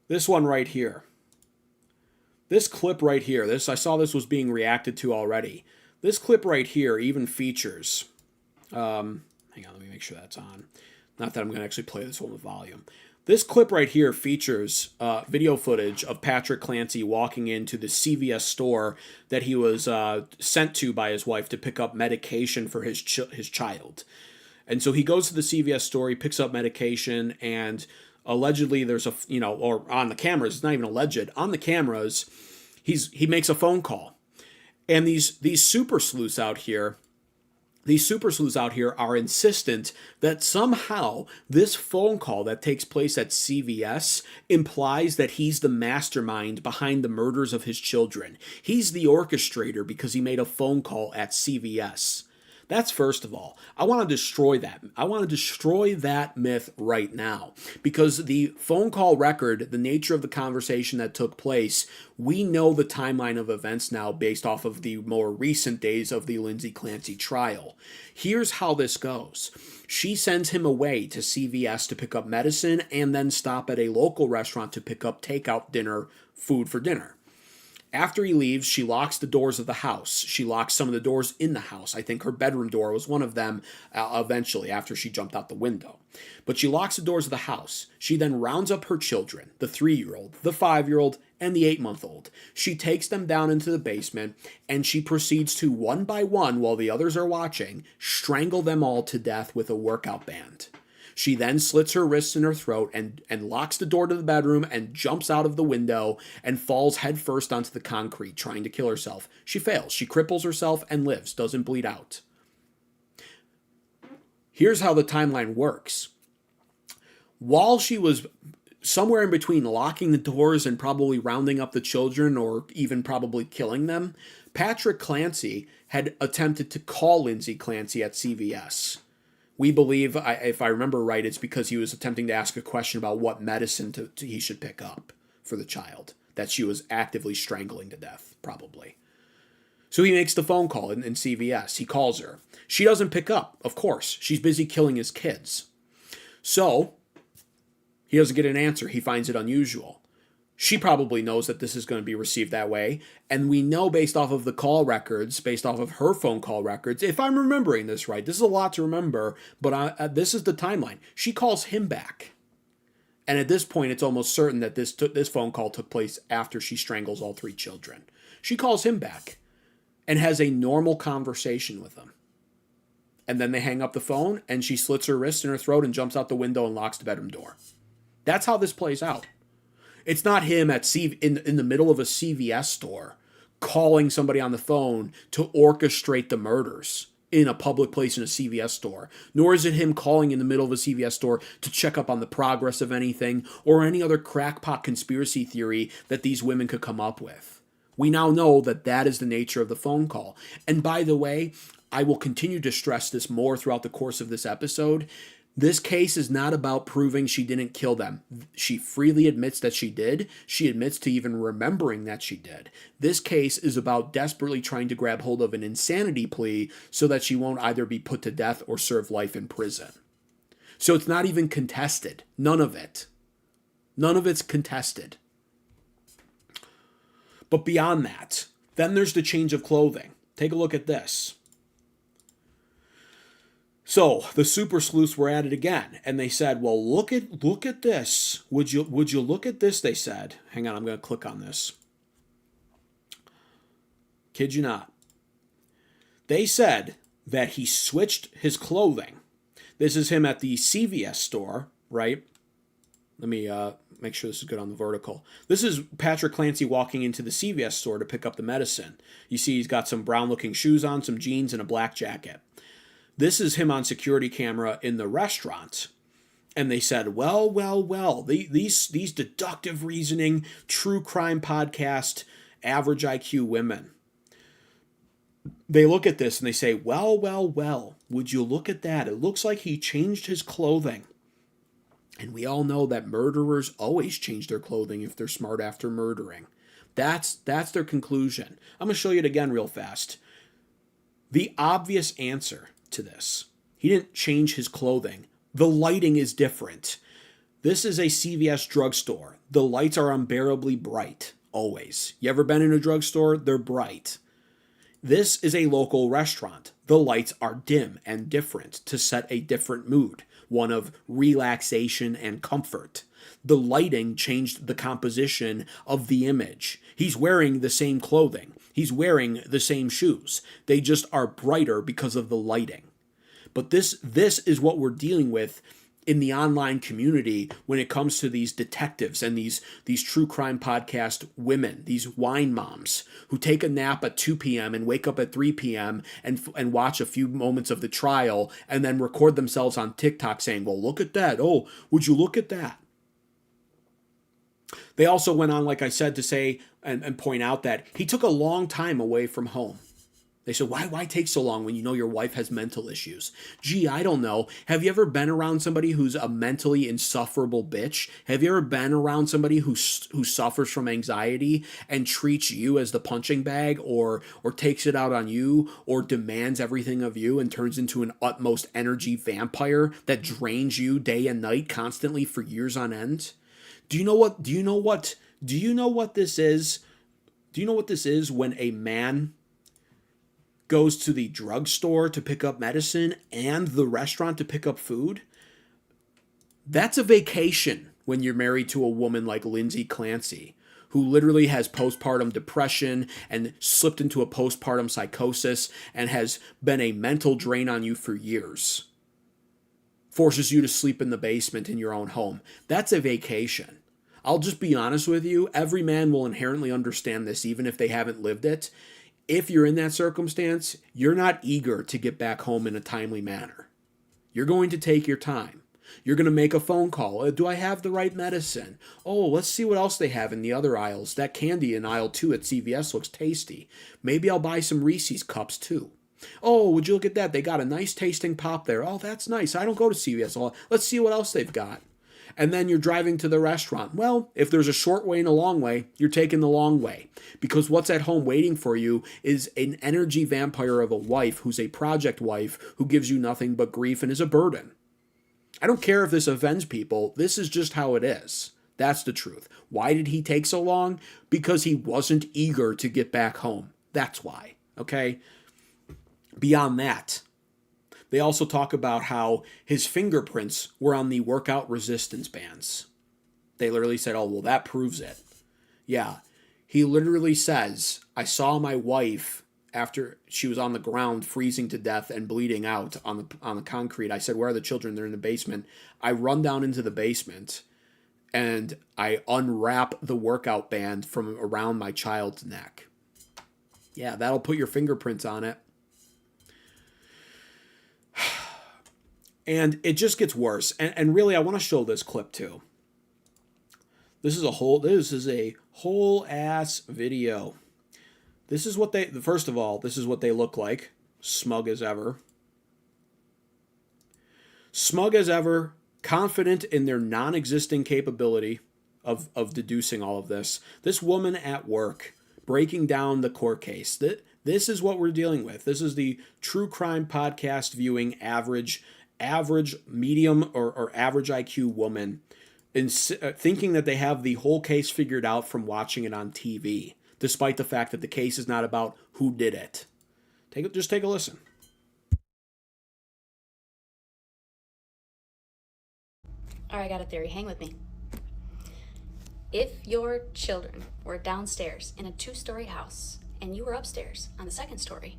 this one right here. This clip right here. I saw this was being reacted to already. This clip right here even features, hang on, let me make sure that's on. Not that I'm going to actually play this one with volume. This clip right here features video footage of Patrick Clancy walking into the CVS store that he was sent to by his wife to pick up medication for his child. And so he goes to the CVS store, he picks up medication, and allegedly there's or on the cameras, it's not even alleged, on the cameras, he makes a phone call. And these super sleuths out here, are insistent that somehow this phone call that takes place at CVS implies that he's the mastermind behind the murders of his children. He's the orchestrator because he made a phone call at CVS. That's first of all. I want to destroy that. I want to destroy that myth right now, because the phone call record, the nature of the conversation that took place, we know the timeline of events now based off of the more recent days of the Lindsay Clancy trial. Here's how this goes. She sends him away to CVS to pick up medicine and then stop at a local restaurant to pick up takeout food for dinner. After he leaves, she locks the doors of the house. She locks some of the doors in the house. I think her bedroom door was one of them eventually after she jumped out the window. But she locks the doors of the house. She then rounds up her children, the 3-year-old, the 5-year-old, and the 8-month-old. She takes them down into the basement, and she proceeds to, one by one, while the others are watching, strangle them all to death with a workout band. She then slits her wrists in her throat and locks the door to the bedroom and jumps out of the window and falls headfirst onto the concrete, trying to kill herself. She fails. She cripples herself and lives, doesn't bleed out. Here's how the timeline works. While she was somewhere in between locking the doors and probably rounding up the children or even probably killing them, Patrick Clancy had attempted to call Lindsay Clancy at CVS. We believe, if I remember right, it's because he was attempting to ask a question about what medicine he should pick up for the child that she was actively strangling to death, probably. So he makes the phone call in CVS. He calls her. She doesn't pick up, of course. She's busy killing his kids. So he doesn't get an answer. He finds it unusual. She probably knows that this is going to be received that way. And we know based off of the call records, based off of her phone call records, if I'm remembering this right, this is a lot to remember, but this is the timeline. She calls him back. And at this point, it's almost certain that this phone call took place after she strangles all 3 children. She calls him back and has a normal conversation with him. And then they hang up the phone, and she slits her wrist in her throat and jumps out the window and locks the bedroom door. That's how this plays out. It's not him in the middle of a CVS store calling somebody on the phone to orchestrate the murders in a public place in a CVS store. Nor is it him calling in the middle of a CVS store to check up on the progress of anything or any other crackpot conspiracy theory that these women could come up with. We now know that that is the nature of the phone call. And by the way, I will continue to stress this more throughout the course of this episode. This case is not about proving she didn't kill them. She freely admits that she did. She admits to even remembering that she did. This case is about desperately trying to grab hold of an insanity plea so that she won't either be put to death or serve life in prison. So it's not even contested. None of it. None of it's contested. But beyond that, then there's the change of clothing. Take a look at this. So the super sleuths were at it again, and they said, well, look at this. Would you look at this, they said. Hang on, I'm going to click on this. Kid you not. They said that he switched his clothing. This is him at the CVS store, right? Let me make sure this is good on the vertical. This is Patrick Clancy walking into the CVS store to pick up the medicine. You see he's got some brown-looking shoes on, some jeans, and a black jacket. This is him on security camera in the restaurant. And they said, well, these deductive reasoning, true crime podcast, average IQ women. They look at this and they say, well, would you look at that? It looks like he changed his clothing. And we all know that murderers always change their clothing if they're smart after murdering. That's their conclusion. I'm going to show you it again real fast. The obvious answer to this. He didn't change his clothing. The lighting is different. This is a CVS drugstore. The lights are unbearably bright, always. You ever been in a drugstore? They're bright. This is a local restaurant. The lights are dim and different to set a different mood, one of relaxation and comfort. The lighting changed the composition of the image. He's wearing the same clothing. He's wearing the same shoes. They just are brighter because of the lighting. But this is what we're dealing with in the online community when it comes to these detectives and these true crime podcast women, these wine moms who take a nap at 2 p.m. and wake up at 3 p.m. and watch a few moments of the trial and then record themselves on TikTok saying, well, look at that. Oh, would you look at that? They also went on, like I said, to say and point out that he took a long time away from home. They said, why take so long when you know your wife has mental issues? Gee, I don't know. Have you ever been around somebody who's a mentally insufferable bitch? Have you ever been around somebody who suffers from anxiety and treats you as the punching bag, or takes it out on you, or demands everything of you and turns into an utmost energy vampire that drains you day and night constantly for years on end? Do you know what this is? Do you know what this is when a man goes to the drugstore to pick up medicine and the restaurant to pick up food? That's a vacation when you're married to a woman like Lindsay Clancy, who literally has postpartum depression and slipped into a postpartum psychosis and has been a mental drain on you for years. Forces you to sleep in the basement in your own home. That's a vacation. I'll just be honest with you, every man will inherently understand this even if they haven't lived it. If you're in that circumstance, you're not eager to get back home in a timely manner. You're going to take your time. You're going to make a phone call. Do I have the right medicine? Oh, let's see what else they have in the other aisles. That candy in aisle 2 at CVS looks tasty. Maybe I'll buy some Reese's cups too. Oh, would you look at that? They got a nice tasting pop there. Oh, that's nice. I don't go to CVS. Let's see what else they've got. And then you're driving to the restaurant. Well, if there's a short way and a long way, you're taking the long way. Because what's at home waiting for you is an energy vampire of a wife who's a project wife who gives you nothing but grief and is a burden. I don't care if this offends people. This is just how it is. That's the truth. Why did he take so long? Because he wasn't eager to get back home. That's why. Okay? Beyond that, they also talk about how his fingerprints were on the workout resistance bands. They literally said, oh, well, that proves it. Yeah. He literally says, I saw my wife after she was on the ground freezing to death and bleeding out on the concrete. I said, where are the children? They're in the basement. I run down into the basement and I unwrap the workout band from around my child's neck. Yeah, that'll put your fingerprints on it. And it just gets worse. And really, I want to show this clip too. This is a whole ass video. This is what first of all, this is what they look like. Smug as ever. Smug as ever, confident in their non-existing capability of deducing all of this. This woman at work breaking down the court case. This is what we're dealing with. This is the true crime podcast viewing average medium or average IQ woman thinking that they have the whole case figured out from watching it on TV, despite the fact that the case is not about who did it. Just take a listen. All right, I got a theory. Hang with me. If your children were downstairs in a 2-story house and you were upstairs on the 2nd story,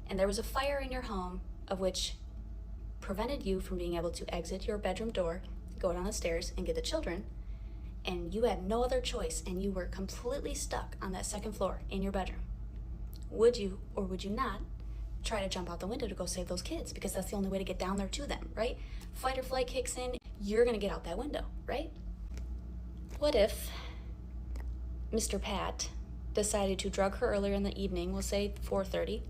and there was a fire in your home of which prevented you from being able to exit your bedroom door, go down the stairs, and get the children, and you had no other choice and you were completely stuck on that 2nd floor in your bedroom, would you or would you not try to jump out the window to go save those kids? Because that's the only way to get down there to them, right? Fight or flight kicks in, you're gonna get out that window, right? What if Mr. Pat decided to drug her earlier in the evening, we'll say 4:30,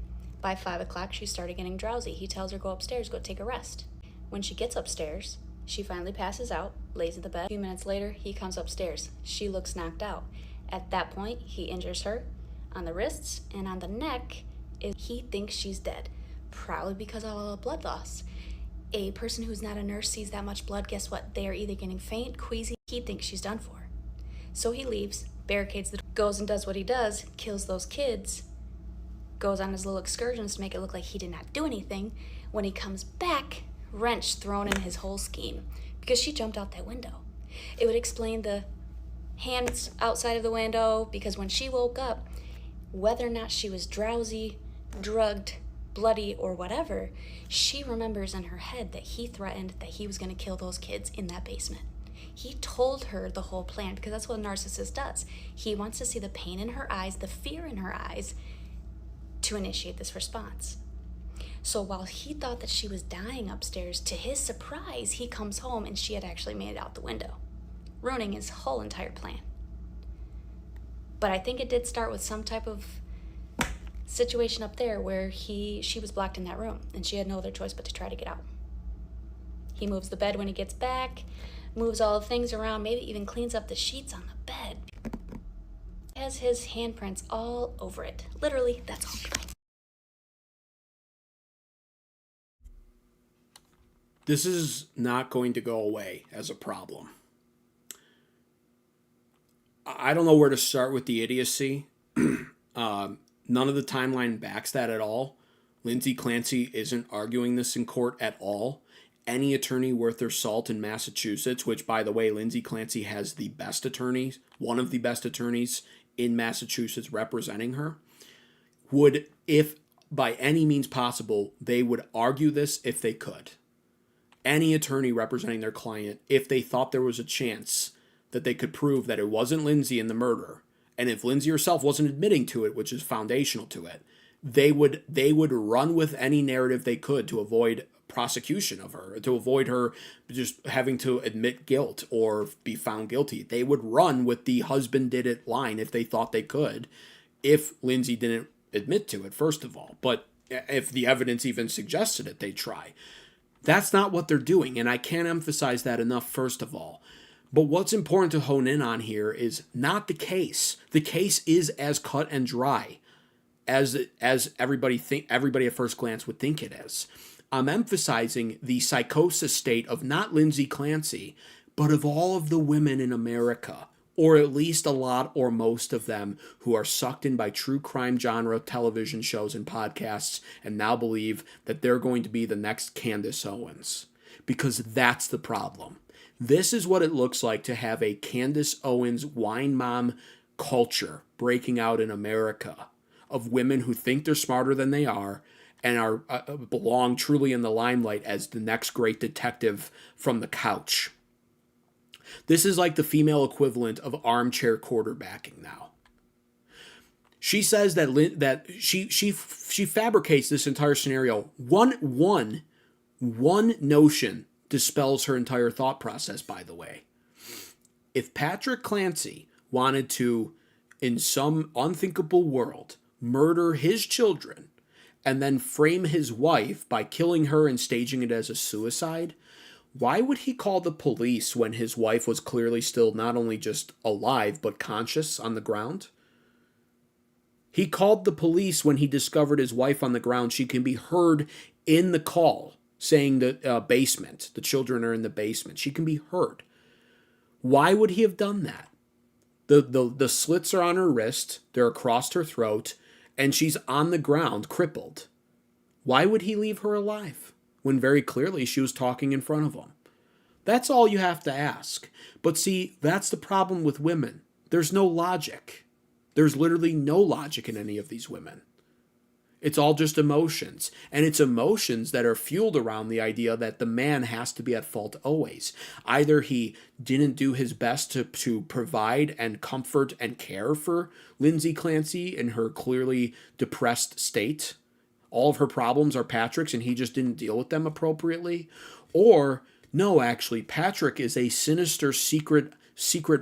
by 5 o'clock, she started getting drowsy. He tells her, go upstairs, go take a rest. When she gets upstairs, she finally passes out, lays in the bed. A few minutes later, he comes upstairs. She looks knocked out. At that point, he injures her on the wrists and on the neck. He thinks she's dead, probably because of blood loss. A person who's not a nurse sees that much blood, guess what? They are either getting faint, queasy. He thinks she's done for. So he leaves, barricades the door, goes and does what he does, kills those kids, goes on his little excursions to make it look like he did not do anything. When he comes back, wrench thrown in his whole scheme because she jumped out that window. It would explain the hands outside of the window, because when she woke up, whether or not she was drowsy, drugged, bloody, or whatever, she remembers in her head that he threatened that he was going to kill those kids in that basement. He told her the whole plan, because that's what a narcissist does. He wants to see the pain in her eyes, the fear in her eyes, to initiate this response. So while he thought that she was dying upstairs, to his surprise, he comes home and she had actually made it out the window, ruining his whole entire plan. But I think it did start with some type of situation up there where she was blocked in that room and she had no other choice but to try to get out. He moves the bed when he gets back, moves all the things around, maybe even cleans up the sheets on the bed. Has his handprints all over it. Literally, that's all. This is not going to go away as a problem. I don't know where to start with the idiocy. None of the timeline backs that at all. Lindsay Clancy isn't arguing this in court at all. Any attorney worth their salt in Massachusetts, which, by the way, Lindsay Clancy has the best attorneys, one of the best attorneys in Massachusetts representing her, would, if by any means possible, they would argue this if they could. Any attorney representing their client, if they thought there was a chance that they could prove that it wasn't Lindsay in the murder, and if Lindsay herself wasn't admitting to it, which is foundational to it, they would run with any narrative they could to avoid prosecution of her, to avoid her just having to admit guilt or be found guilty. They would run with the husband did it line if they thought they could, if Lindsay didn't admit to it, first of all. But if the evidence even suggested it, they'd try. That's not what they're doing, and I can't emphasize that enough, first of all. But what's important to hone in on here is not the case. The case is as cut and dry as everybody at first glance would think it is. I'm emphasizing the psychosis state of not Lindsay Clancy, but of all of the women in America, or at least a lot or most of them who are sucked in by true crime genre television shows and podcasts and now believe that they're going to be the next Candace Owens. Because that's the problem. This is what it looks like to have a Candace Owens wine mom culture breaking out in America of women who think they're smarter than they are and are belong truly in the limelight as the next great detective from the couch. This is like the female equivalent of armchair quarterbacking now. She says that she fabricates this entire scenario. One notion dispels her entire thought process, by the way. If Patrick Clancy wanted to, in some unthinkable world, murder his children and then frame his wife by killing her and staging it as a suicide, why would he call the police when his wife was clearly still not only just alive, but conscious on the ground? He called the police when he discovered his wife on the ground. She can be heard in the call saying the basement. The children are in the basement. She can be heard. Why would he have done that? The slits are on her wrist. They're across her throat. And she's on the ground, crippled. Why would he leave her alive when very clearly she was talking in front of him? That's all you have to ask. But see, that's the problem with women. There's no logic. There's literally no logic in any of these women. It's all just emotions. And it's emotions that are fueled around the idea that the man has to be at fault always. Either he didn't do his best to provide and comfort and care for Lindsay Clancy in her clearly depressed state. All of her problems are Patrick's and he just didn't deal with them appropriately. Or, no, actually, Patrick is a sinister secret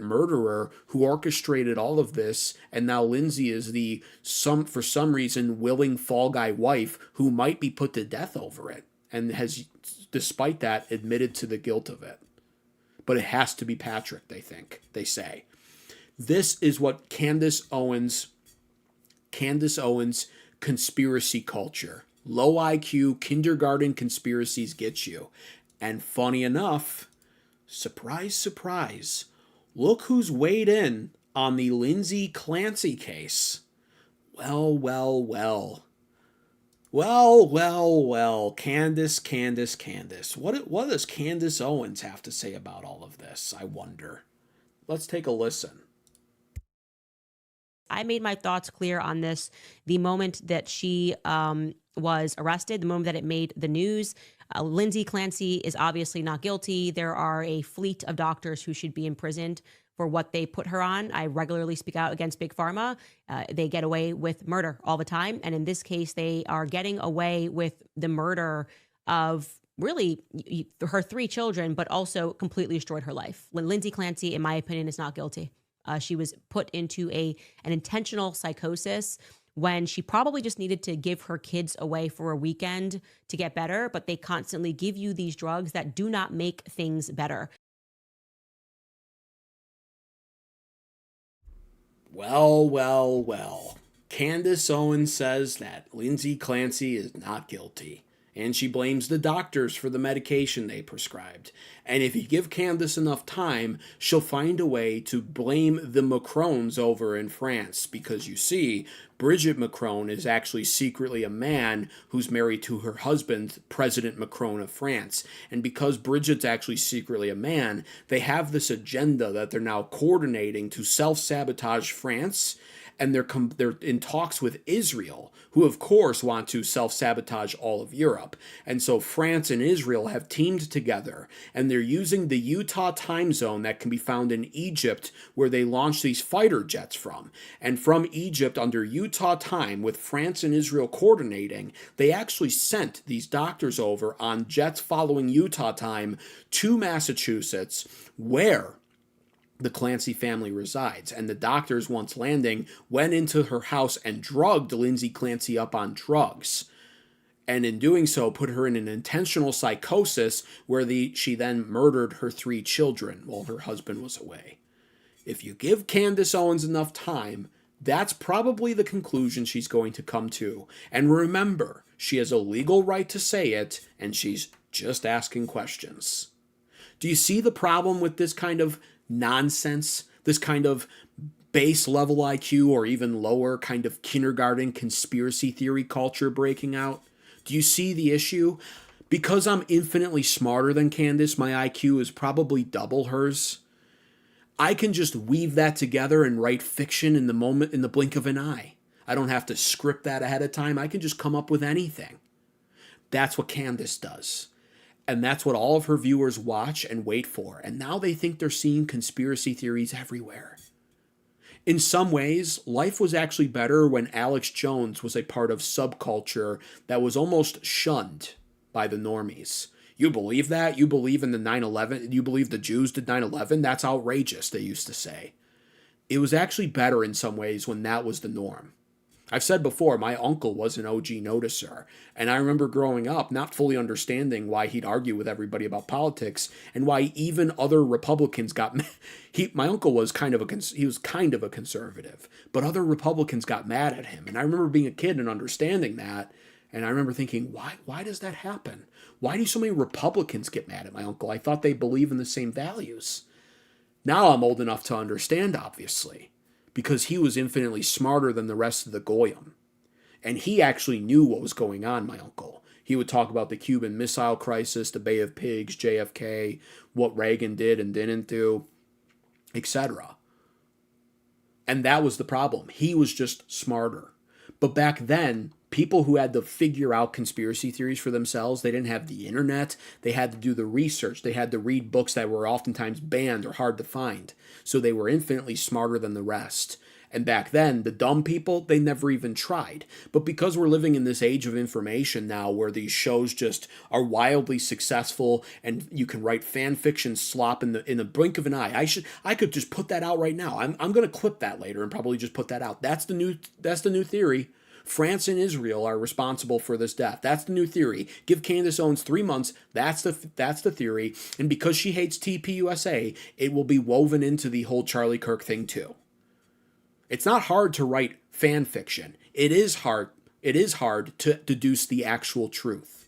murderer who orchestrated all of this, and now Lindsay is for some reason willing fall guy wife who might be put to death over it and has, despite that, admitted to the guilt of it. But it has to be Patrick, they say. This is what Candace Owens conspiracy culture, low IQ kindergarten conspiracies get you. And funny enough, surprise, surprise, look who's weighed in on the Lindsay Clancy case. Well. Candace. What does Candace Owens have to say about all of this, I wonder? Let's take a listen. I made my thoughts clear on this the moment that she was arrested, the moment that it made the news. Lindsay Clancy is obviously not guilty. There are a fleet of doctors who should be imprisoned for what they put her on. I regularly speak out against Big Pharma. They get away with murder all the time. And in this case, they are getting away with the murder of really her 3 children, but also completely destroyed her life. When Lindsay Clancy, in my opinion, is not guilty. She was put into an intentional psychosis when she probably just needed to give her kids away for a weekend to get better, but they constantly give you these drugs that do not make things better. Well. Candace Owens says that Lindsay Clancy is not guilty, and she blames the doctors for the medication they prescribed. And if you give Candace enough time, she'll find a way to blame the Macrons over in France, because you see, Brigitte Macron is actually secretly a man who's married to her husband, President Macron of France. And because Brigitte's actually secretly a man, they have this agenda that they're now coordinating to self-sabotage France, and they're in talks with Israel, who of course want to self-sabotage all of Europe. And so France and Israel have teamed together, and they're using the Utah time zone that can be found in Egypt, where they launch these fighter jets from. And from Egypt, under Utah time, with France and Israel coordinating, they actually sent these doctors over on jets following Utah time to Massachusetts, where the Clancy family resides. And the doctors, once landing, went into her house and drugged Lindsay Clancy up on drugs. And in doing so, put her in an intentional psychosis where she then murdered her 3 children while her husband was away. If you give Candace Owens enough time, that's probably the conclusion she's going to come to. And remember, she has a legal right to say it, and she's just asking questions. Do you see the problem with this kind of nonsense, this kind of base level IQ or even lower kind of kindergarten conspiracy theory culture breaking out? Do you see the issue? Because I'm infinitely smarter than Candace, my IQ is probably double hers. I can just weave that together and write fiction in the moment, in the blink of an eye. I don't have to script that ahead of time. I can just come up with anything. That's what Candace does. And that's what all of her viewers watch and wait for. And now they think they're seeing conspiracy theories everywhere. In some ways, life was actually better when Alex Jones was a part of subculture that was almost shunned by the normies. You believe that? You believe in the 9/11? You believe the Jews did 9/11? That's outrageous, they used to say. It was actually better in some ways when that was the norm. I've said before, my uncle was an OG noticer, and I remember growing up not fully understanding why he'd argue with everybody about politics, and why even other Republicans got my uncle was kind of a conservative, but other Republicans got mad at him. And I remember being a kid and understanding that, and I remember thinking, why does that happen? Why do so many Republicans get mad at my uncle? I thought they believe in the same values. Now I'm old enough to understand, obviously, because he was infinitely smarter than the rest of the Goyim. And he actually knew what was going on, my uncle. He would talk about the Cuban Missile Crisis, the Bay of Pigs, JFK, what Reagan did and didn't do, etc. And that was the problem. He was just smarter. But back then, people who had to figure out conspiracy theories for themselves, they didn't have the internet. They had to do the research. They had to read books that were oftentimes banned or hard to find. So they were infinitely smarter than the rest. And back then, the dumb people, they never even tried. But because we're living in this age of information now where these shows just are wildly successful and you can write fan fiction slop in the blink of an eye. I could just put that out right now. I'm going to clip that later and probably just put that out. That's the new theory. France and Israel are responsible for this death. That's the new theory. Give Candace Owens 3 months. That's the theory. And because she hates TPUSA, it will be woven into the whole Charlie Kirk thing too. It's not hard to write fan fiction. It is hard to deduce the actual truth.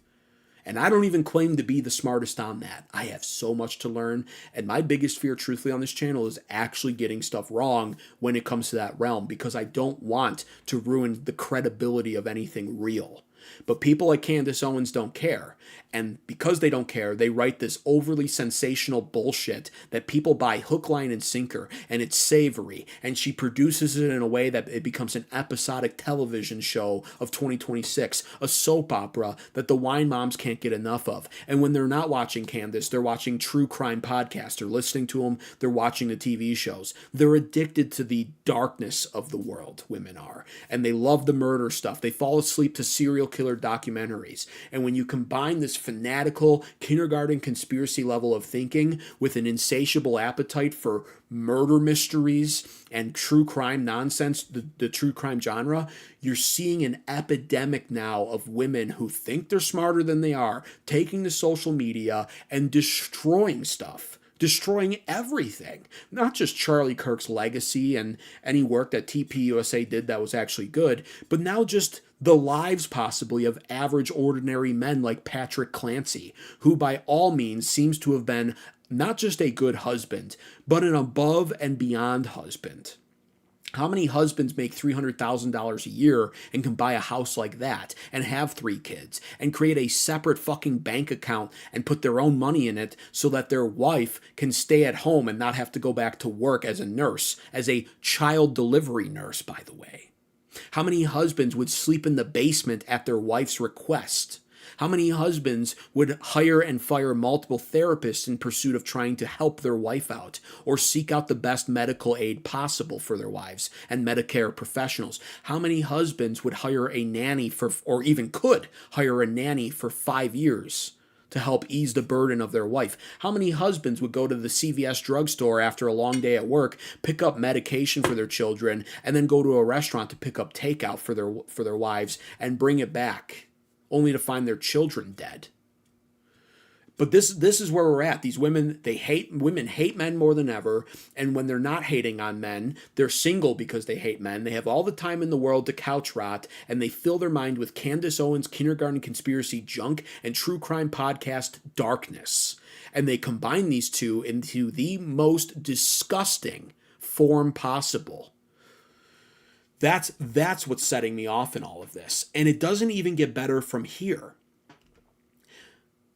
And I don't even claim to be the smartest on that. I have so much to learn. And my biggest fear, truthfully, on this channel is actually getting stuff wrong when it comes to that realm, because I don't want to ruin the credibility of anything real. But people like Candace Owens don't care. And because they don't care, they write this overly sensational bullshit that people buy hook, line, and sinker. And it's savory. And she produces it in a way that it becomes an episodic television show of 2026. A soap opera that the wine moms can't get enough of. And when they're not watching Candace, they're watching true crime podcasts. They're listening to them. They're watching the TV shows. They're addicted to the darkness of the world, women are. And they love the murder stuff. They fall asleep to serial killer documentaries. And when you combine this fanatical kindergarten conspiracy level of thinking with an insatiable appetite for murder mysteries and true crime nonsense, the true crime genre, you're seeing an epidemic now of women who think they're smarter than they are, taking to social media and destroying stuff. Destroying everything, not just Charlie Kirk's legacy and any work that TPUSA did that was actually good, but now just the lives possibly of average ordinary men like Patrick Clancy, who by all means seems to have been not just a good husband, but an above and beyond husband. How many husbands make $300,000 a year and can buy a house like that and have 3 kids and create a separate fucking bank account and put their own money in it so that their wife can stay at home and not have to go back to work as a nurse, as a child delivery nurse, by the way? How many husbands would sleep in the basement at their wife's request? How many husbands would hire and fire multiple therapists in pursuit of trying to help their wife out or seek out the best medical aid possible for their wives and Medicare professionals? How many husbands would hire a nanny for, or even could hire a nanny for 5 years to help ease the burden of their wife? How many husbands would go to the CVS drugstore after a long day at work, pick up medication for their children, and then go to a restaurant to pick up takeout for their wives and bring it back, only to find their children dead? But this is where we're at. These women hate men more than ever, and when they're not hating on men, they're single because they hate men. They have all the time in the world to couch rot, and they fill their mind with Candace Owens' kindergarten conspiracy junk and true crime podcast darkness. And they combine these two into the most disgusting form possible. That's what's setting me off in all of this. And it doesn't even get better from here.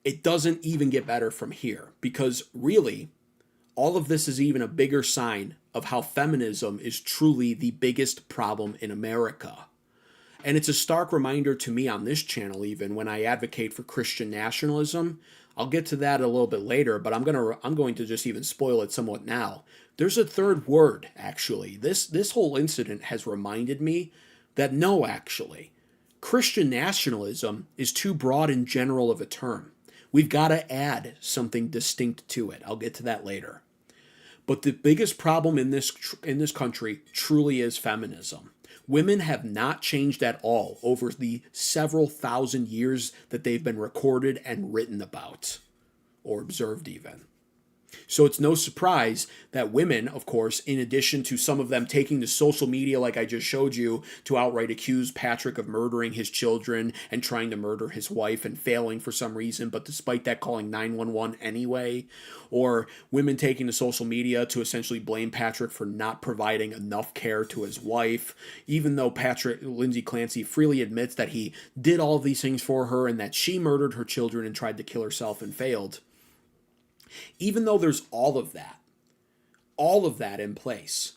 It doesn't even get better from here, because really, all of this is even a bigger sign of how feminism is truly the biggest problem in America. And it's a stark reminder to me on this channel, even when I advocate for Christian nationalism. I'll get to that a little bit later, but I'm going to just even spoil it somewhat now. There's a third word, actually. This whole incident has reminded me that no, actually, Christian nationalism is too broad and general of a term. We've got to add something distinct to it. I'll get to that later. But the biggest problem in this country truly is feminism. Women have not changed at all over the several thousand years that they've been recorded and written about, or observed even. So it's no surprise that women, of course, in addition to some of them taking to social media like I just showed you to outright accuse Patrick of murdering his children and trying to murder his wife and failing for some reason, but despite that calling 911 anyway, or women taking to social media to essentially blame Patrick for not providing enough care to his wife, even though Lindsay Clancy freely admits that he did all of these things for her and that she murdered her children and tried to kill herself and failed. Even though there's all of that in place,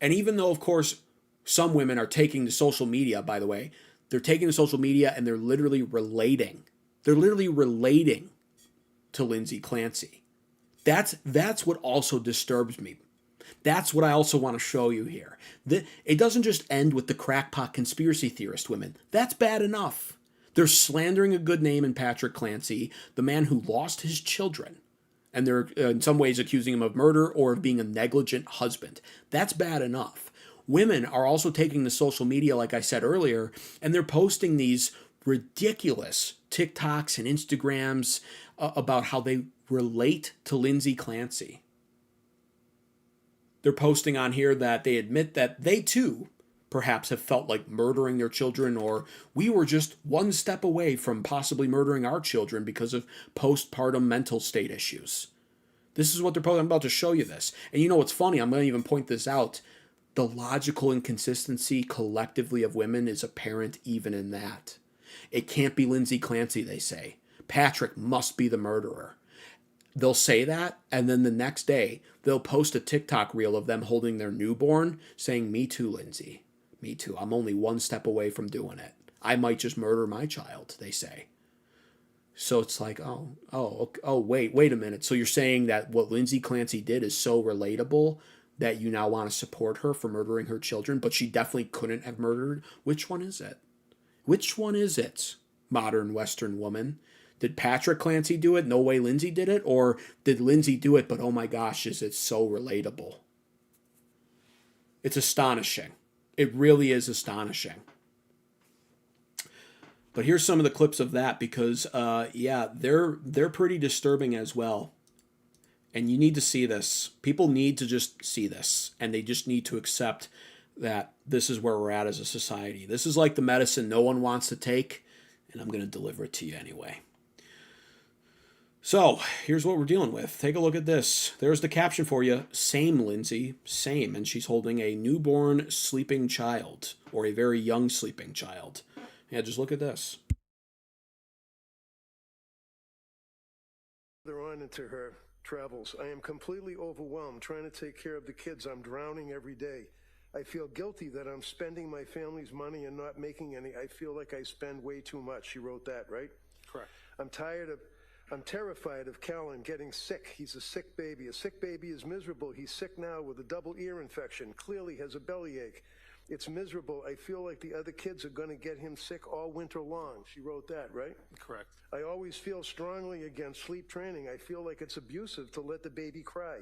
and even though, of course, some women are taking to social media, by the way, they're taking to social media and they're literally relating to Lindsay Clancy. That's what also disturbs me. That's what I also want to show you here. It doesn't just end with the crackpot conspiracy theorist women. That's bad enough. They're slandering a good name in Patrick Clancy, the man who lost his children. And they're in some ways accusing him of murder or of being a negligent husband. That's bad enough. Women are also taking to social media, like I said earlier, and they're posting these ridiculous TikToks and Instagrams about how they relate to Lindsay Clancy. They're posting on here that they admit that they too perhaps have felt like murdering their children, or we were just one step away from possibly murdering our children because of postpartum mental state issues. This is what they're posting. I'm about to show you this. And you know what's funny? I'm going to even point this out. The logical inconsistency collectively of women is apparent even in that. It can't be Lindsay Clancy, they say. Patrick must be the murderer. They'll say that, and then the next day, they'll post a TikTok reel of them holding their newborn, saying, "Me too, Lindsay. Me too. I'm only one step away from doing it. I might just murder my child," they say. So it's like, wait a minute. So you're saying that what Lindsay Clancy did is so relatable that you now want to support her for murdering her children, but she definitely couldn't have murdered? Which one is it? Which one is it? modern Western woman. Did Patrick Clancy do it? No way Lindsay did it? Or did Lindsay do it, but oh my gosh, is it so relatable? It's astonishing. It really is astonishing. But here's some of the clips of that because, yeah, they're pretty disturbing as well. And you need to see this. People need to just see this. And they just need to accept that this is where we're at as a society. This is like the medicine no one wants to take, and I'm going to deliver it to you anyway. So here's what we're dealing with. Take a look at this. There's the caption for you. Same, Lindsay. Same. And she's holding a newborn sleeping child, or a very young sleeping child. Yeah, just look at this. They're on into her travels. I am completely overwhelmed trying to take care of the kids. I'm drowning every day. I feel guilty that I'm spending my family's money and not making any. I feel like I spend way too much. She wrote that, right? Correct. I'm terrified of Callan getting sick. He's a sick baby. A sick baby is miserable. He's sick now with a double ear infection. Clearly has a bellyache. It's miserable. I feel like the other kids are going to get him sick all winter long. She wrote that, right? Correct. I always feel strongly against sleep training. I feel like it's abusive to let the baby cry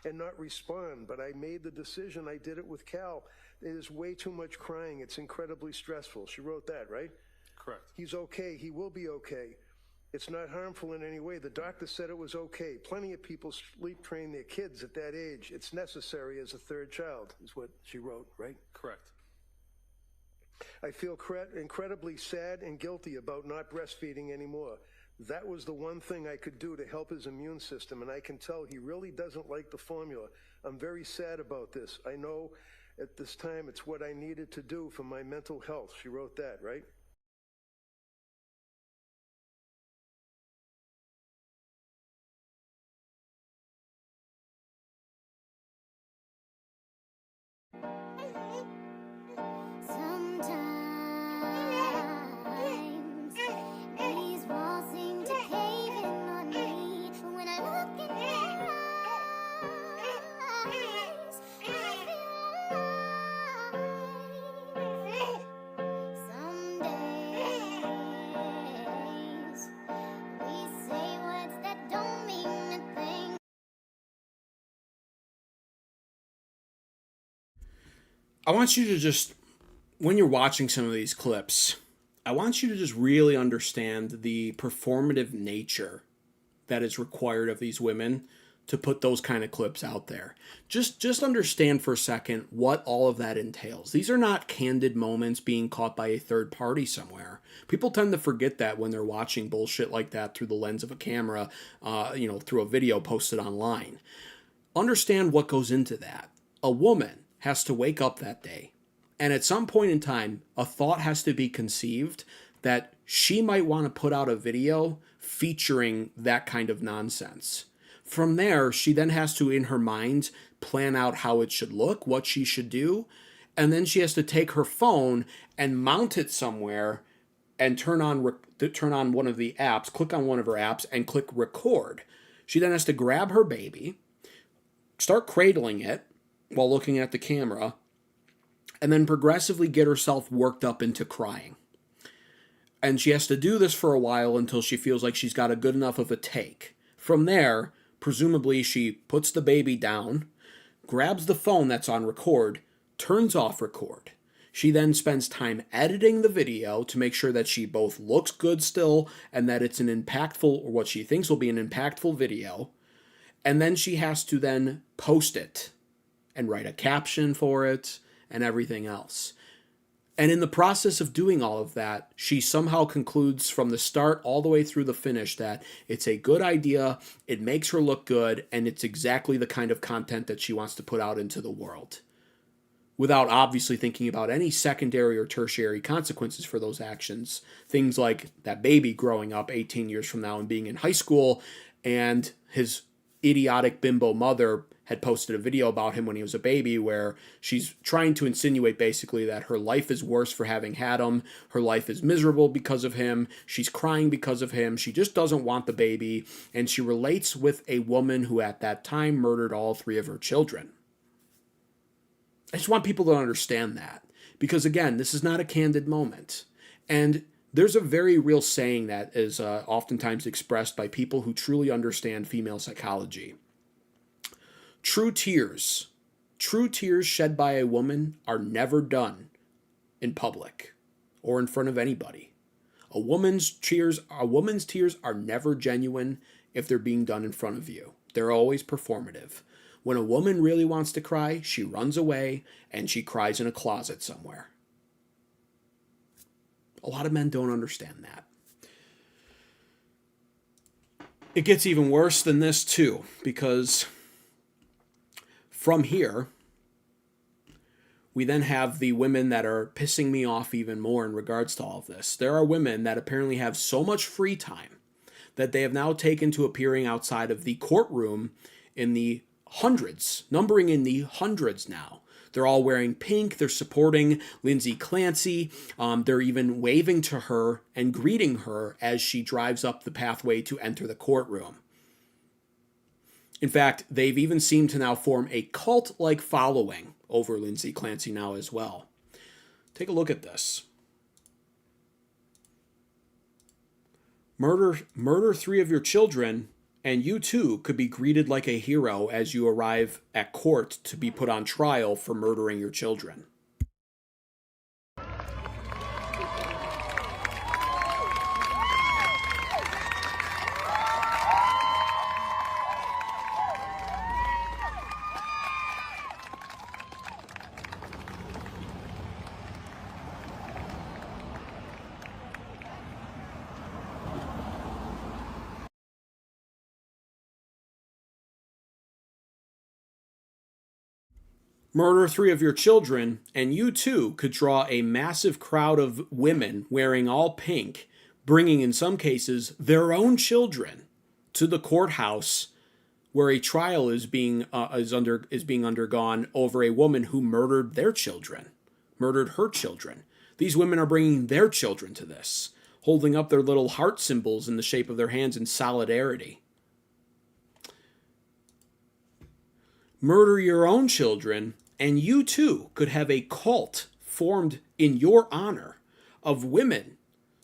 and not respond. But I made the decision. I did it with Cal. It is way too much crying. It's incredibly stressful. She wrote that, right? Correct. He's okay. He will be okay. It's not harmful in any way. The doctor said it was okay. Plenty of people sleep train their kids at that age. It's necessary as a third child, is what she wrote, right? Correct. I feel incredibly sad and guilty about not breastfeeding anymore. That was the one thing I could do to help his immune system, and I can tell he really doesn't like the formula. I'm very sad about this. I know at this time it's what I needed to do for my mental health. She wrote that, right? I want you to just, when you're watching some of these clips, I want you to just really understand the performative nature that is required of these women to put those kind of clips out there. Just understand for a second what all of that entails. These are not candid moments being caught by a third party somewhere. People tend to forget that when they're watching bullshit like that through the lens of a camera, through a video posted online. Understand what goes into that. A woman has to wake up that day, and at some point in time, a thought has to be conceived that she might want to put out a video featuring that kind of nonsense. From there, she then has to, in her mind, plan out how it should look, what she should do, and then she has to take her phone and mount it somewhere and turn on one of the apps, click on one of her apps, and click record. She then has to grab her baby, start cradling it while looking at the camera, and then progressively get herself worked up into crying. And she has to do this for a while until she feels like she's got a good enough of a take. From there, presumably she puts the baby down, grabs the phone that's on record, turns off record. She then spends time editing the video to make sure that she both looks good still and that it's an impactful, or what she thinks will be an impactful video. And then she has to then post it and write a caption for it and everything else. And in the process of doing all of that, she somehow concludes from the start all the way through the finish that it's a good idea, it makes her look good, and it's exactly the kind of content that she wants to put out into the world, without obviously thinking about any secondary or tertiary consequences for those actions. Things like that baby growing up 18 years from now and being in high school, and his idiotic bimbo mother had posted a video about him when he was a baby where she's trying to insinuate basically that her life is worse for having had him. Her life is miserable because of him. She's crying because of him. She just doesn't want the baby. And she relates with a woman who at that time murdered all three of her children. I just want people to understand that. Because again, this is not a candid moment. And There's a very real saying that is oftentimes expressed by people who truly understand female psychology. True tears shed by a woman are never done in public or in front of anybody. A woman's tears are never genuine if they're being done in front of you. They're always performative. When a woman really wants to cry, she runs away and she cries in a closet somewhere. A lot of men don't understand that. It gets even worse than this too, because from here, we then have the women that are pissing me off even more in regards to all of this. There are women that apparently have so much free time that they have now taken to appearing outside of the courtroom in the hundreds, numbering in the hundreds now. They're all wearing pink. They're supporting Lindsay Clancy. They're even waving to her and greeting her as she drives up the pathway to enter the courtroom. In fact, they've even seemed to now form a cult-like following over Lindsay Clancy now as well. Take a look at this. Murder 3 of your children, and you too could be greeted like a hero as you arrive at court to be put on trial for murdering your children. Murder 3 of your children, and you too could draw a massive crowd of women wearing all pink, bringing in some cases their own children to the courthouse where a trial is being undergone over a woman who murdered her children. These women are bringing their children to this, holding up their little heart symbols in the shape of their hands in solidarity. Murder your own children, and you too could have a cult formed in your honor of women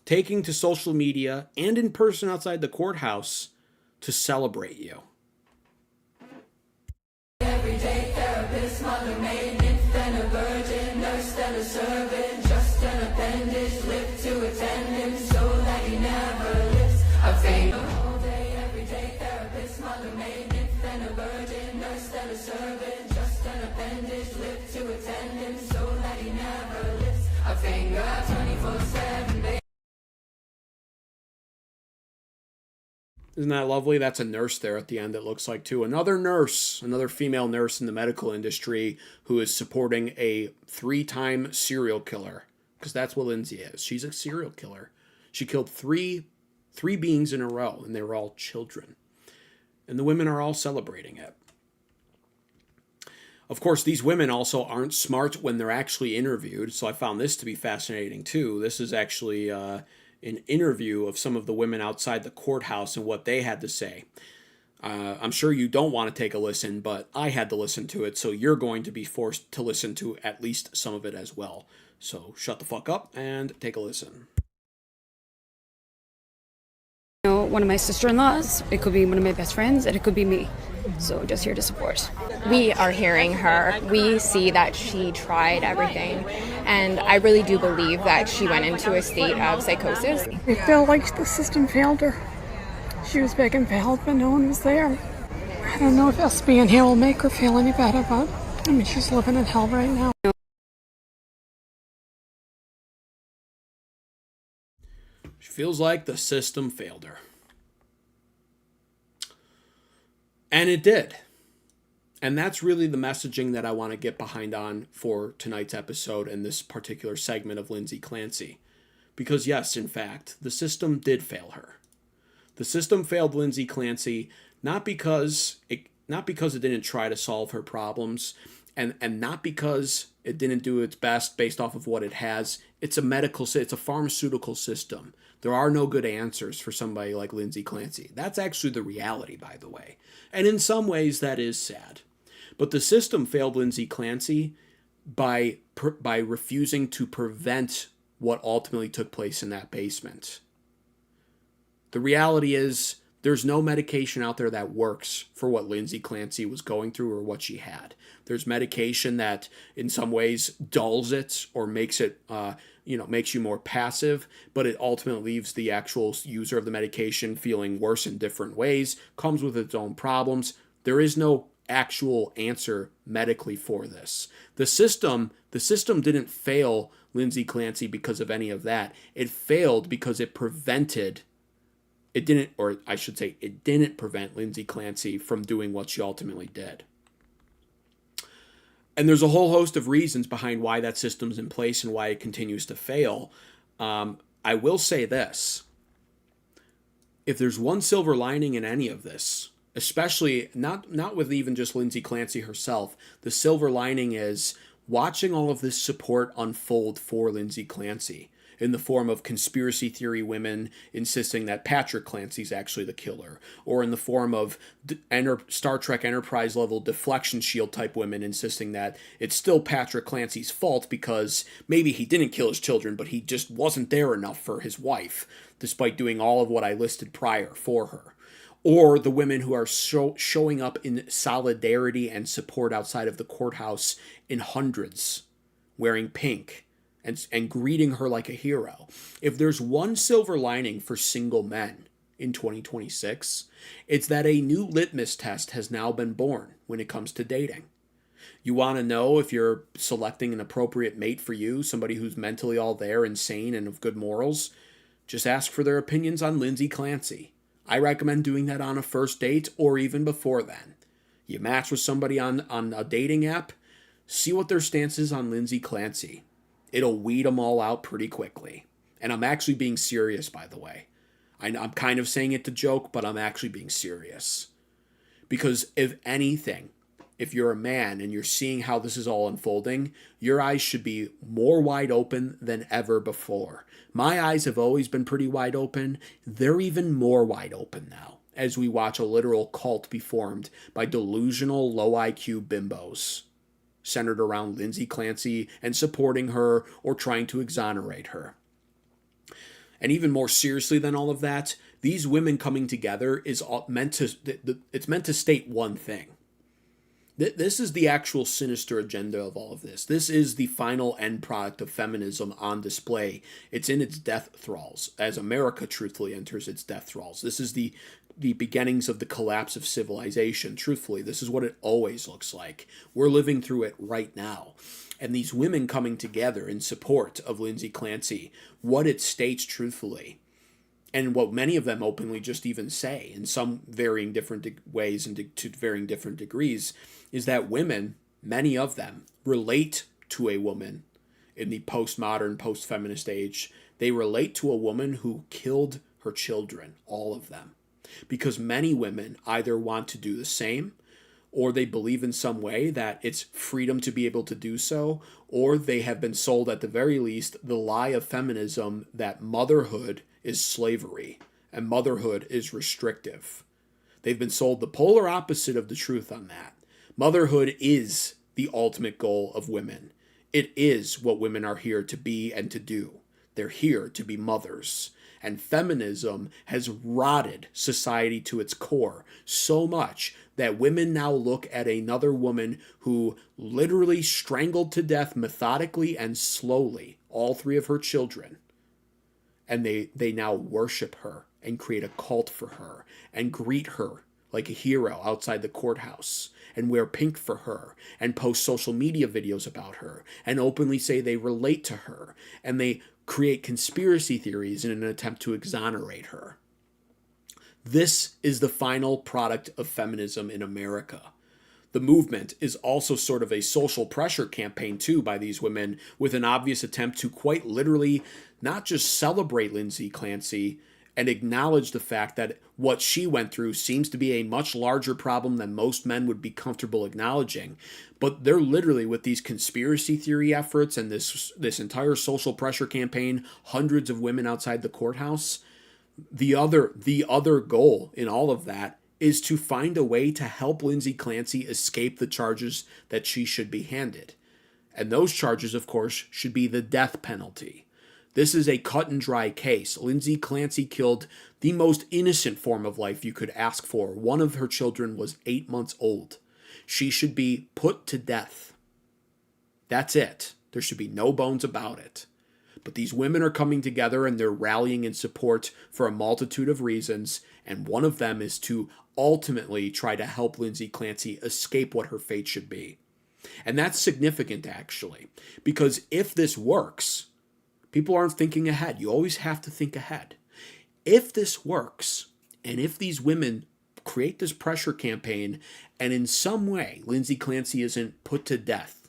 taking to social media and in person outside the courthouse to celebrate you. Everyday therapist, mother, maid, nymph, and a virgin, nurse and a servant, just an appendage, lift to attend him so that he never lifts a finger. All day, everyday therapist, mother, maid, nymph, and a virgin, nurse and a servant, just an appendage, lift to attend him so that he never lifts a finger. 24/7, baby. Isn't that lovely? That's a nurse there at the end, it looks like, too. Another nurse, another female nurse in the medical industry who is supporting a 3-time serial killer. Because that's what Lindsay is. She's a serial killer. She killed three beings in a row, and they were all children. And the women are all celebrating it. Of course, these women also aren't smart when they're actually interviewed, so I found this to be fascinating, too. This is actually an interview of some of the women outside the courthouse and what they had to say. I'm sure you don't want to take a listen, but I had to listen to it, so you're going to be forced to listen to at least some of it as well. So shut the fuck up and take a listen. You know, one of my sister-in-laws, it could be one of my best friends, and it could be me. So just here to support. We are hearing her. We see that she tried everything. And I really do believe that she went into a state of psychosis. It felt like the system failed her. She was begging for help and no one was there. I don't know if us being here will make her feel any better, but I mean, she's living in hell right now. She feels like the system failed her. And it did. And that's really the messaging that I want to get behind on for tonight's episode and this particular segment of Lindsay Clancy. Because yes, in fact, the system did fail her. The system failed Lindsay Clancy not because it didn't try to solve her problems and not because it didn't do its best based off of what it has. It's a pharmaceutical system. There are no good answers for somebody like Lindsay Clancy. That's actually the reality, by the way. And in some ways, that is sad. But the system failed Lindsay Clancy by refusing to prevent what ultimately took place in that basement. The reality is there's no medication out there that works for what Lindsay Clancy was going through or what she had. There's medication that in some ways dulls it or makes it, makes you more passive, but it ultimately leaves the actual user of the medication feeling worse in different ways, comes with its own problems. There is no actual answer medically for this. The system didn't fail Lindsay Clancy because of any of that. It failed because it didn't prevent Lindsay Clancy from doing what she ultimately did. And there's a whole host of reasons behind why that system's in place and why it continues to fail. I will say this. If there's one silver lining in any of this, especially not with even just Lindsay Clancy herself, the silver lining is watching all of this support unfold for Lindsay Clancy in the form of conspiracy theory women insisting that Patrick Clancy's actually the killer, or in the form of Star Trek Enterprise level deflection shield type women insisting that it's still Patrick Clancy's fault because maybe he didn't kill his children, but he just wasn't there enough for his wife, despite doing all of what I listed prior for her. Or the women who are showing up in solidarity and support outside of the courthouse in hundreds, wearing pink, and greeting her like a hero. If there's one silver lining for single men in 2026, it's that a new litmus test has now been born when it comes to dating. You want to know if you're selecting an appropriate mate for you, somebody who's mentally all there and sane and of good morals, just ask for their opinions on Lindsay Clancy. I recommend doing that on a first date or even before then. You match with somebody on a dating app, see what their stance is on Lindsay Clancy. It'll weed them all out pretty quickly. And I'm actually being serious, by the way. I'm kind of saying it to joke, but I'm actually being serious. Because if anything, if you're a man and you're seeing how this is all unfolding, your eyes should be more wide open than ever before. My eyes have always been pretty wide open. They're even more wide open now as we watch a literal cult be formed by delusional low IQ bimbos centered around Lindsay Clancy and supporting her or trying to exonerate her. And even more seriously than all of that, these women coming together is meant to state one thing. This is the actual sinister agenda of all of this. This is the final end product of feminism on display. It's in its death thralls, as America truthfully enters its death thralls. This is the beginnings of the collapse of civilization. Truthfully, this is what it always looks like. We're living through it right now. And these women coming together in support of Lindsay Clancy, what it states truthfully, and what many of them openly just even say in some varying different ways and to varying different degrees, is that women, many of them, relate to a woman in the postmodern, post-feminist age. They relate to a woman who killed her children, all of them. Because many women either want to do the same, or they believe in some way that it's freedom to be able to do so, or they have been sold at the very least the lie of feminism that motherhood is slavery and motherhood is restrictive. They've been sold the polar opposite of the truth on that. Motherhood is the ultimate goal of women. It is what women are here to be and to do. They're here to be mothers. And feminism has rotted society to its core so much that women now look at another woman who literally strangled to death methodically and slowly all three of her children. And they now worship her and create a cult for her and greet her like a hero outside the courthouse and wear pink for her and post social media videos about her and openly say they relate to her, and they create conspiracy theories in an attempt to exonerate her. This is the final product of feminism in America. The movement is also sort of a social pressure campaign too by these women, with an obvious attempt to quite literally not just celebrate Lindsay Clancy and acknowledge the fact that what she went through seems to be a much larger problem than most men would be comfortable acknowledging. But they're literally, with these conspiracy theory efforts and this entire social pressure campaign, hundreds of women outside the courthouse, the other goal in all of that is to find a way to help Lindsay Clancy escape the charges that she should be handed. And those charges, of course, should be the death penalty. This is a cut and dry case. Lindsay Clancy killed the most innocent form of life you could ask for. One of her children was 8 months old. She should be put to death. That's it. There should be no bones about it. But these women are coming together and they're rallying in support for a multitude of reasons, and one of them is to ultimately try to help Lindsay Clancy escape what her fate should be. And that's significant, actually, because if this works, people aren't thinking ahead. You always have to think ahead. If this works, and if these women create this pressure campaign, and in some way Lindsay Clancy isn't put to death,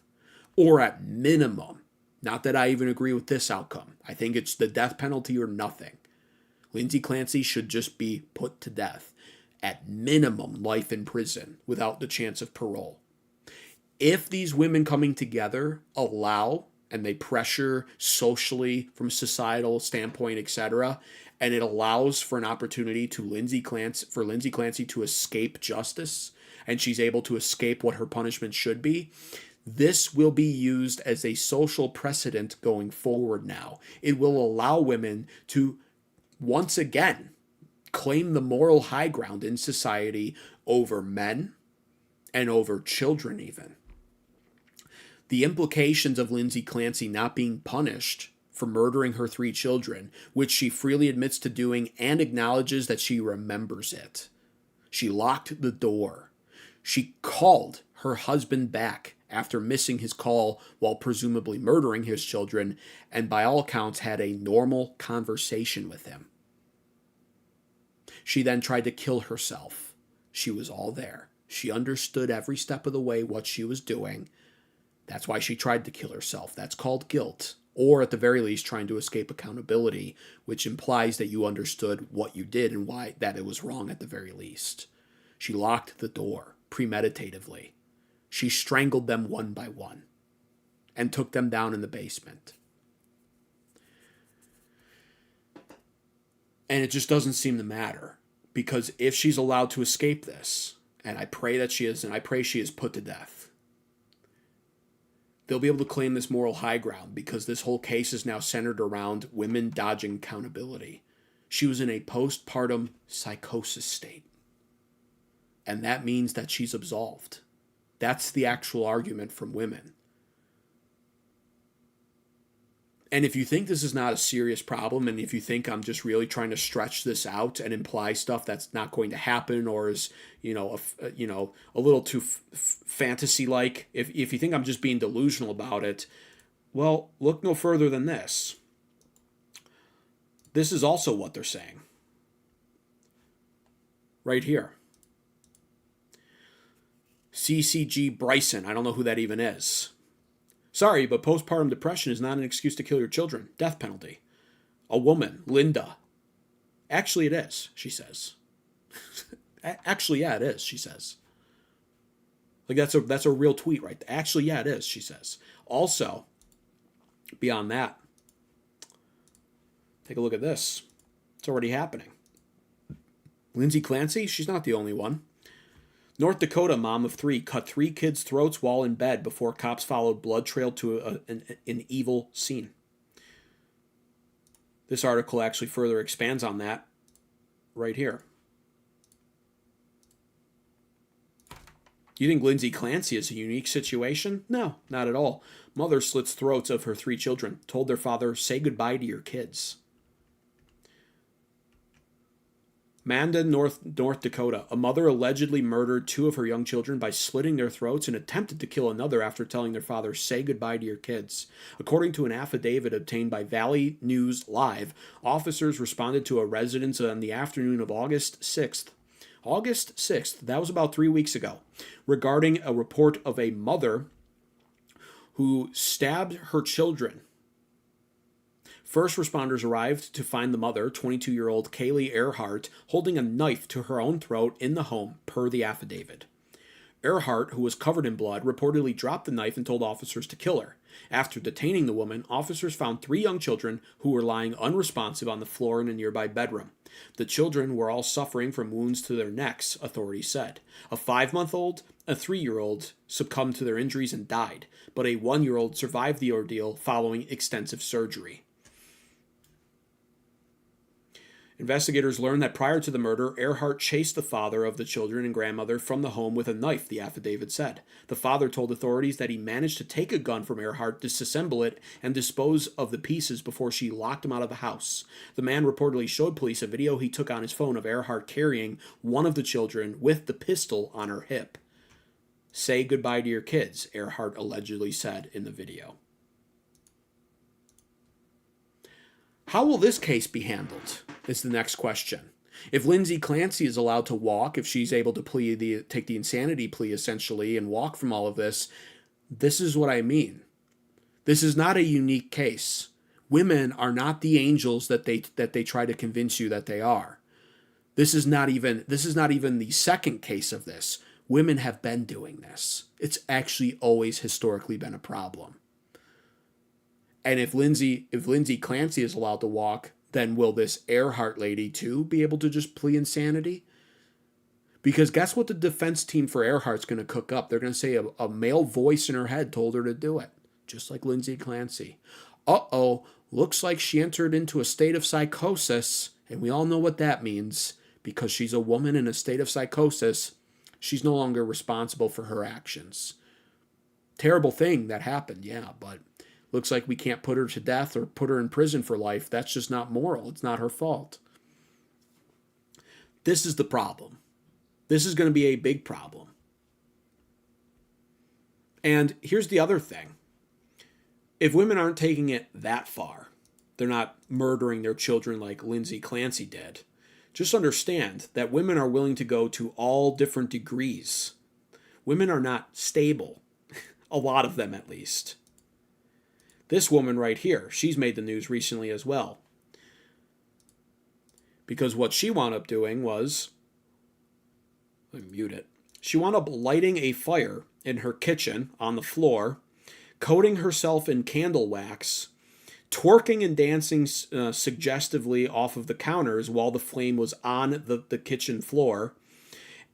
or at minimum, not that I even agree with this outcome. I think it's the death penalty or nothing. Lindsay Clancy should just be put to death. At minimum, life in prison without the chance of parole. If these women coming together allow, and they pressure socially from a societal standpoint, etc., and it allows for an opportunity for Lindsay Clancy to escape justice, and she's able to escape what her punishment should be, this will be used as a social precedent going forward now. It will allow women to, once again, claim the moral high ground in society over men and over children even. The implications of Lindsay Clancy not being punished for murdering her 3 children, which she freely admits to doing and acknowledges that she remembers it. She locked the door. She called her husband back after missing his call while presumably murdering his children, and by all accounts had a normal conversation with him. She then tried to kill herself. She was all there. She understood every step of the way what she was doing. That's why she tried to kill herself. That's called guilt, or at the very least trying to escape accountability, which implies that you understood what you did and why that it was wrong at the very least. She locked the door premeditatively. She strangled them one by one and took them down in the basement. And it just doesn't seem to matter, because if she's allowed to escape this, and I pray that she is, and I pray she is put to death, they'll be able to claim this moral high ground, because this whole case is now centered around women dodging accountability. She was in a postpartum psychosis state. And that means that she's absolved. That's the actual argument from women. And if you think this is not a serious problem, and if you think I'm just really trying to stretch this out and imply stuff that's not going to happen, or is a little too fantasy-like, if you think I'm just being delusional about it, well, look no further than this. This is also what they're saying. Right here. CCG Bryson. I don't know who that even is. Sorry, but postpartum depression is not an excuse to kill your children. Death penalty. A woman, Linda. Actually, it is, she says. Actually, yeah, it is, she says. Like, that's a real tweet, right? Actually, yeah, it is, she says. Also, beyond that, take a look at this. It's already happening. Lindsay Clancy, she's not the only one. North Dakota mom of 3 cut 3 kids' throats while in bed before cops followed blood trail to an evil scene. This article actually further expands on that right here. Do you think Lindsay Clancy is a unique situation? No, not at all. Mother slits throats of her 3 children, told their father, "Say goodbye to your kids." Mandan, North Dakota. A mother allegedly murdered 2 of her young children by slitting their throats and attempted to kill another after telling their father, "Say goodbye to your kids." According to an affidavit obtained by Valley News Live, officers responded to a residence on the afternoon of August 6th. August 6th, that was about 3 weeks ago, regarding a report of a mother who stabbed her children. First responders arrived to find the mother, 22-year-old Kaylee Earhart, holding a knife to her own throat in the home, per the affidavit. Earhart, who was covered in blood, reportedly dropped the knife and told officers to kill her. After detaining the woman, officers found 3 young children who were lying unresponsive on the floor in a nearby bedroom. The children were all suffering from wounds to their necks, authorities said. A 5-month-old, a 3-year-old succumbed to their injuries and died, but a 1-year-old survived the ordeal following extensive surgery. Investigators learned that prior to the murder, Earhart chased the father of the children and grandmother from the home with a knife, the affidavit said. The father told authorities that he managed to take a gun from Earhart, disassemble it, and dispose of the pieces before she locked him out of the house. The man reportedly showed police a video he took on his phone of Earhart carrying one of the children with the pistol on her hip. "Say goodbye to your kids," Earhart allegedly said in the video. How will this case be handled is the next question. If Lindsay Clancy is allowed to walk, if she's able to take the insanity plea essentially and walk from all of this, this is what I mean. This is not a unique case. Women are not the angels that they try to convince you that they are. This is not even the second case of this. Women have been doing this. It's actually always historically been a problem. And if Lindsay Clancy is allowed to walk, then will this Earhart lady too be able to just plea insanity? Because guess what the defense team for Earhart's going to cook up? They're going to say a male voice in her head told her to do it, just like Lindsay Clancy. Looks like she entered into a state of psychosis, and we all know what that means. Because she's a woman in a state of psychosis, she's no longer responsible for her actions. Terrible thing that happened, yeah, but looks like we can't put her to death or put her in prison for life. That's just not moral. It's not her fault. This is the problem. This is going to be a big problem. And here's the other thing. If women aren't taking it that far, they're not murdering their children like Lindsay Clancy did, just understand that women are willing to go to all different degrees. Women are not stable. A lot of them, at least. This woman right here, she's made the news recently as well. Because what she wound up doing was, let me mute it. She wound up lighting a fire in her kitchen on the floor, coating herself in candle wax, twerking and dancing suggestively off of the counters while the flame was on the kitchen floor.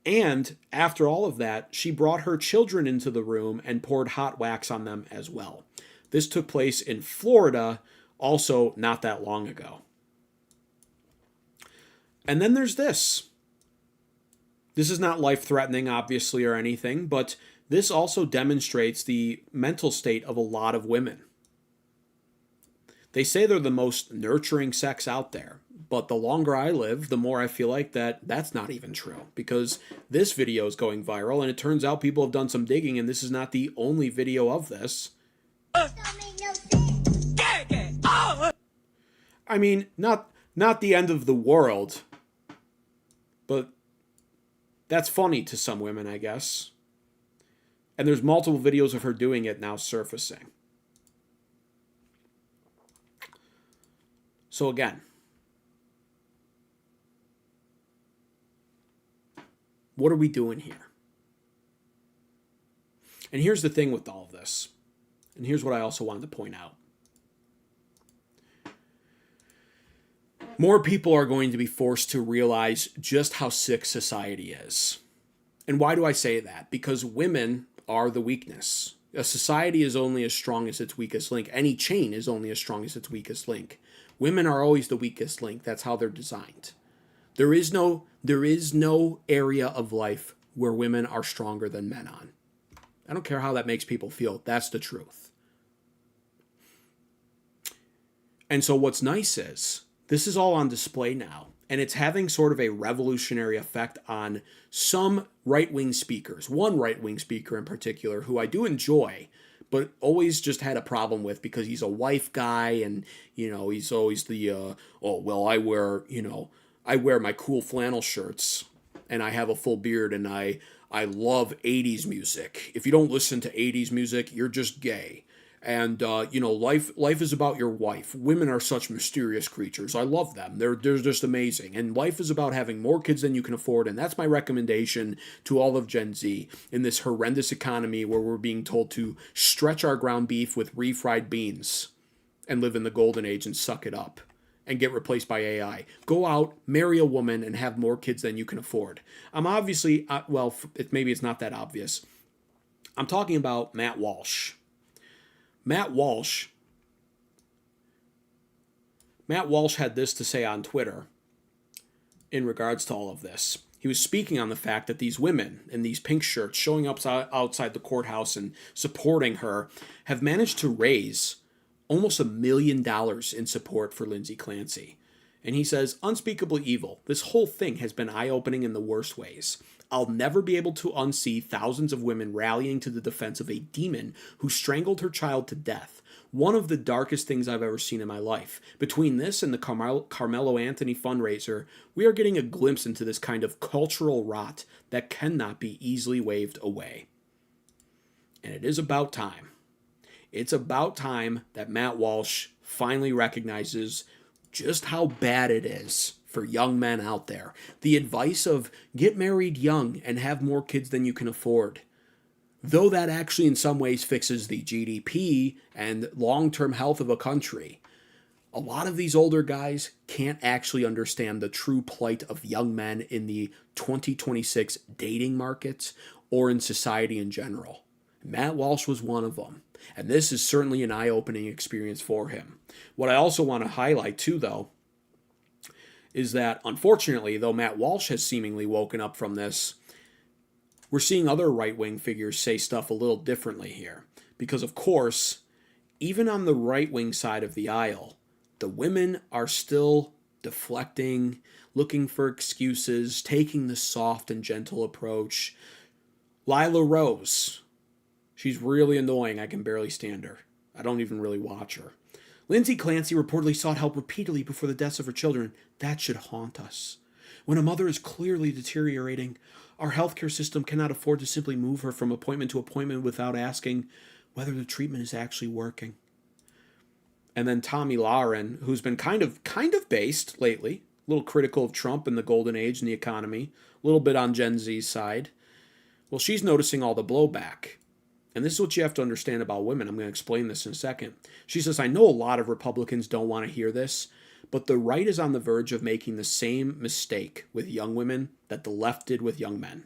And after all of that, she brought her children into the room and poured hot wax on them as well. This took place in Florida, also not that long ago. And then there's this. This is not life-threatening, obviously, or anything, but this also demonstrates the mental state of a lot of women. They say they're the most nurturing sex out there, but the longer I live, the more I feel like that's not even true, because this video is going viral, and it turns out people have done some digging, and this is not the only video of this. I mean, not the end of the world, but that's funny to some women, I guess. And there's multiple videos of her doing it now surfacing. So again, what are we doing here? And here's the thing with all of this. And here's what I also wanted to point out. More people are going to be forced to realize just how sick society is. And why do I say that? Because women are the weakness. A society is only as strong as its weakest link. Any chain is only as strong as its weakest link. Women are always the weakest link. That's how they're designed. There is no area of life where women are stronger than men on. I don't care how that makes people feel. That's the truth. And so what's nice is, this is all on display now, and it's having sort of a revolutionary effect on some right-wing speakers. One right-wing speaker in particular, who I do enjoy, but always just had a problem with because he's a wife guy, and, he's always the, I wear my cool flannel shirts, and I have a full beard, and I love 80s music. If you don't listen to 80s music, you're just gay. And, life is about your wife. Women are such mysterious creatures. I love them. They're just amazing. And life is about having more kids than you can afford. And that's my recommendation to all of Gen Z in this horrendous economy where we're being told to stretch our ground beef with refried beans and live in the golden age and suck it up and get replaced by AI. Go out, marry a woman, and have more kids than you can afford. I'm obviously, maybe it's not that obvious. I'm talking about Matt Walsh. Matt Walsh had this to say on Twitter. in regards to all of this. He was speaking on the fact that these women in these pink shirts showing up outside the courthouse and supporting her have managed to raise almost $1 million in support for Lindsay Clancy. And he says, unspeakably evil. This whole thing has been eye-opening in the worst ways. I'll never be able to unsee thousands of women rallying to the defense of a demon who strangled her child to death. One of the darkest things I've ever seen in my life. Between this and the Carmelo Anthony fundraiser, we are getting a glimpse into this kind of cultural rot that cannot be easily waved away. And it is about time. It's about time that Matt Walsh finally recognizes just how bad it is for young men out there. The advice of get married young and have more kids than you can afford. Though that actually in some ways fixes the GDP and long-term health of a country, a lot of these older guys can't actually understand the true plight of young men in the 2026 dating markets or in society in general. Matt Walsh was one of them, and this is certainly an eye-opening experience for him. What I also want to highlight too, though, is that unfortunately, though Matt Walsh has seemingly woken up from this, we're seeing other right-wing figures say stuff a little differently here. Because, of course, even on the right-wing side of the aisle, the women are still deflecting, looking for excuses, taking the soft and gentle approach. Lila Rose, she's really annoying. I can barely stand her. I don't even really watch her. Lindsay Clancy reportedly sought help repeatedly before the deaths of her children. That should haunt us. When a mother is clearly deteriorating, our healthcare system cannot afford to simply move her from appointment to appointment without asking whether the treatment is actually working. And then Tommy Lauren, who's been kind of based lately, a little critical of Trump and the golden age and the economy, a little bit on Gen Z's side. Well, she's noticing all the blowback. And this is what you have to understand about women. I'm going to explain this in a second. She says, I know a lot of Republicans don't want to hear this, but the right is on the verge of making the same mistake with young women that the left did with young men.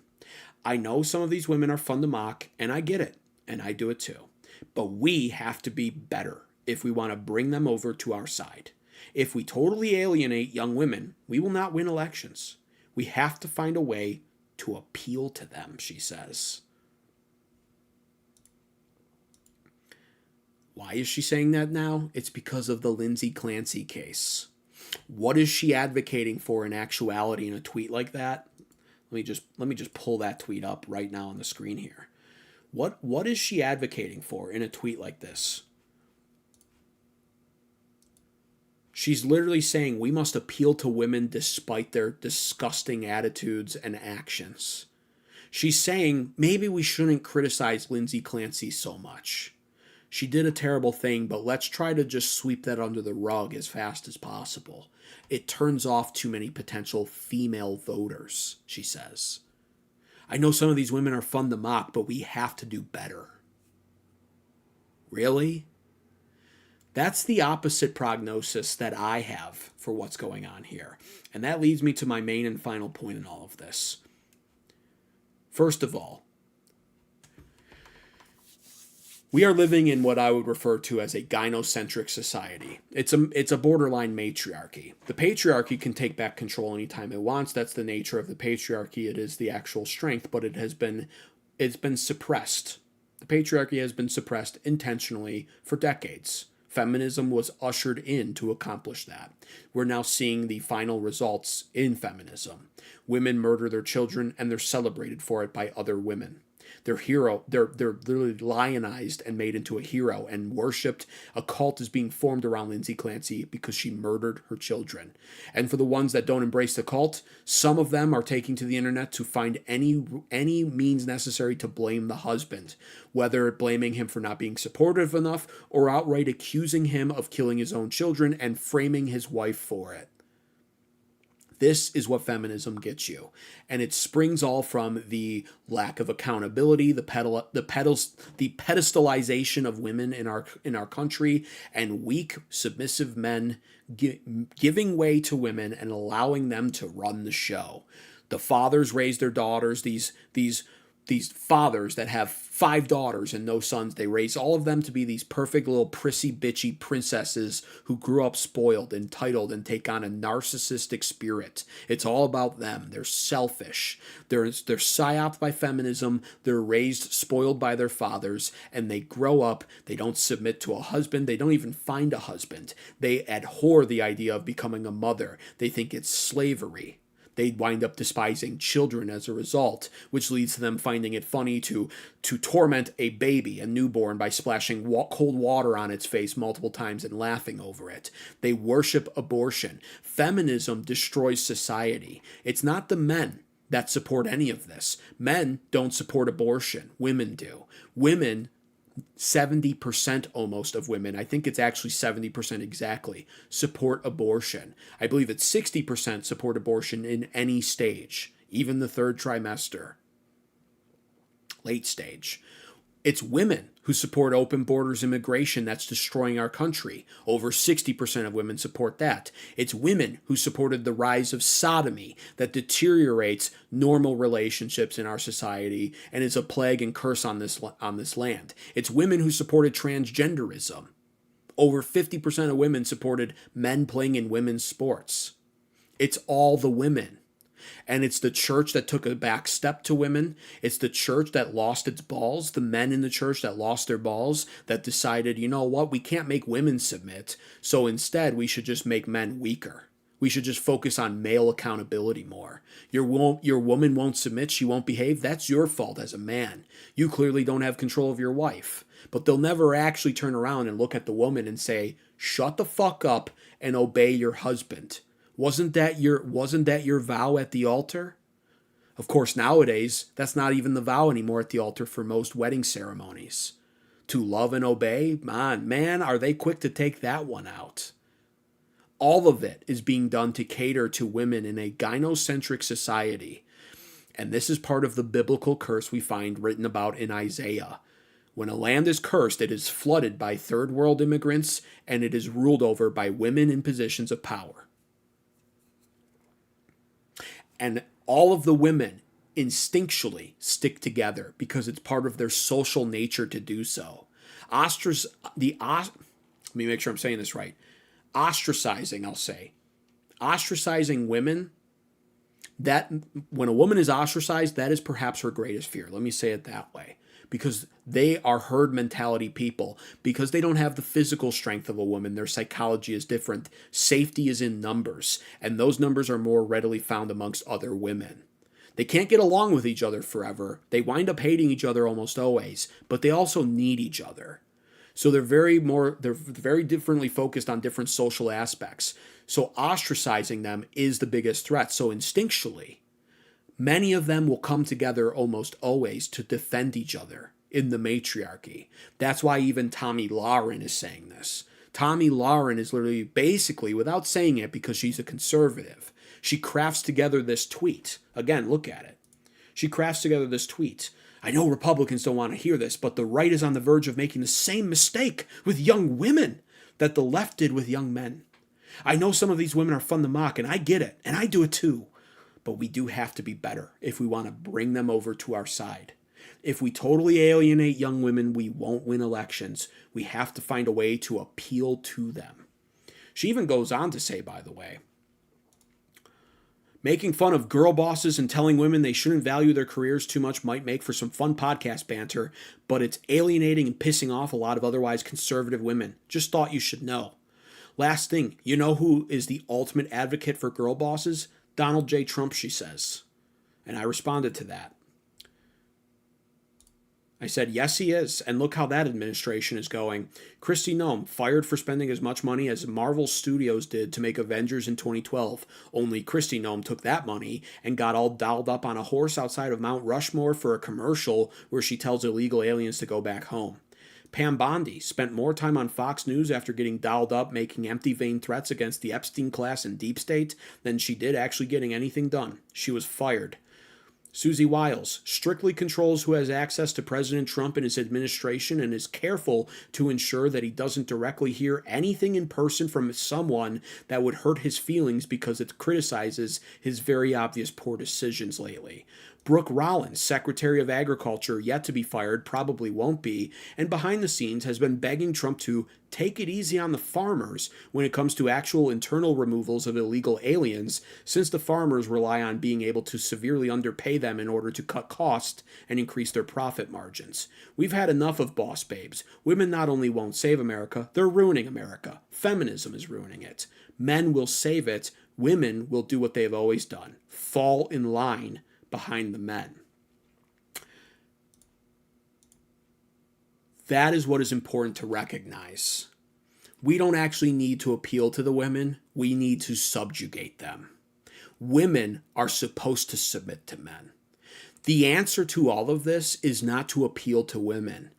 I know some of these women are fun to mock, and I get it, and I do it too. But we have to be better if we want to bring them over to our side. If we totally alienate young women, we will not win elections. We have to find a way to appeal to them, she says. Why is she saying that now? It's because of the Lindsay Clancy case. What is she advocating for in actuality in a tweet like that? Let me just pull that tweet up right now on the screen here. What is she advocating for in a tweet like this? She's literally saying we must appeal to women despite their disgusting attitudes and actions. She's saying maybe we shouldn't criticize Lindsay Clancy so much. She did a terrible thing, but let's try to just sweep that under the rug as fast as possible. It turns off too many potential female voters, she says. I know some of these women are fun to mock, but we have to do better. Really? That's the opposite prognosis that I have for what's going on here. And that leads me to my main and final point in all of this. First of all, we are living in what I would refer to as a gynocentric society. It's a borderline matriarchy. The patriarchy can take back control anytime it wants. That's the nature of the patriarchy. It is the actual strength, but it's been suppressed. The patriarchy has been suppressed intentionally for decades. Feminism was ushered in to accomplish that. We're now seeing the final results in feminism. Women murder their children and they're celebrated for it by other women. They're literally lionized and made into a hero and worshipped. A cult is being formed around Lindsay Clancy because she murdered her children. And for the ones that don't embrace the cult, some of them are taking to the internet to find any means necessary to blame the husband, whether blaming him for not being supportive enough or outright accusing him of killing his own children and framing his wife for it. This is what feminism gets you. And it springs all from the lack of accountability, the pedestalization of women in our country, and weak, submissive men giving way to women and allowing them to run the show. The fathers raise their daughters, these these fathers that have 5 daughters and no sons. They raise all of them to be these perfect little prissy bitchy princesses who grew up spoiled, entitled, and take on a narcissistic spirit. It's all about them. They're selfish. They're psyoped by feminism. They're raised spoiled by their fathers, and they grow up. They don't submit to a husband. They don't even find a husband. They abhor the idea of becoming a mother. They think it's slavery. They wind up despising children as a result, which leads to them finding it funny to torment a baby, a newborn, by splashing cold water on its face multiple times and laughing over it. They worship abortion. Feminism destroys society. It's not the men that support any of this. Men don't support abortion. Women do. Women, 70% almost of women, I think it's actually 70% exactly, support abortion. I believe it's 60% support abortion in any stage, even the 3rd trimester, late stage. It's women who support open borders immigration that's destroying our country. Over 60% of women support that. It's women who supported the rise of sodomy that deteriorates normal relationships in our society and is a plague and curse on this land. It's women who supported transgenderism. Over 50% of women supported men playing in women's sports. It's all the women. And it's the church that took a back step to women. It's the church that lost its balls, the men in the church that lost their balls, that decided, you know what, we can't make women submit, so instead we should just make men weaker. We should just focus on male accountability more. Your woman won't submit, she won't behave, that's your fault as a man. You clearly don't have control of your wife. But they'll never actually turn around and look at the woman and say, shut the fuck up and obey your husband. Wasn't that your vow at the altar? Of course, nowadays, that's not even the vow anymore at the altar for most wedding ceremonies. To love and obey? Man, are they quick to take that one out. All of it is being done to cater to women in a gynocentric society. And this is part of the biblical curse we find written about in Isaiah. When a land is cursed, it is flooded by third world immigrants, and it is ruled over by women in positions of power. And all of the women instinctually stick together because it's part of their social nature to do so. Let me make sure I'm saying this right. Ostracizing women, that when a woman is ostracized, that is perhaps her greatest fear. Let me say it that way. Because they are herd mentality people. Because they don't have the physical strength of a woman, their psychology is different. Safety is in numbers, and those numbers are more readily found amongst other women. They can't get along with each other forever. They wind up hating each other almost always, but they also need each other. So they're very differently focused on different social aspects. So ostracizing them is the biggest threat. So instinctually, many of them will come together almost always to defend each other in the matriarchy. That's why even Tomi Lahren is saying this. Tomi Lahren is literally basically, without saying it because she's a conservative, she crafts together this tweet. Again, look at it. She crafts together this tweet. I know Republicans don't want to hear this, but the right is on the verge of making the same mistake with young women that the left did with young men. I know some of these women are fun to mock, and I get it, and I do it too. But we do have to be better if we want to bring them over to our side. If we totally alienate young women, we won't win elections. We have to find a way to appeal to them. She even goes on to say, by the way, making fun of girl bosses and telling women they shouldn't value their careers too much might make for some fun podcast banter, but it's alienating and pissing off a lot of otherwise conservative women. Just thought you should know. Last thing, you know who is the ultimate advocate for girl bosses? Donald J. Trump, she says. And I responded to that. I said, yes, he is. And look how that administration is going. Kristi Noem fired for spending as much money as Marvel Studios did to make Avengers in 2012. Only Kristi Noem took that money and got all dolled up on a horse outside of Mount Rushmore for a commercial where she tells illegal aliens to go back home. Pam Bondi spent more time on Fox News after getting dolled up making empty vain threats against the Epstein class and Deep State than she did actually getting anything done. She was fired. Susie Wiles strictly controls who has access to President Trump and his administration and is careful to ensure that he doesn't directly hear anything in person from someone that would hurt his feelings because it criticizes his very obvious poor decisions lately. Brooke Rollins, Secretary of Agriculture, yet to be fired, probably won't be, and behind the scenes has been begging Trump to take it easy on the farmers when it comes to actual internal removals of illegal aliens, since the farmers rely on being able to severely underpay them in order to cut costs and increase their profit margins. We've had enough of boss babes. Women not only won't save America, they're ruining America. Feminism is ruining it. Men will save it. Women will do what they've always done: fall in line behind the men. That is what is important to recognize. We don't actually need to appeal to the women. We need to subjugate them. Women are supposed to submit to men. The answer to all of this is not to appeal to women.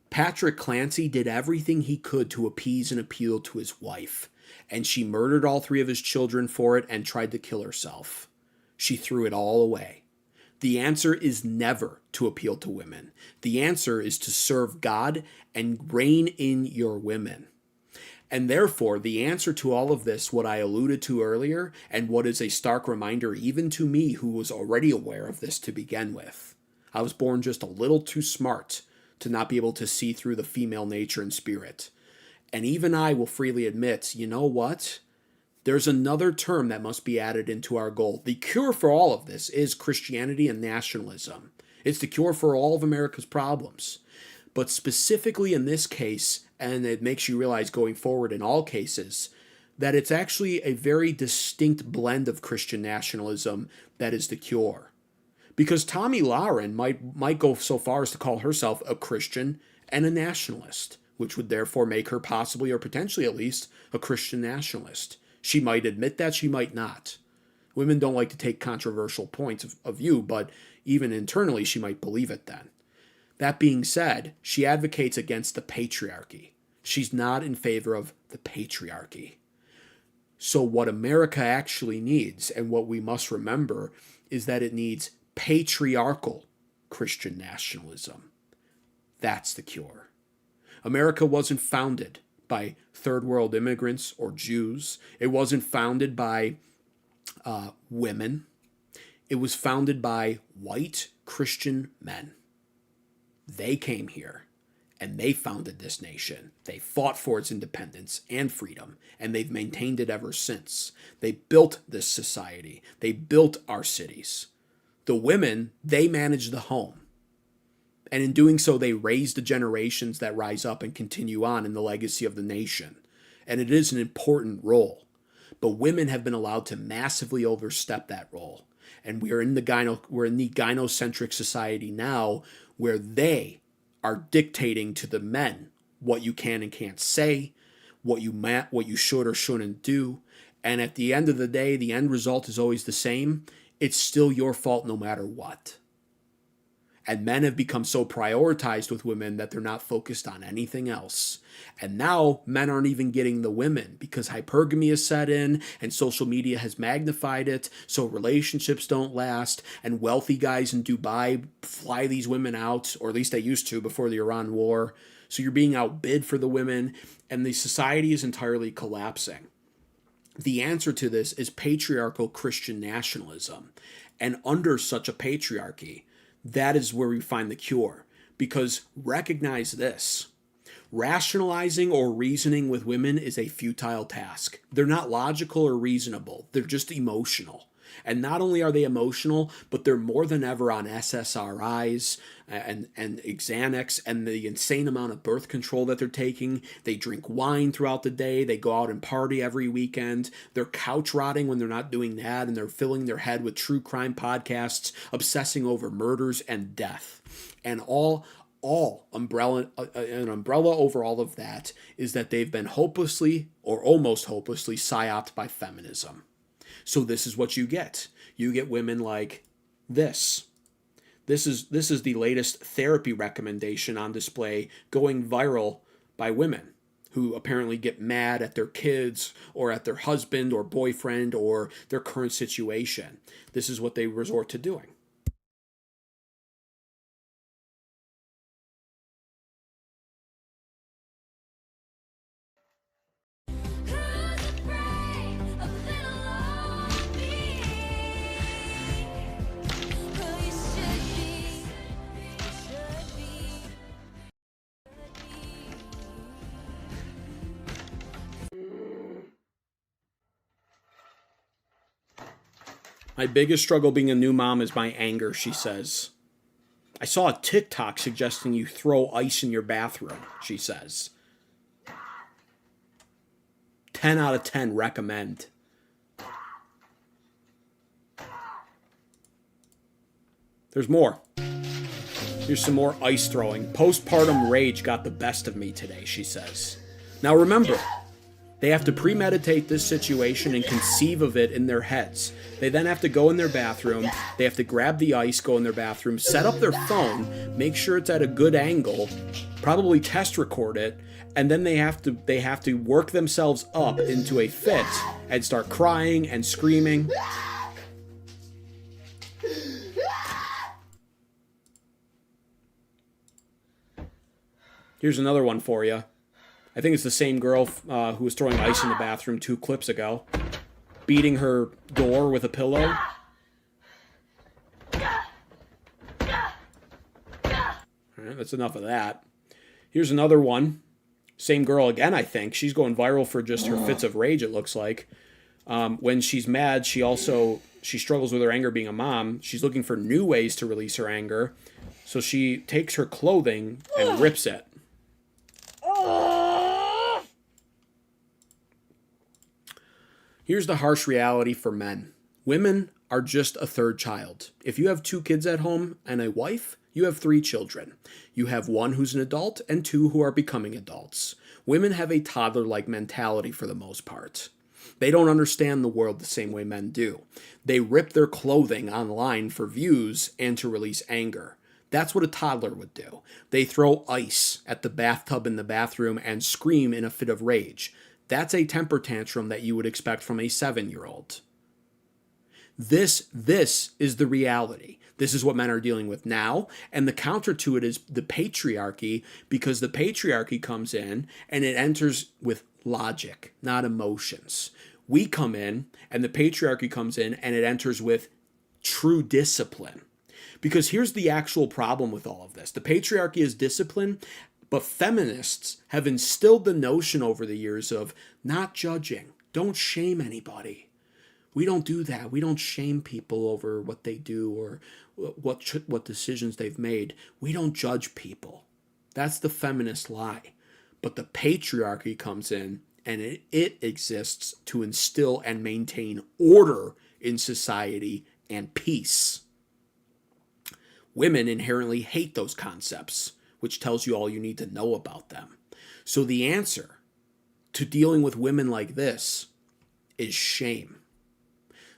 Patrick Clancy did everything he could to appease and appeal to his wife, and she murdered all 3 of his children for it and tried to kill herself. She threw it all away. The answer is never to appeal to women. The answer is to serve God and rein in your women. And therefore, the answer to all of this, what I alluded to earlier, and what is a stark reminder even to me who was already aware of this to begin with. I was born just a little too smart to not be able to see through the female nature and spirit. And even I will freely admit, you know what? There's another term that must be added into our goal. The cure for all of this is Christianity and nationalism. It's the cure for all of America's problems. But specifically in this case, and it makes you realize going forward in all cases, that it's actually a very distinct blend of Christian nationalism that is the cure. Because Tomi Lahren might go so far as to call herself a Christian and a nationalist, which would therefore make her possibly, or potentially at least, a Christian nationalist. She might admit that, she might not. Women don't like to take controversial points of view, but even internally she might believe it then. That being said, she advocates against the patriarchy. She's not in favor of the patriarchy. So what America actually needs, and what we must remember, is that it needs patriarchal Christian nationalism. That's the cure. America wasn't founded by third world immigrants or Jews. It wasn't founded by women. It was founded by white Christian men. They came here and they founded this nation. They fought for its independence and freedom, and they've maintained it ever since. They built this society. They built our cities. The women, they managed the home. And in doing so, they raise the generations that rise up and continue on in the legacy of the nation. And it is an important role. But women have been allowed to massively overstep that role. And we're in the gynocentric society now, where they are dictating to the men what you can and can't say, what you should or shouldn't do. And at the end of the day, the end result is always the same. It's still your fault no matter what. And men have become so prioritized with women that they're not focused on anything else. And now men aren't even getting the women because hypergamy is set in and social media has magnified it, so relationships don't last, and wealthy guys in Dubai fly these women out, or at least they used to before the Iran war. So you're being outbid for the women, and the society is entirely collapsing. The answer to this is patriarchal Christian nationalism. And under such a patriarchy, that is where we find the cure. Because recognize this: rationalizing or reasoning with women is a futile task. They're not logical or reasonable. They're just emotional. And not only are they emotional, but they're more than ever on SSRIs and Xanax and the insane amount of birth control that they're taking. They drink wine throughout the day. They go out and party every weekend. They're couch rotting when they're not doing that, and they're filling their head with true crime podcasts, obsessing over murders and death. And an umbrella over all of that is that they've been hopelessly or almost hopelessly psyoped by feminism. So this is what you get. You get women like this. This is the latest therapy recommendation on display going viral by women who apparently get mad at their kids or at their husband or boyfriend or their current situation. This is what they resort to doing. My biggest struggle being a new mom is my anger, she says. I saw a TikTok suggesting you throw ice in your bathroom, she says. 10 out of 10 recommend. There's more. Here's some more ice throwing. Postpartum rage got the best of me today, she says. Now remember, they have to premeditate this situation and conceive of it in their heads. They then have to go in their bathroom. They have to grab the ice, go in their bathroom, set up their phone, make sure it's at a good angle, probably test record it, and then they have to work themselves up into a fit and start crying and screaming. Here's another one for you. I think it's the same girl who was throwing ice in the bathroom 2 clips ago. Beating her door with a pillow. Alright, that's enough of that. Here's another one. Same girl again, I think. She's going viral for just her fits of rage, it looks like. When she's mad, she struggles with her anger being a mom. She's looking for new ways to release her anger. So she takes her clothing and rips it. Here's the harsh reality for men. Women are just a third child. If you have 2 kids at home and a wife, you have 3 children. You have 1 who's an adult and 2 who are becoming adults. Women have a toddler-like mentality for the most part. They don't understand the world the same way men do. They rip their clothing online for views and to release anger. That's what a toddler would do. They throw ice at the bathtub in the bathroom and scream in a fit of rage. That's a temper tantrum that you would expect from a 7-year-old. This is the reality. This is what men are dealing with now, and the counter to it is the patriarchy, because the patriarchy comes in and it enters with logic, not emotions. We come in, and the patriarchy comes in, and it enters with true discipline. Because here's the actual problem with all of this. The patriarchy is discipline, but feminists have instilled the notion over the years of not judging. Don't shame anybody. We don't do that. We don't shame people over what they do or what decisions they've made. We don't judge people. That's the feminist lie. But the patriarchy comes in, and it exists to instill and maintain order in society and peace. Women inherently hate those concepts, which tells you all you need to know about them. So the answer to dealing with women like this is shame.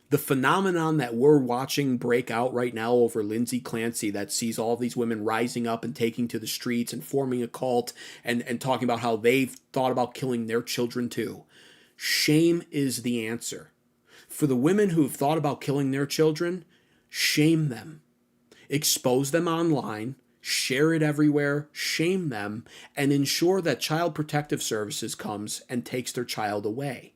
The phenomenon that we're watching break out right now over Lindsay Clancy, that sees all of these women rising up and taking to the streets and forming a cult and talking about how they've thought about killing their children too. Shame is the answer. For the women who've thought about killing their children, shame them. Expose them online, share it everywhere, shame them, and ensure that Child Protective Services comes and takes their child away.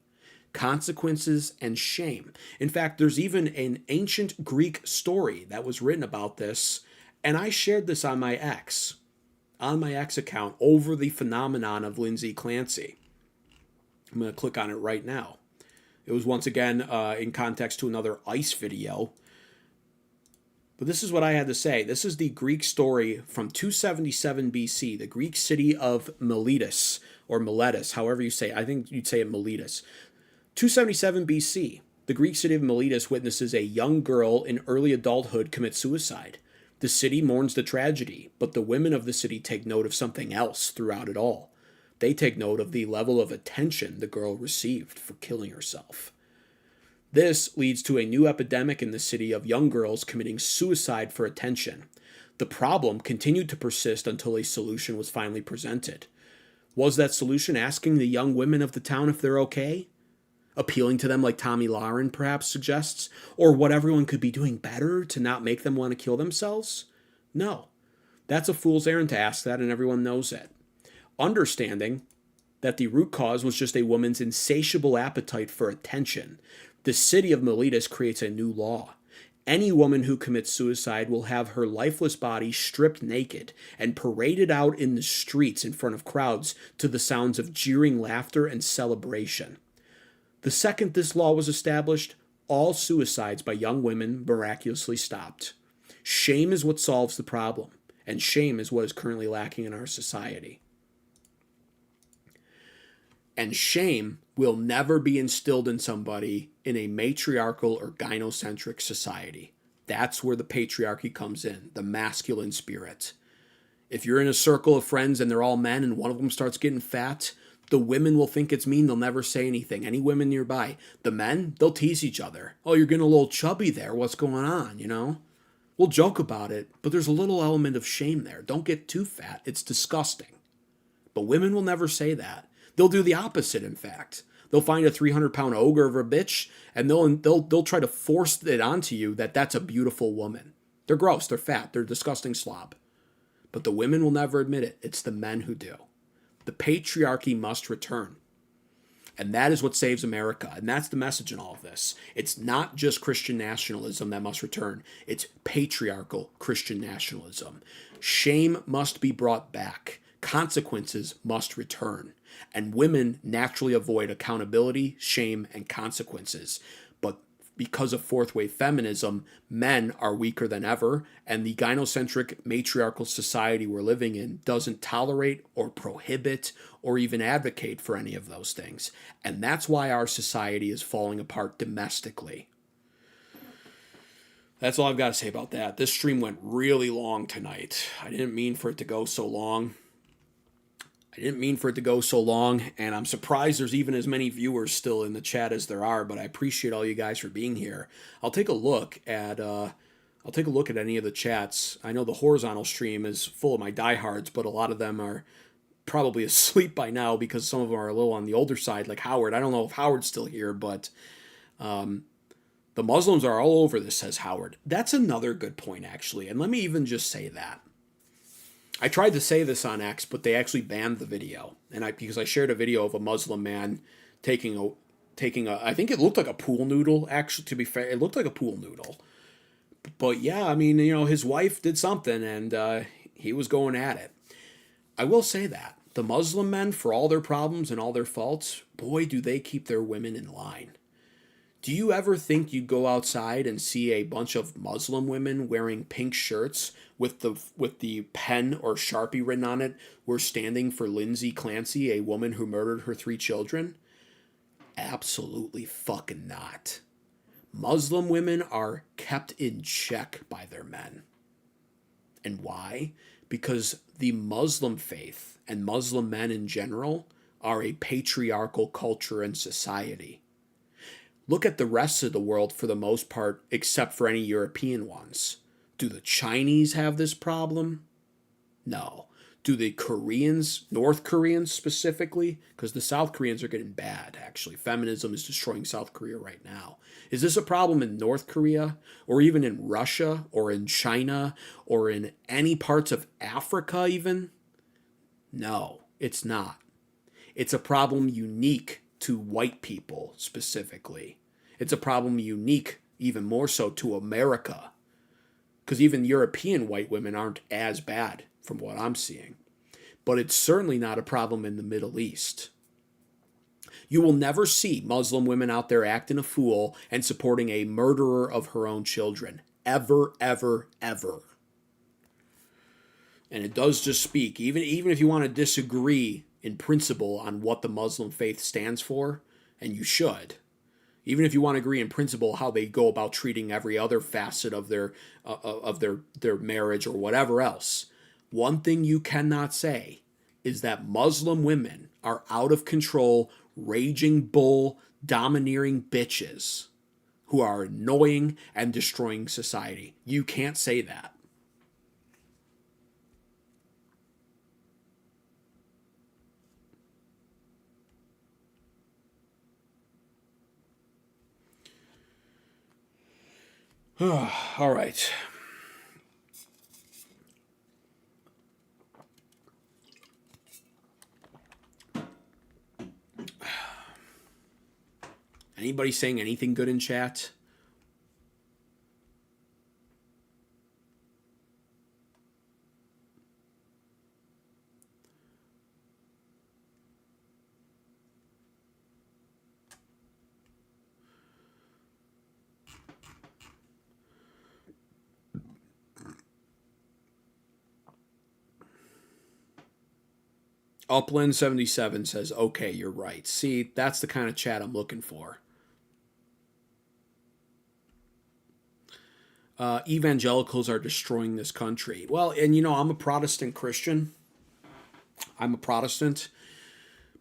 Consequences and shame. In fact, there's even an ancient Greek story that was written about this, and I shared this on my X account over the phenomenon of Lindsay Clancy. I'm going to click on it right now. It was once again in context to another ICE video. But this is what I had to say. This is the Greek story from 277 BC, the Greek city of Miletus, or Miletus, however you say it. I think you'd say it Miletus. 277 BC, the Greek city of Miletus witnesses a young girl in early adulthood commit suicide. The city mourns the tragedy, but the women of the city take note of something else throughout it all. They take note of the level of attention the girl received for killing herself. This leads to a new epidemic in the city of young girls committing suicide for attention. The problem continued to persist until a solution was finally presented. Was that solution asking the young women of the town if they're okay? Appealing to them like Tommy Lauren perhaps suggests? Or what everyone could be doing better to not make them want to kill themselves? No. That's a fool's errand to ask that, and everyone knows it. Understanding that the root cause was just a woman's insatiable appetite for attention, the city of Miletus creates a new law. Any woman who commits suicide will have her lifeless body stripped naked and paraded out in the streets in front of crowds to the sounds of jeering laughter and celebration. The second this law was established, All suicides by young women miraculously stopped. Shame is what solves the problem, and shame is what is currently lacking in our society. And shame will never be instilled in somebody in a matriarchal or gynocentric society. That's where the patriarchy comes in, the masculine spirit. If you're in a circle of friends and they're all men and one of them starts getting fat, the women will think it's mean. They'll never say anything. Any women nearby. The men, they'll tease each other. Oh, you're getting a little chubby there. What's going on, you know? We'll joke about it, but there's a little element of shame there. Don't get too fat. It's disgusting. But women will never say that. They'll do the opposite, in fact. They'll find a 300-pound ogre of a bitch, and they'll try to force it onto you that that's a beautiful woman. They're gross. They're fat. They're a disgusting slob. But the women will never admit it. It's the men who do. The patriarchy must return. And that is what saves America. And that's the message in all of this. It's not just Christian nationalism that must return. It's patriarchal Christian nationalism. Shame must be brought back. Consequences must return. And women naturally avoid accountability, shame, and consequences. But because of fourth wave feminism, men are weaker than ever, and the gynocentric matriarchal society we're living in doesn't tolerate or prohibit or even advocate for any of those things. And that's why our society is falling apart domestically. That's all I've got to say about that. This stream went really long tonight. I didn't mean for it to go so long. And I'm surprised there's even as many viewers still in the chat as there are, but I appreciate all you guys for being here. I'll take a look at any of the chats. I know the horizontal stream is full of my diehards, but a lot of them are probably asleep by now because some of them are a little on the older side, like Howard. I don't know if Howard's still here, but the Muslims are all over this, says Howard. That's another good point, actually. And let me even just say that. I tried to say this on X, but they actually banned the video. Because I shared a video of a Muslim man taking a I think it looked like a pool noodle, actually, to be fair. It looked like a pool noodle. But yeah, I mean, you know, his wife did something and he was going at it. I will say that. The Muslim men, for all their problems and all their faults, boy, do they keep their women in line. Do you ever think you'd go outside and see a bunch of Muslim women wearing pink shirts with the pen or Sharpie written on it, "We're standing for Lindsay Clancy, a woman who murdered her 3 children"? Absolutely fucking not. Muslim women are kept in check by their men. And why? Because the Muslim faith and Muslim men in general are a patriarchal culture and society. Look at the rest of the world for the most part, except for any European ones. Do the Chinese have this problem? No. Do the Koreans, North Koreans specifically? Because the South Koreans are getting bad, actually. Feminism is destroying South Korea right now. Is this a problem in North Korea? Or even in Russia? Or in China? Or in any parts of Africa even? No, it's not. It's a problem unique to white people specifically. It's a problem unique even more so to America. Because even European white women aren't as bad from what I'm seeing. But it's certainly not a problem in the Middle East. You will never see Muslim women out there acting a fool and supporting a murderer of her own children. Ever, ever, ever. And it does just speak, even if you want to disagree in principle on what the Muslim faith stands for, and you should, even if you want to agree in principle how they go about treating every other facet of their marriage or whatever else, one thing you cannot say is that Muslim women are out of control, raging bull, domineering bitches who are annoying and destroying society. You can't say that. All right. Anybody saying anything good in chat? Upland 77 says, okay, you're right. See, that's the kind of chat I'm looking for. Evangelicals are destroying this country. Well, and I'm a Protestant Christian. I'm a Protestant.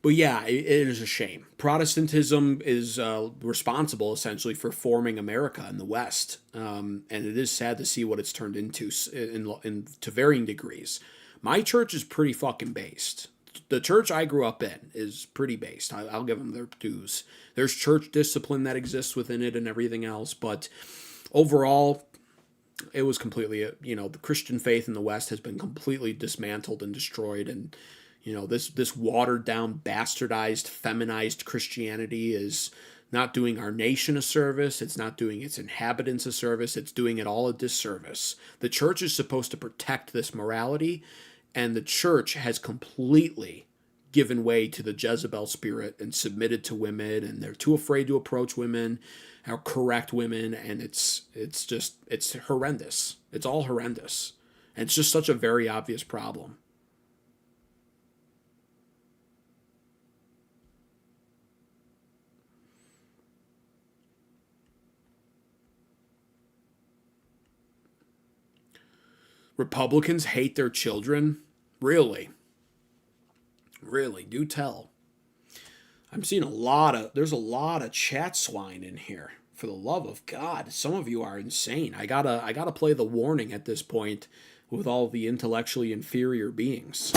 But yeah, it is a shame. Protestantism is responsible, essentially, for forming America in the West. And it is sad to see what it's turned into to varying degrees. My church is pretty fucking based. The church I grew up in is pretty based. I'll give them their dues. There's church discipline that exists within it and everything else. But overall, it was completely, the Christian faith in the West has been completely dismantled and destroyed. And, this watered down, bastardized, feminized Christianity is not doing our nation a service. It's not doing its inhabitants a service. It's doing it all a disservice. The church is supposed to protect this morality, and the church has completely given way to the Jezebel spirit and submitted to women, and they're too afraid to approach women or correct women, and it's horrendous. It's all horrendous. And it's just such a very obvious problem. Republicans hate their children? Really? Really, do tell. I'm seeing there's a lot of chat swine in here. For the love of God, some of you are insane. I gotta play the warning at this point with all the intellectually inferior beings.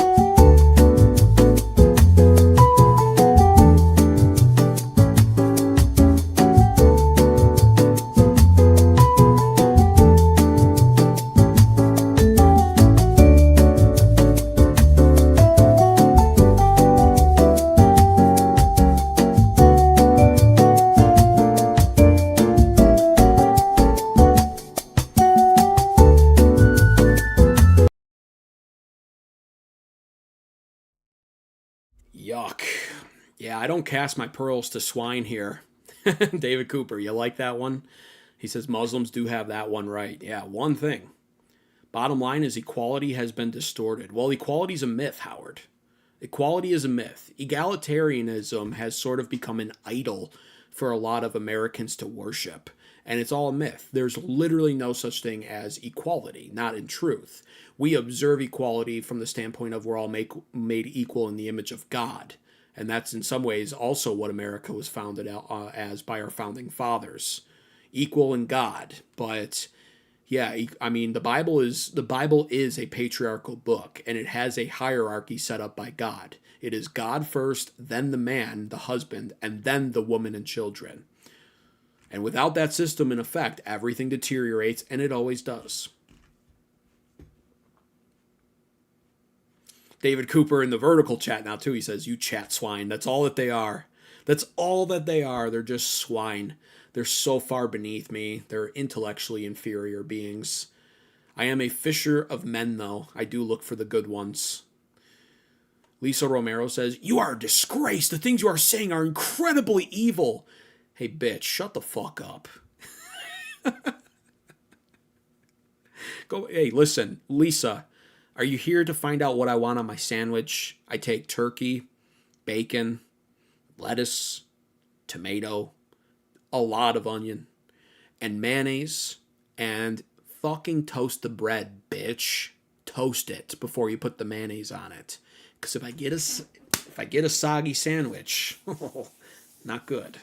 Yuck. Yeah, I don't cast my pearls to swine here. David Cooper, you like that one? He says Muslims do have that one right. Yeah, one thing. Bottom line is equality has been distorted. Well, equality is a myth, Howard. Equality is a myth. Egalitarianism has sort of become an idol for a lot of Americans to worship. And it's all a myth. There's literally no such thing as equality, not in truth. We observe equality from the standpoint of we're all made equal in the image of God. And that's in some ways also what America was founded as by our founding fathers. Equal in God. But yeah, I mean, the Bible is a patriarchal book, and it has a hierarchy set up by God. It is God first, then the man, the husband, and then the woman and children. And without that system in effect, everything deteriorates, and it always does. David Cooper in the vertical chat now, too, he says, you chat swine. That's all that they are. That's all that they are. They're just swine. They're so far beneath me. They're intellectually inferior beings. I am a fisher of men, though. I do look for the good ones. Lisa Romero says, you are a disgrace. The things you are saying are incredibly evil. Hey, bitch, shut the fuck up. Hey, listen, Lisa, are you here to find out what I want on my sandwich? I take turkey, bacon, lettuce, tomato, a lot of onion, and mayonnaise, and fucking toast the bread, bitch. Toast it before you put the mayonnaise on it. Because if I get a soggy sandwich, not good.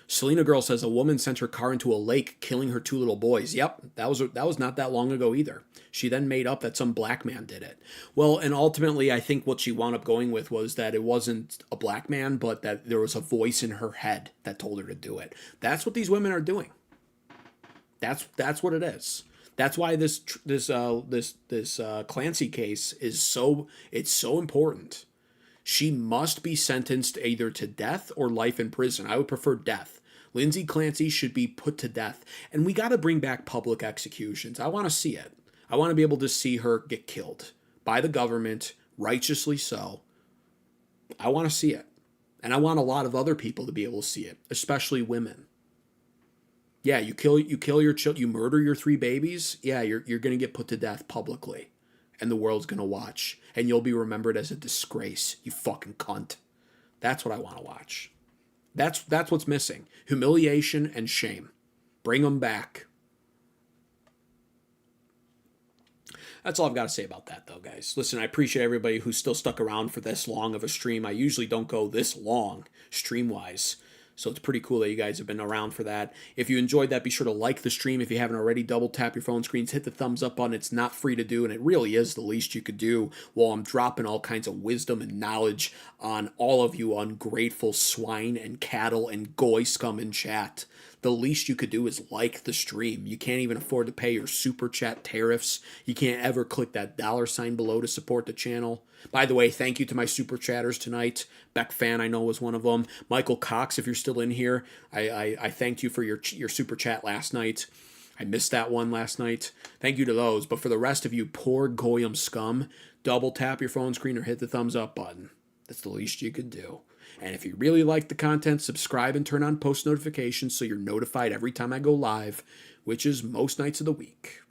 Selena Girl says a woman sent her car into a lake, killing her 2 little boys. Yep, that was not that long ago either. She then made up that some black man did it. Well, and ultimately, I think what she wound up going with was that it wasn't a black man, but that there was a voice in her head that told her to do it. That's what these women are doing. That's what it is. That's why this Clancy case is so important. She must be sentenced either to death or life in prison. I would prefer death. Lindsay Clancy should be put to death. And we got to bring back public executions. I want to see it. I want to be able to see her get killed by the government, righteously so. I want to see it. And I want a lot of other people to be able to see it, especially women. Yeah, you kill your child, you murder your 3 babies. Yeah, you're going to get put to death publicly, and the world's going to watch, and you'll be remembered as a disgrace. You fucking cunt. That's what I want to watch. That's what's missing. Humiliation and shame. Bring them back. That's all I've got to say about that, though, guys. Listen, I appreciate everybody who's still stuck around for this long of a stream. I usually don't go this long, stream-wise. So it's pretty cool that you guys have been around for that. If you enjoyed that, be sure to like the stream. If you haven't already, double tap your phone screens, hit the thumbs up button. It's not free to do, and it really is the least you could do while I'm dropping all kinds of wisdom and knowledge on all of you ungrateful swine and cattle and goy scum in chat. The least you could do is like the stream. You can't even afford to pay your super chat tariffs. You can't ever click that $sign below to support the channel. By the way, thank you to my super chatters tonight. Beck Fan, I know, was one of them. Michael Cox, if you're still in here, I thanked you for your super chat last night. I missed that one last night. Thank you to those. But for the rest of you poor goyim scum, double tap your phone screen or hit the thumbs up button. That's the least you could do. And if you really like the content, subscribe and turn on post notifications so you're notified every time I go live, which is most nights of the week.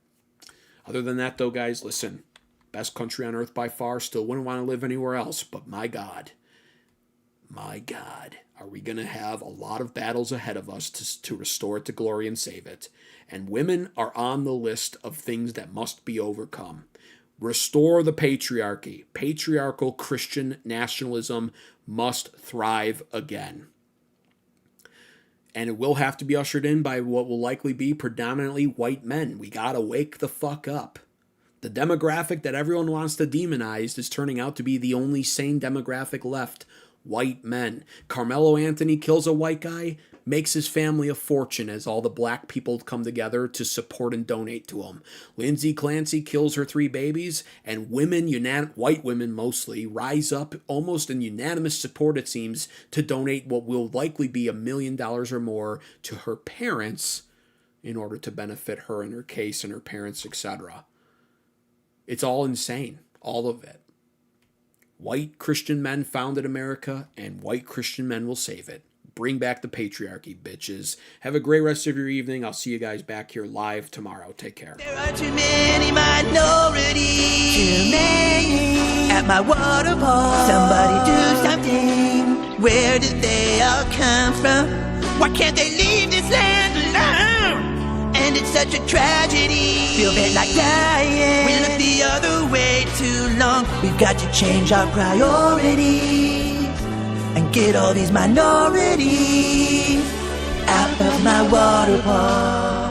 Other than that, though, guys, listen. Best country on earth by far. Still wouldn't want to live anywhere else. But my God, are we going to have a lot of battles ahead of us to restore it to glory and save it. And women are on the list of things that must be overcome. Restore the patriarchy. Patriarchal Christian nationalism must thrive again. And it will have to be ushered in by what will likely be predominantly white men. We gotta wake the fuck up. The demographic that everyone wants to demonize is turning out to be the only sane demographic left. White men. Carmelo Anthony kills a white guy, makes his family a fortune as all the black people come together to support and donate to him. Lindsay Clancy kills her 3 babies, and women, white women mostly, rise up almost in unanimous support, it seems, to donate what will likely be $1 million or more to her parents in order to benefit her and her case and her parents, etc. It's all insane, all of it. White Christian men founded America, and white Christian men will save it. Bring back the patriarchy, bitches. Have a great rest of your evening. I'll see you guys back here live tomorrow. Take care. There are too many minorities. Too many at my water park. Somebody do something. Where did they all come from? Why can't they leave this land alone? And it's such a tragedy. Feel bad like dying. We look the other way too long. We've got to change our priorities and get all these minorities out of my water park.